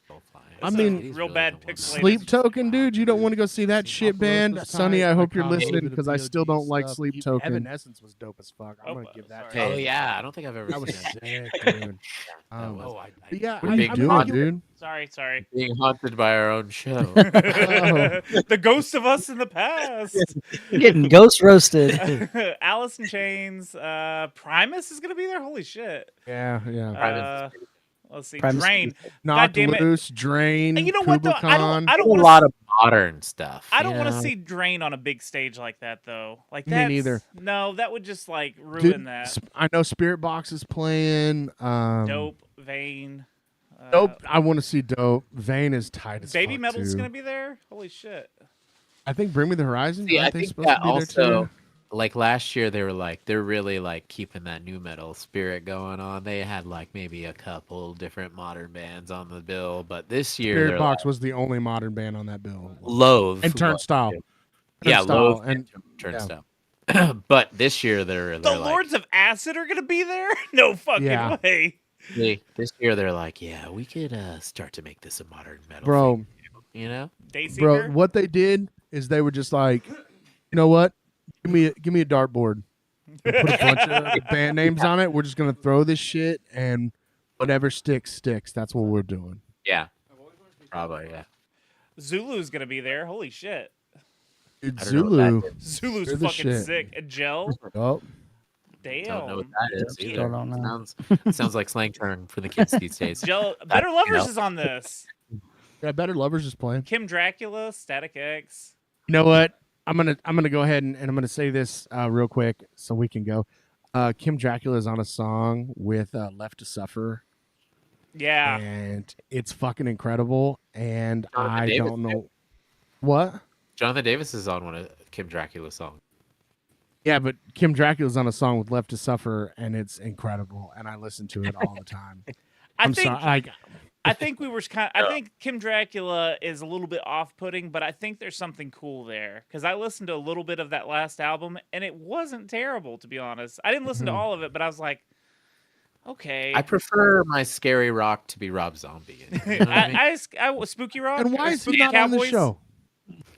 Soulfly. I It's a mean, Kitty's real really bad the one. pixelated. Sleep Token, dude. You don't want to go see that shit Papa Roach band, was Sonny. tight. I hope I you're caught a little listening bit of because I still POD don't like stuff. Sleep Token. Evanescence was dope as fuck. I'm Oh, gonna give that. sorry. Oh yeah, I don't think I've ever That was seen that. sick, dude. I- Yeah, We're I being mean, I haunted. get dude. Sorry. being haunted by our own show. The ghost of us in the past. You're getting ghost roasted. Alice in Chains. Primus is gonna be there. Holy shit. Yeah. Let's see. Primus- Drain. Knocked damn it. Loose, Drain, And you know what though? I Kublai don't a want lot to. of modern stuff. I don't you want to know? see Drain on a big stage like that though. Like Me that. neither. No, that would just like ruin Dude, that. I know Spirit Box is playing. Dope. Vane. Dope. I want to see Dope. Vane is tight as Baby fuck, Metal's too. gonna be there. Holy shit. I think Bring Me the Horizon. See, I aren't they think supposed that to be there also, too? like last year, they're really like keeping that new metal spirit going on. They had like maybe a couple different modern bands on the bill, but this year Spirit they're Box like, was the only modern band on that bill. Loathe And Turnstile. Yeah, Turnstile, Loathe and Turnstile. But this year they're The like, Lords of Acid are gonna be there? No fucking Yeah. way. this year they're like, yeah, we could start to make this a modern metal, bro, thing, you know? Dayseeker? what they did is they were just like, you know what? Give me a dartboard. Put a bunch of band names on it. We're just gonna throw this shit, and whatever sticks. That's what we're doing. Yeah, probably, yeah. Zulu's gonna be there. Holy shit. Dude, I don't know what Zulu. Zulu's They're the fucking shit. sick. And Gel? Oh, Damn. Don't know what that is Still either. don't know. Sounds like slang term for the kids these days. Gel Better Lovers know. is on this. yeah. Better Lovers is playing. Kim Dracula, Static X. You know what? I'm gonna go ahead and I'm gonna say this real quick so we can go. Kim Dracula is on a song with Left to Suffer, Yeah. and it's fucking incredible. And Jonathan I Davis don't know what. Jonathan Davis is on one of Kim Dracula's songs. Yeah, but Kim Dracula's on a song with Left to Suffer, and it's incredible. And I listen to it all the time. I I'm think sorry. I think we were kind I think Kim Dracula is a little bit off-putting, but I think there's something cool there because I listened to a little bit of that last album and it wasn't terrible, to be honest. I didn't listen to all of it, but I was like, okay. I prefer my scary rock to be Rob Zombie. You know what I mean? I was Spooky Rock. And why or is he Spooky not on the Cowboys? show?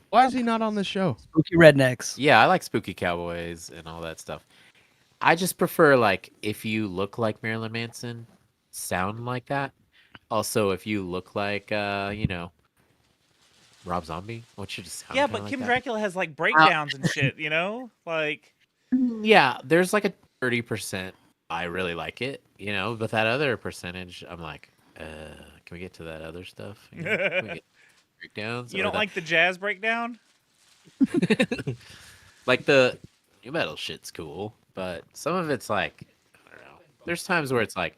Why is he not on the show? Spooky rednecks. Yeah, I like Spooky Cowboys and all that stuff. I just prefer like if you look like Marilyn Manson, sound like that. Also, if you look like Rob Zombie, what should just sound Yeah, kinda but like Kim that? Dracula has like breakdowns and shit, you know? Like Yeah, there's like a 30% I really like it, but that other percentage I'm like, can we get to that other stuff? Can we get breakdowns? you Or don't like the jazz breakdown? like the new metal shit's cool, but some of it's like I don't know. There's times where it's like,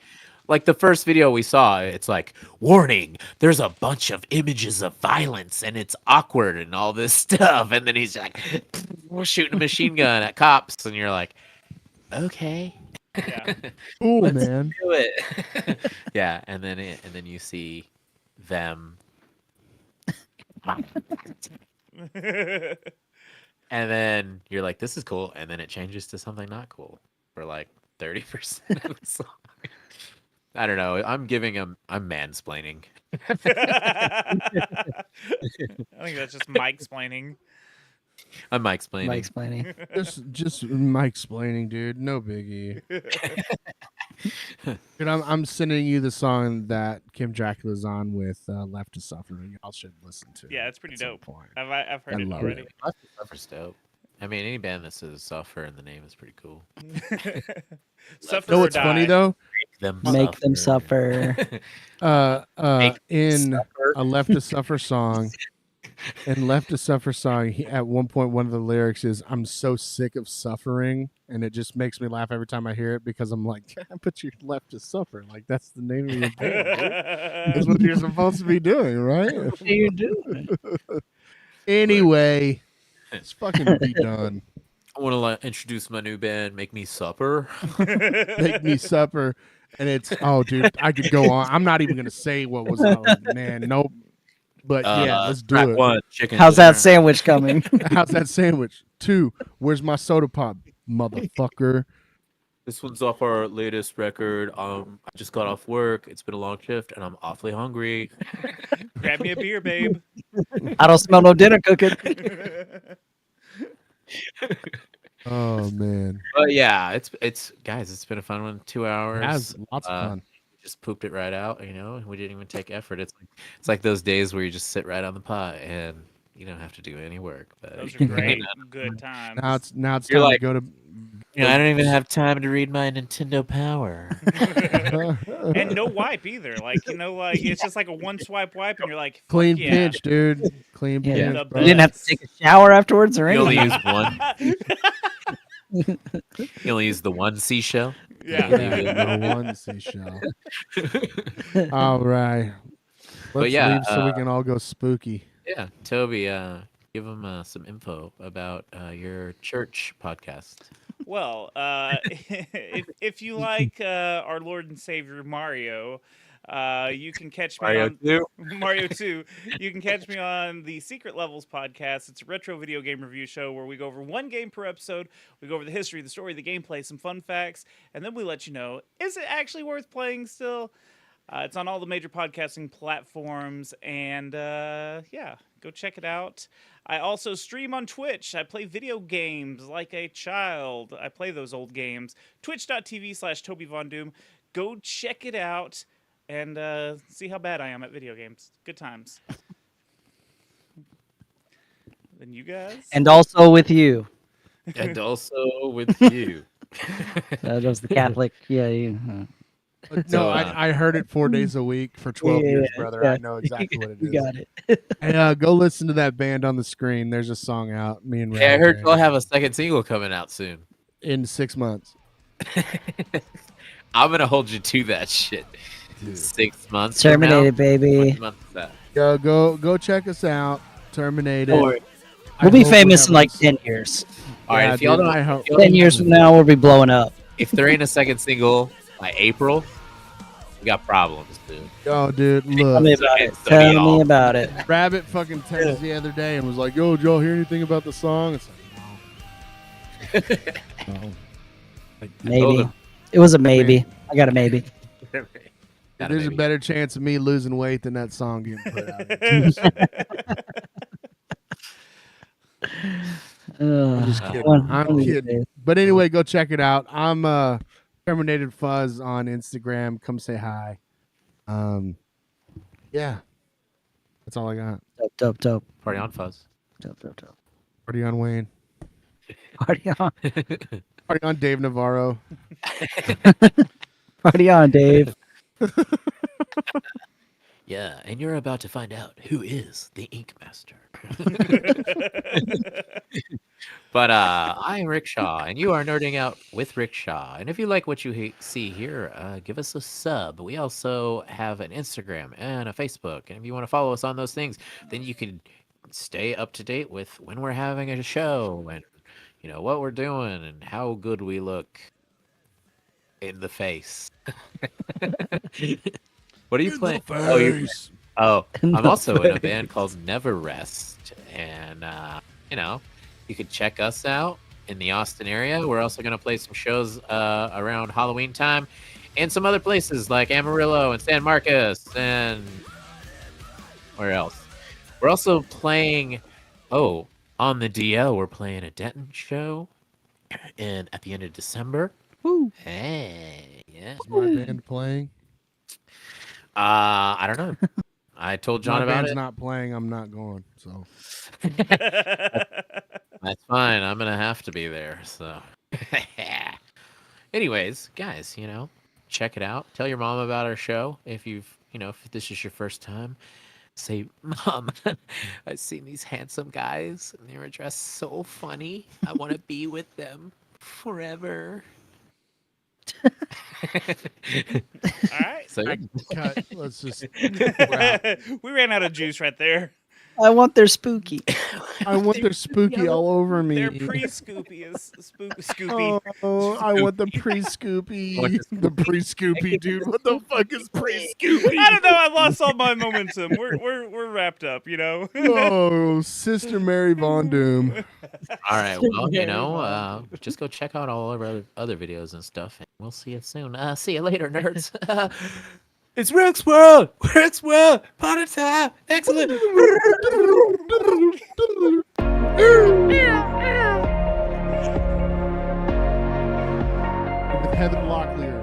Like the first video we saw, it's like, warning, there's a bunch of images of violence and it's awkward and all this stuff. And then he's like, we're shooting a machine gun at cops. And you're like, okay, Yeah. Cool, let's man. do it. Yeah. And then you see them. And then you're like, this is cool. And then it changes to something not cool for like 30% of the song. I don't know. I'm mansplaining. I think that's just Mike explaining. I'm Mike explaining. By explaining. Just Mike explaining, dude. No biggie. Dude, I'm sending you the song that Kim Dracula's on with Left to Suffer. Y'all should listen to. Yeah, it's pretty at some dope. point. I've heard I it love already. it. Suffer's dope. I mean, any band that says suffer in the name is pretty cool. Suffer You know or what's funny die. though? Make them suffer. In suffer. a Left to Suffer song, at one point one of the lyrics is "I'm so sick of suffering," and it just makes me laugh every time I hear it because I'm like, "But you're left to suffer. Like that's the name of your band. Dude. That's what you're supposed to be doing, right?" What are you doing? Anyway, let's fucking be done. I want to introduce my new band, Make Me Supper. Make me supper, and it's dude, I could go on. I'm not even gonna say what was man, nope. But yeah, let's do track it. 1, chicken How's that dinner. sandwich coming? How's that sandwich? 2, where's my soda pop, motherfucker? This one's off our latest record. I just got off work. It's been a long shift, and I'm awfully hungry. Grab me a beer, babe. I don't smell no dinner cooking. Oh man, But yeah, it's guys, it's been a fun one. 2 hours. that's lots of fun. Just pooped it right out. We didn't even take effort. It's like those days where you just sit right on the pot and you don't have to do any work. But Those are great, good times. Now it's You're time like- to go to. I don't even have time to read my Nintendo Power. And no wipe either. Like it's just like a one swipe wipe, and you're like, fuck Clean yeah. pinch, dude. Clean Yeah. pinch. The bro. You didn't have to take a shower afterwards or You only anything. use one. You only use the one seashell. Yeah. Yeah, no one seashell. All right. Let's yeah, leave so we can all go spooky. Yeah, Toby, give them some info about your church podcast. Well, if you like our Lord and Savior Mario, you can catch me on Mario 2. You can catch me on the Secret Levels podcast. It's a retro video game review show where we go over one game per episode. We go over the history, the story, the gameplay, some fun facts, and then we let you know, is it actually worth playing still? It's on all the major podcasting platforms, and yeah, go check it out. I also stream on Twitch. I play video games like a child. I play those old games. Twitch.tv/TobyVonDoom. Go check it out and see how bad I am at video games. Good times. Then you guys? And also with you. And also with you. That was the Catholic. Yeah. No, So, I heard it 4 days a week for 12 years, Yeah, brother. yeah. I know exactly what it You is. got it. And, go listen to that band on the screen. There's a song out. Me and Yeah, I Ray heard Ray, you'll have a second single coming out soon. in 6 months. I'm gonna hold you to that shit. 6 months. from Terminated, now? baby. What month is that? Go check us out. Terminated. Don't worry. I We'll be hope we famous have in like a- 10 years. All right, Yeah, if y'all dude, don't, I hope- if y'all 10 don't- years from now, we'll be blowing up. if there ain't a second single by April, we got problems, dude. Oh, dude, Tell me look. about it. It's gonna be Tell me all- about it. Rabbit fucking texted the other day and was like, "Yo, did y'all hear anything about the song?" It's like, no. No. Maybe. It was a maybe. I got a maybe. Gotta There's a maybe. better chance of me losing weight than that song getting put out. I'm just kidding. I'm kidding. But anyway, go check it out. I'm Terminated Fuzz on Instagram. Come say hi. Yeah. That's all I got. Dope. Party on, Fuzz. Dope. Party on Wayne. Party on. Party on Dave Navarro. Party on, Dave. Yeah, and you're about to find out who is the Ink Master. But I'm Rickshaw, and you are nerding out with Rickshaw. And if you like what you see here, give us a sub. We also have an Instagram and a Facebook, and if you want to follow us on those things, then you can stay up to date with when we're having a show and what we're doing and how good we look in the face. What are you playing? In I'm the also in a face. band called Never Rest, and you could check us out in the Austin area. We're also going to play some shows around Halloween time, and some other places like Amarillo and San Marcos, and where else? We're also playing. Oh, on the DL, we're playing a Denton show, and at the end of December. Woo. Hey, yeah. Is my band playing? I don't know. I told John My about band's it. not playing. I'm not going. So That's fine. I'm gonna have to be there. So, anyways, guys, check it out. Tell your mom about our show if if this is your first time. Say, Mom, I've seen these handsome guys and they were dressed so funny. I want to be with them forever. All right. So, cut. Let's just. We ran out of juice right there. I want their spooky. I want their spooky all over me. Their pre-scoopy is Scoopy. Oh, I want the pre-scoopy. What is- The pre-scoopy, dude. What the fuck is pre-scoopy? I don't know. I lost all my momentum. We're wrapped up. Oh, Sister Mary Von Doom. all right. Well, just go check out all of our other videos and stuff, and we'll see you soon. See you later, nerds. It's Rick's World. Rick's World. Part of time. Excellent. With Heather Locklear.